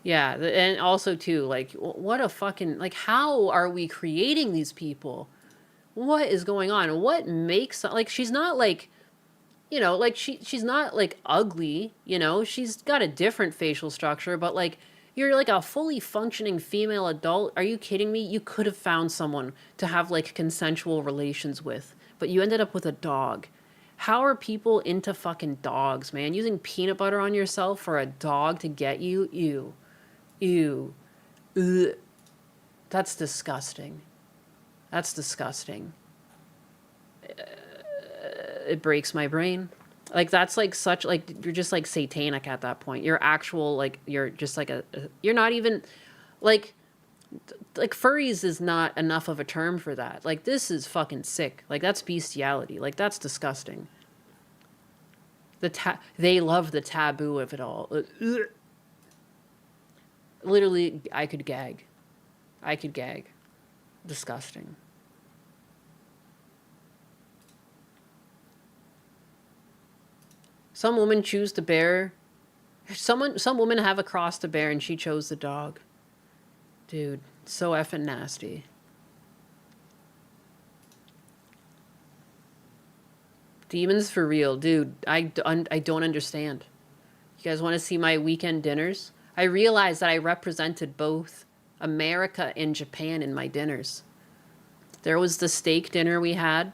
Yeah, and also, too, like, what a fucking... Like, how are we creating these people? What is going on? What makes... Like, she's not, like... You know, like, she's not, like, ugly, you know? She's got a different facial structure, but, like, you're, like, a fully functioning female adult. Are you kidding me? You could have found someone to have, like, consensual relations with, but you ended up with a dog. How are people into fucking dogs, man? Using peanut butter on yourself for a dog to get you? Ew. Ew. Ugh. That's disgusting. That's disgusting. It breaks my brain. Like, that's like such, like, you're just like satanic at that point. You're actual, like, you're just like you're not even, like furries is not enough of a term for that. Like, this is fucking sick. Like, that's bestiality. Like, that's disgusting. They love the taboo of it all. Literally, I could gag. I could gag. Disgusting. Some women choose to bear. Some women have a cross to bear, and she chose the dog. Dude, so effing nasty. Demons for real, dude. I don't understand. You guys want to see my weekend dinners? I realized that I represented both America and Japan in my dinners. There was the steak dinner we had.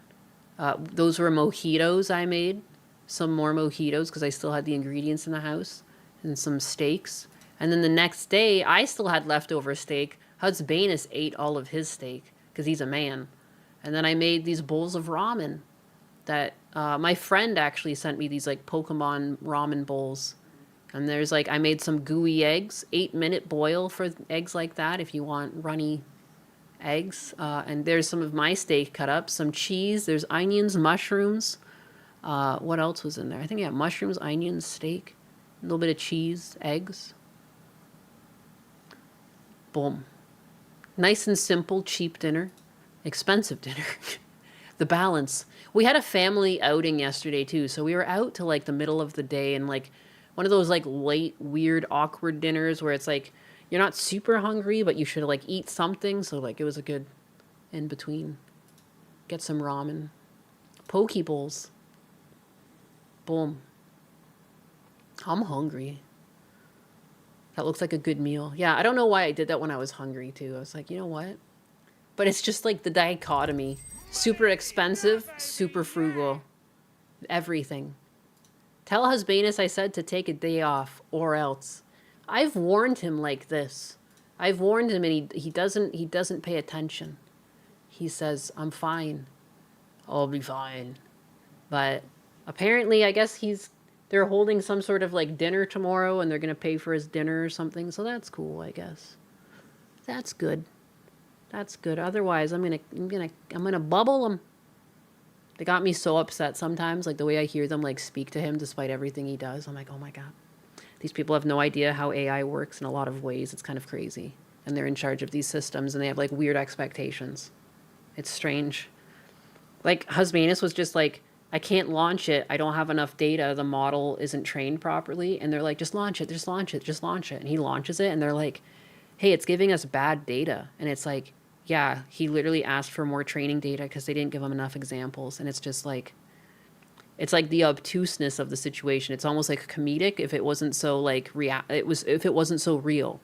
Those were mojitos I made. Some more mojitos because I still had the ingredients in the house. And some steaks. And then the next day, I still had leftover steak. Husbanus ate all of his steak because he's a man. And then I made these bowls of ramen that my friend actually sent me, these like Pokemon ramen bowls. And there's like, I made some gooey eggs, 8-minute boil for eggs like that if you want runny eggs. And there's some of my steak cut up, some cheese, there's onions, mushrooms. What else was in there? I think, yeah, mushrooms, onions, steak, a little bit of cheese, eggs. Boom. Nice and simple, cheap dinner. Expensive dinner. The balance. We had a family outing yesterday too, so we were out till like the middle of the day, and like one of those like late, weird, awkward dinners where it's like you're not super hungry, but you should like eat something. So like it was a good in between. Get some ramen. Poke bowls. Boom. I'm hungry. That looks like a good meal. Yeah, I don't know why I did that when I was hungry too. I was like, you know what? But it's just like the dichotomy. Super expensive, super frugal. Everything. Tell Husbanus I said to take a day off or else. I've warned him like this. I've warned him and he doesn't pay attention. He says, I'm fine. I'll be fine. But apparently I guess they're holding some sort of like dinner tomorrow and they're going to pay for his dinner or something. So that's cool, I guess. That's good. That's good. Otherwise, I'm gonna bubble them. They got me so upset sometimes, like the way I hear them like speak to him despite everything he does. I'm like, oh my God. These people have no idea how AI works in a lot of ways. It's kind of crazy. And they're in charge of these systems and they have like weird expectations. It's strange. Like Husbanus was just like, I can't launch it. I don't have enough data. The model isn't trained properly. And they're like, just launch it, just launch it, just launch it. And he launches it and they're like, hey, it's giving us bad data. And it's like, yeah, he literally asked for more training data because they didn't give him enough examples. And it's just like, it's like the obtuseness of the situation. It's almost like comedic if it wasn't so like if it wasn't so real.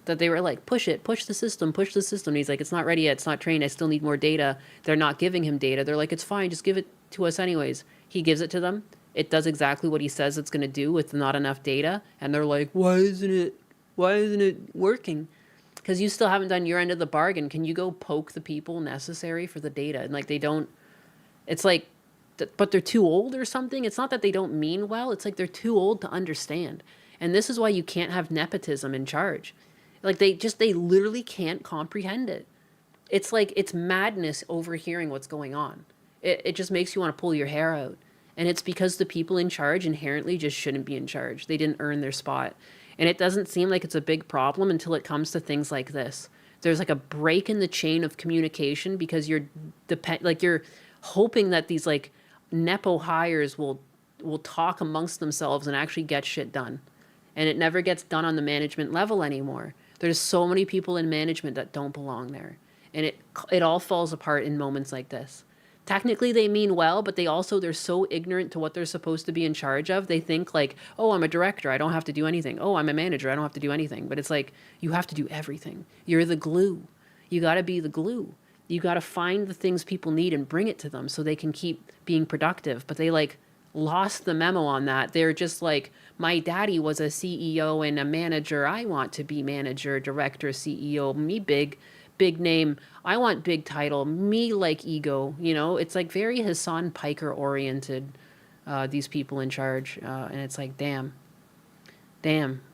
That they were like, push the system, push the system. And he's like, it's not ready yet, it's not trained, I still need more data. They're not giving him data. They're like, it's fine, just give it to us anyways. He gives it to them. It does exactly what he says it's gonna do with not enough data. And they're like, why isn't it working? Because you still haven't done your end of the bargain. Can you go poke the people necessary for the data? And like they don't, it's like, but they're too old or something. It's not that they don't mean well. It's like they're too old to understand. And this is why you can't have nepotism in charge. Like they literally can't comprehend it. It's like, it's madness overhearing what's going on. It just makes you want to pull your hair out. And it's because the people in charge inherently just shouldn't be in charge. They didn't earn their spot. And it doesn't seem like it's a big problem until it comes to things like this. There's like a break in the chain of communication because you're hoping that these like nepo hires will talk amongst themselves and actually get shit done. And it never gets done on the management level anymore. There's so many people in management that don't belong there. And it all falls apart in moments like this. Technically they mean well, but they're so ignorant to what they're supposed to be in charge of. They think like, oh, I'm a director, I don't have to do anything. Oh, I'm a manager, I don't have to do anything. But it's like, you have to do everything. You're the glue. You got to be the glue. You got to find the things people need and bring it to them so they can keep being productive. But they like lost the memo on that. They're just like, my daddy was a CEO and a manager. I want to be manager, director, CEO, me big name. I want big title. Me like ego. You know, it's like very Hassan Piker oriented, these people in charge. And it's like, damn.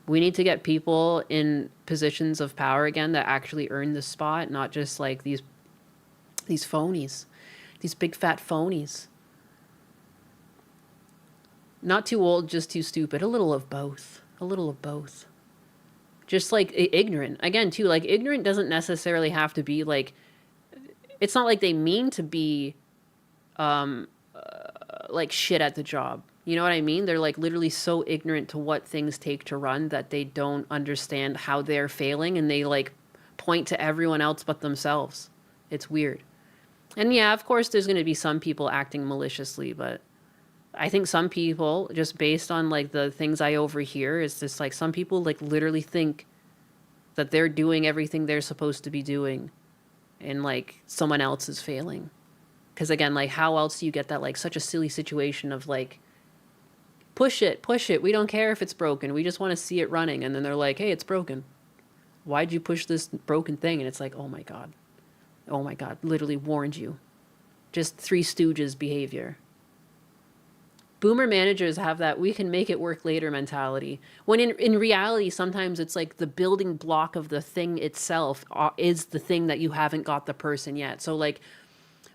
We need to get people in positions of power again that actually earn the spot, not just like these phonies, these big fat phonies. Not too old, just too stupid. A little of both. just like ignorant. Again, too, like ignorant doesn't necessarily have to be like, it's not like they mean to be like shit at the job. You know what I mean? They're like literally so ignorant to what things take to run that they don't understand how they're failing, and they like point to everyone else but themselves. It's weird. And yeah, of course there's going to be some people acting maliciously, but I think some people, just based on like the things I overhear, is just like some people like literally think that they're doing everything they're supposed to be doing and like someone else is failing. Because again, like how else do you get that like such a silly situation of like, push it, we don't care if it's broken, we just want to see it running, and then they're like, hey, it's broken. Why'd you push this broken thing? And it's like, oh my god, literally warned you. Just Three Stooges behavior. Boomer managers have that we can make it work later mentality. When in reality, sometimes it's like the building block of the thing itself is the thing that you haven't got the person yet. So like,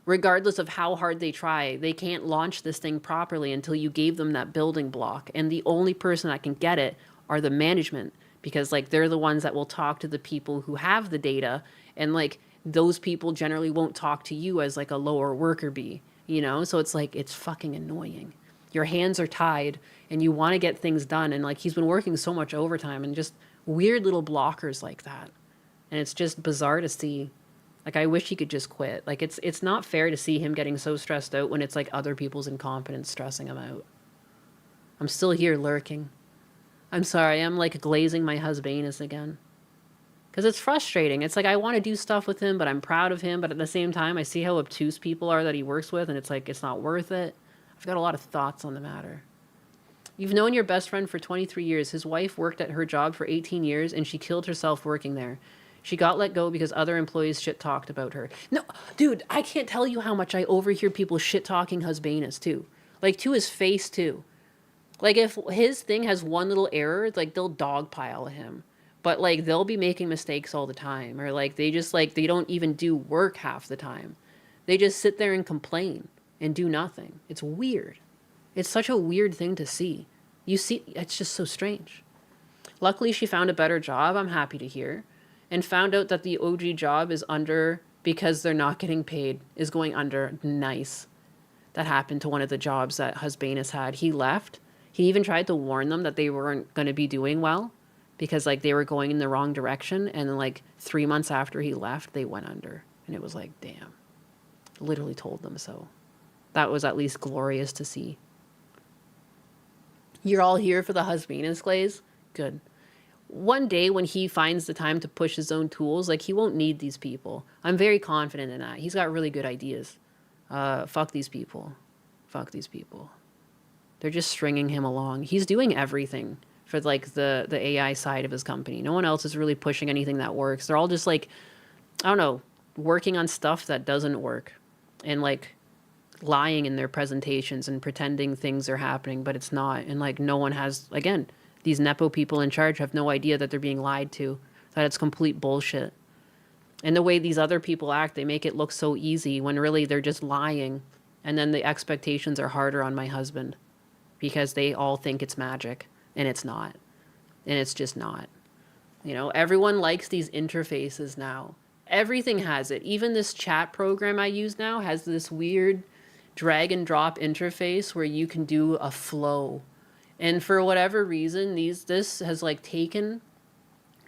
regardless of how hard they try, they can't launch this thing properly until you gave them that building block. And the only person that can get it are the management, because like they're the ones that will talk to the people who have the data, and like those people generally won't talk to you as like a lower worker bee, you know? So it's like, it's fucking annoying. Your hands are tied and you want to get things done, and like he's been working so much overtime and just weird little blockers like that. And it's just bizarre to see. Like, I wish he could just quit. Like, it's not fair to see him getting so stressed out when it's like other people's incompetence stressing him out. I'm still here lurking. I'm sorry, I'm like glazing my husbanus again. Because it's frustrating. It's like I want to do stuff with him, but I'm proud of him. But at the same time, I see how obtuse people are that he works with, and it's like, it's not worth it. I've got a lot of thoughts on the matter. You've known your best friend for 23 years. His wife worked at her job for 18 years, and she killed herself working there. She got let go because other employees shit-talked about her. No, dude, I can't tell you how much I overhear people shit-talking husbanus, too. Like, to his face, too. Like, if his thing has one little error, like, they'll dogpile him. But, like, they'll be making mistakes all the time. Or, like, they just, like, they don't even do work half the time. They just sit there and complain and do nothing. It's weird. It's such a weird thing to see. You see, it's just so strange. Luckily, she found a better job, I'm happy to hear. And found out that the OG job is under because they're not getting paid, is going under. Nice. That happened to one of the jobs that Husbanus had. He left. He even tried to warn them that they weren't going to be doing well because like they were going in the wrong direction. And then like 3 months after he left, they went under. And it was like, damn. Literally told them so. That was at least glorious to see. You're all here for the Husbanus glaze? Good. One day when he finds the time to push his own tools, like he won't need these people. I'm very confident in that. He's got really good ideas. Fuck these people. Fuck these people. They're just stringing him along. He's doing everything for like the AI side of his company. No one else is really pushing anything that works. They're all just like, I don't know, working on stuff that doesn't work and like lying in their presentations and pretending things are happening, but it's not. And like no one has, again, these Nepo people in charge have no idea that they're being lied to, that it's complete bullshit. And the way these other people act, they make it look so easy when really they're just lying. And then the expectations are harder on my husband because they all think it's magic and it's not. And it's just not. You know, everyone likes these interfaces now. Everything has it. Even this chat program I use now has this weird drag and drop interface where you can do a flow. And for whatever reason, this has like taken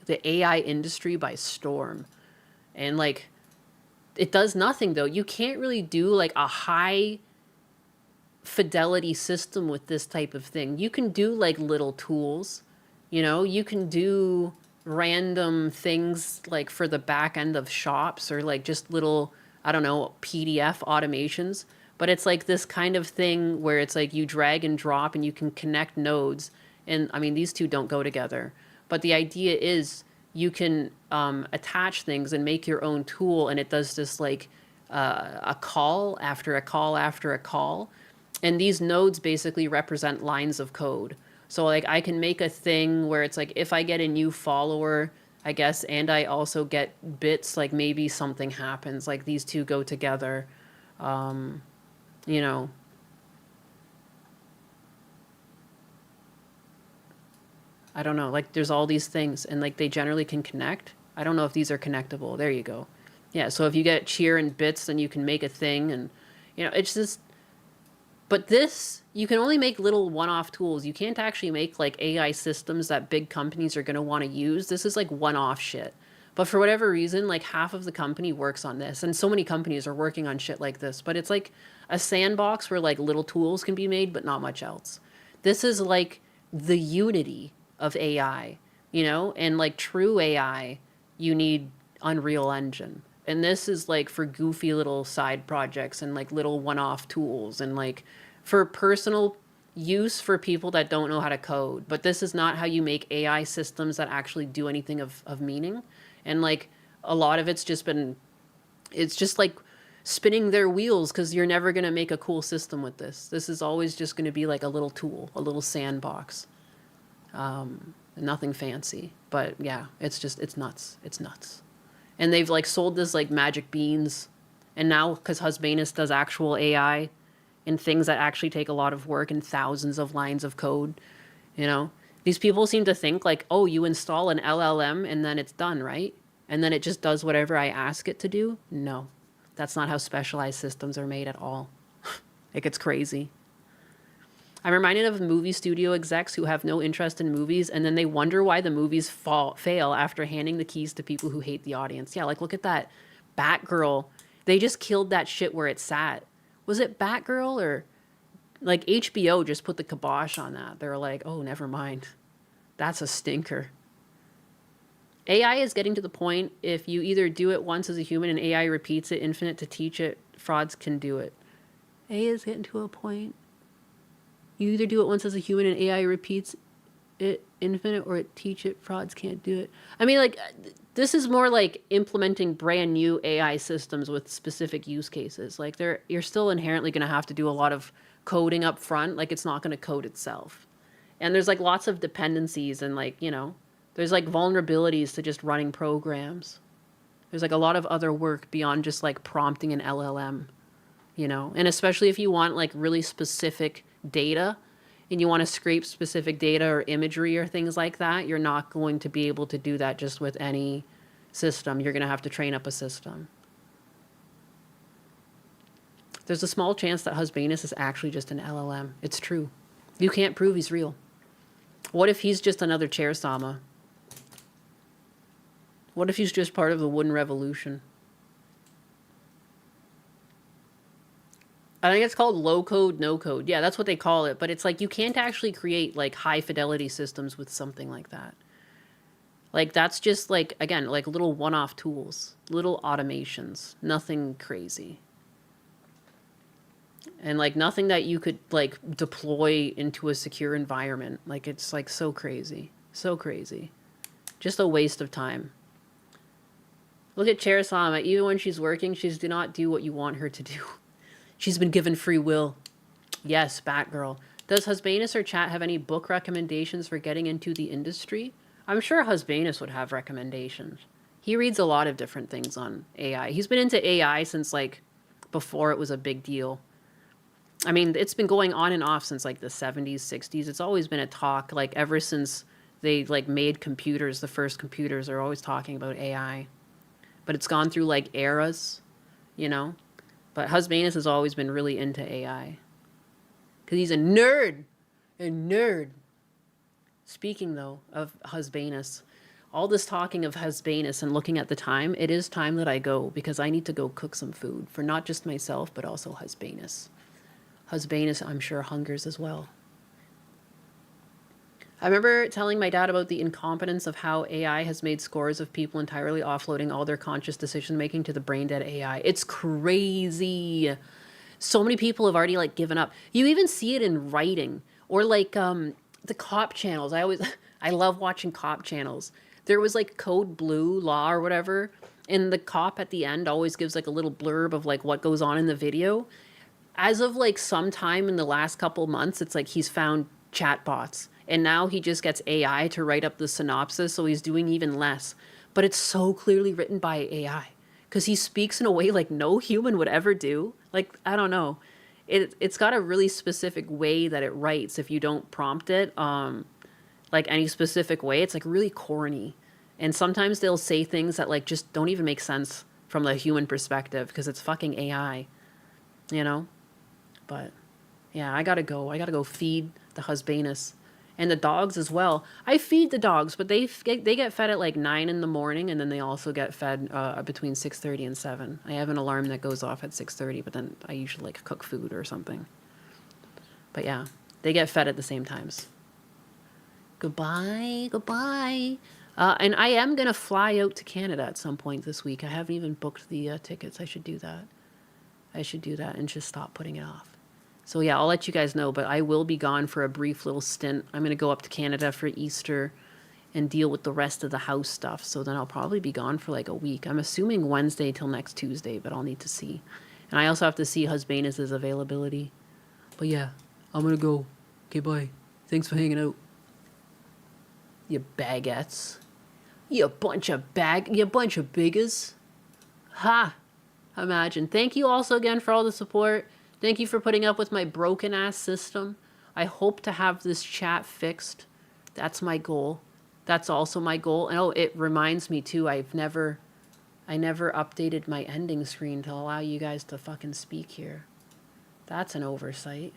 the AI industry by storm. And like, it does nothing though. You can't really do like a high fidelity system with this type of thing. You can do like little tools, you know, you can do random things like for the back end of shops or like just little, I don't know, PDF automations. But it's like this kind of thing where it's like you drag and drop and you can connect nodes. And I mean, these two don't go together. But the idea is you can attach things and make your own tool. And it does this like a call after a call after a call. And these nodes basically represent lines of code. So like I can make a thing where it's like if I get a new follower, I guess, and I also get bits, like maybe something happens. Like these two go together. You know, I don't know. Like there's all these things and like they generally can connect. I don't know if these are connectable. There you go. Yeah, so if you get cheer and bits, then you can make a thing and it's just but this you can only make little one-off tools. You can't actually make like AI systems that big companies are going to want to use. This is like one-off shit. But for whatever reason, like half of the company works on this and so many companies are working on shit like this, but it's like a sandbox where like little tools can be made but not much else. This is like the unity of AI, and like true AI, you need Unreal Engine. And this is like for goofy little side projects and like little one-off tools and like for personal use for people that don't know how to code. But this is not how you make AI systems that actually do anything of meaning. And like a lot of it's just like spinning their wheels because you're never going to make a cool system with this. This is always just going to be like a little tool, a little sandbox. Nothing fancy. But yeah, it's nuts. It's nuts. And they've like sold this like magic beans. And now because Husbanus does actual AI and things that actually take a lot of work and thousands of lines of code, these people seem to think like, oh, you install an LLM and then it's done, right? And then it just does whatever I ask it to do. No, that's not how specialized systems are made at all. It gets crazy. I'm reminded of movie studio execs who have no interest in movies and then they wonder why the movies fail after handing the keys to people who hate the audience. Yeah, like look at that Batgirl. They just killed that shit where it sat. Was it Batgirl or like HBO just put the kibosh on that? They're like, oh, never mind. That's a stinker. AI is getting to the point if you either do it once as a human and AI repeats it infinite to teach it, frauds can do it. AI is getting to a point. You either do it once as a human and AI repeats it infinite or it teach it, frauds can't do it. I mean, like, this is more like implementing brand new AI systems with specific use cases. Like, you're still inherently going to have to do a lot of coding up front. Like, it's not going to code itself. And there's, like, lots of dependencies and, like, there's, like, vulnerabilities to just running programs. There's, like, a lot of other work beyond just, like, prompting an LLM, And especially if you want, like, really specific data and you want to scrape specific data or imagery or things like that, you're not going to be able to do that just with any system. You're going to have to train up a system. There's a small chance that Husbanus is actually just an LLM. It's true. You can't prove he's real. What if he's just another chair Sama? What if he's just part of the wooden revolution? I think it's called low code, no code. Yeah, that's what they call it. But it's like you can't actually create like high fidelity systems with something like that. Like that's just like, again, like little one-off tools, little automations, nothing crazy. And like nothing that you could like deploy into a secure environment. Like it's like so crazy, so crazy. Just a waste of time. Look at Cherisama. Even when she's working, she does not do what you want her to do. She's been given free will. Yes, Batgirl. Does Husbanus or chat have any book recommendations for getting into the industry? I'm sure Husbanus would have recommendations. He reads a lot of different things on AI. He's been into AI since like before it was a big deal. I mean, it's been going on and off since like the 70s, 60s. It's always been a talk, like ever since they like made computers, the first computers are always talking about AI. But it's gone through like eras, But Husbanus has always been really into AI. Because he's a nerd. A nerd. Speaking, though, of Husbanus, all this talking of Husbanus and looking at the time, it is time that I go because I need to go cook some food for not just myself, but also Husbanus. Husbanus, I'm sure, hungers as well. I remember telling my dad about the incompetence of how AI has made scores of people entirely offloading all their conscious decision-making to the brain-dead AI. It's crazy. So many people have already, like, given up. You even see it in writing. Or, like, the cop channels. I love watching cop channels. There was, like, Code Blue Law or whatever, and the cop at the end always gives, like, a little blurb of, like, what goes on in the video. As of, like, sometime in the last couple months, it's like he's found chatbots. And now he just gets AI to write up the synopsis, so he's doing even less. But it's so clearly written by AI. Because he speaks in a way like no human would ever do. Like, I don't know. It's got a really specific way that it writes if you don't prompt it. like any specific way. It's like really corny. And sometimes they'll say things that like just don't even make sense from the human perspective because it's fucking AI, you know? But yeah, I gotta go. I gotta go feed the husbanus and the dogs as well. I feed the dogs, but they get fed at like 9 in the morning, and then they also get fed between 6:30 and 7. I have an alarm that goes off at 6:30, but then I usually like cook food or something. But yeah, they get fed at the same times. Goodbye, goodbye. And I am gonna fly out to Canada at some point this week. I haven't even booked the tickets. I should do that. I should do that and just stop putting it off. So yeah, I'll let you guys know, but I will be gone for a brief little stint. I'm going to go up to Canada for Easter and deal with the rest of the house stuff. So then I'll probably be gone for like a week. I'm assuming Wednesday till next Tuesday, but I'll need to see. And I also have to see Husbanus' availability. But yeah, I'm going to go. Okay, bye. Thanks for hanging out. You baguettes. You bunch of biggers. Ha! Imagine. Thank you also again for all the support. Thank you for putting up with my broken ass system. I hope to have this chat fixed. That's my goal. That's also my goal. And oh, it reminds me too, I never updated my ending screen to allow you guys to fucking speak here. That's an oversight.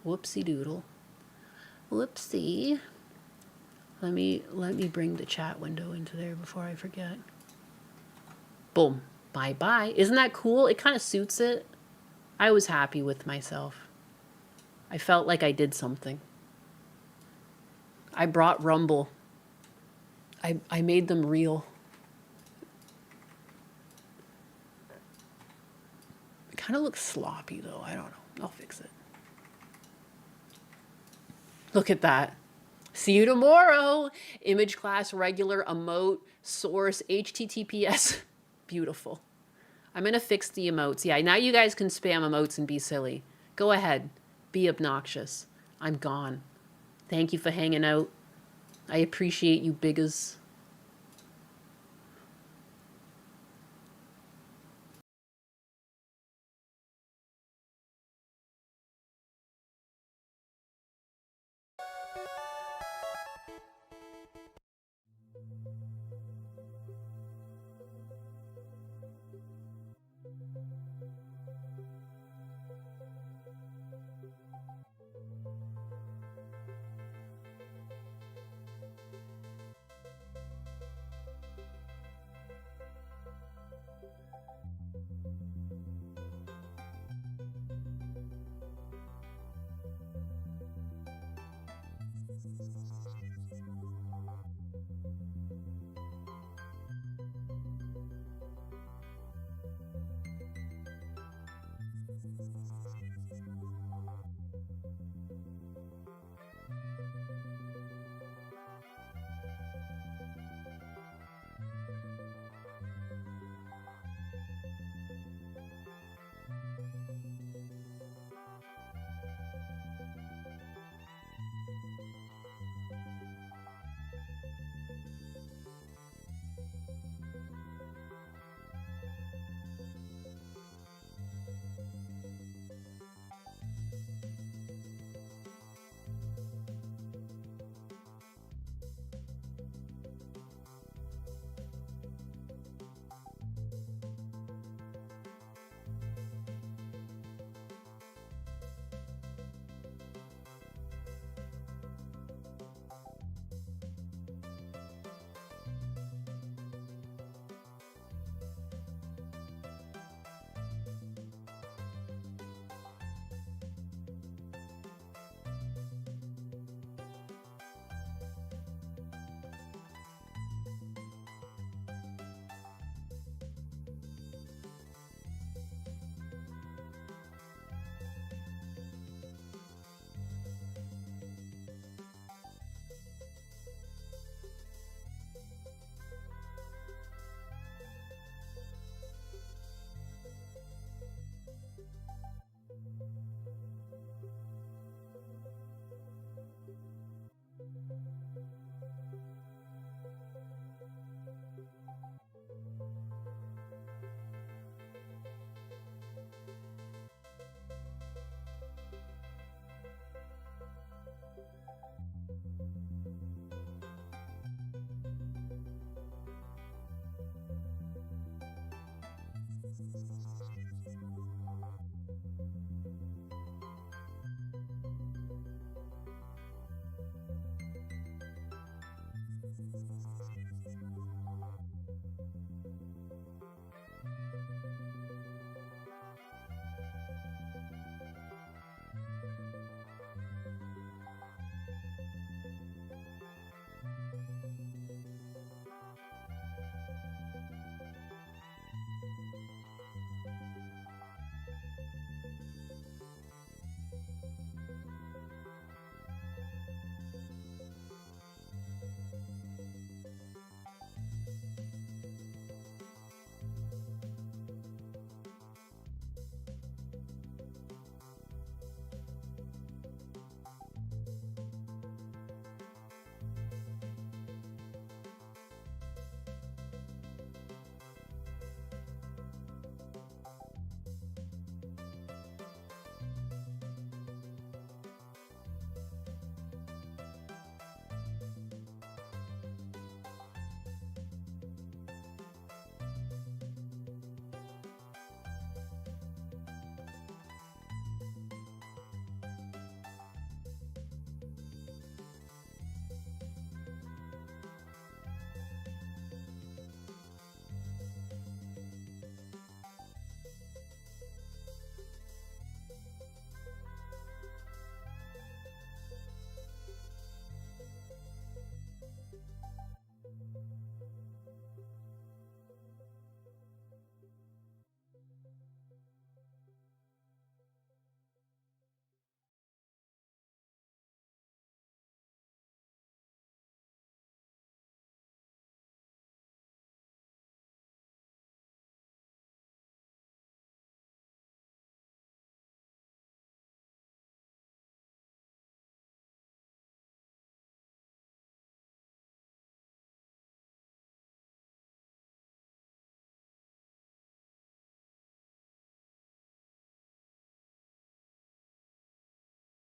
Whoopsie doodle. Whoopsie. Let me bring the chat window into there before I forget. Boom. Bye-bye. Isn't that cool? It kind of suits it. I was happy with myself. I felt like I did something. I brought Rumble. I made them real. It kind of looks sloppy though. I don't know. I'll fix it. Look at that. See you tomorrow. Image class, regular, emote, source, HTTPS. Beautiful. I'm going to fix the emotes. Yeah, now you guys can spam emotes and be silly. Go ahead. Be obnoxious. I'm gone. Thank you for hanging out. I appreciate you biggers.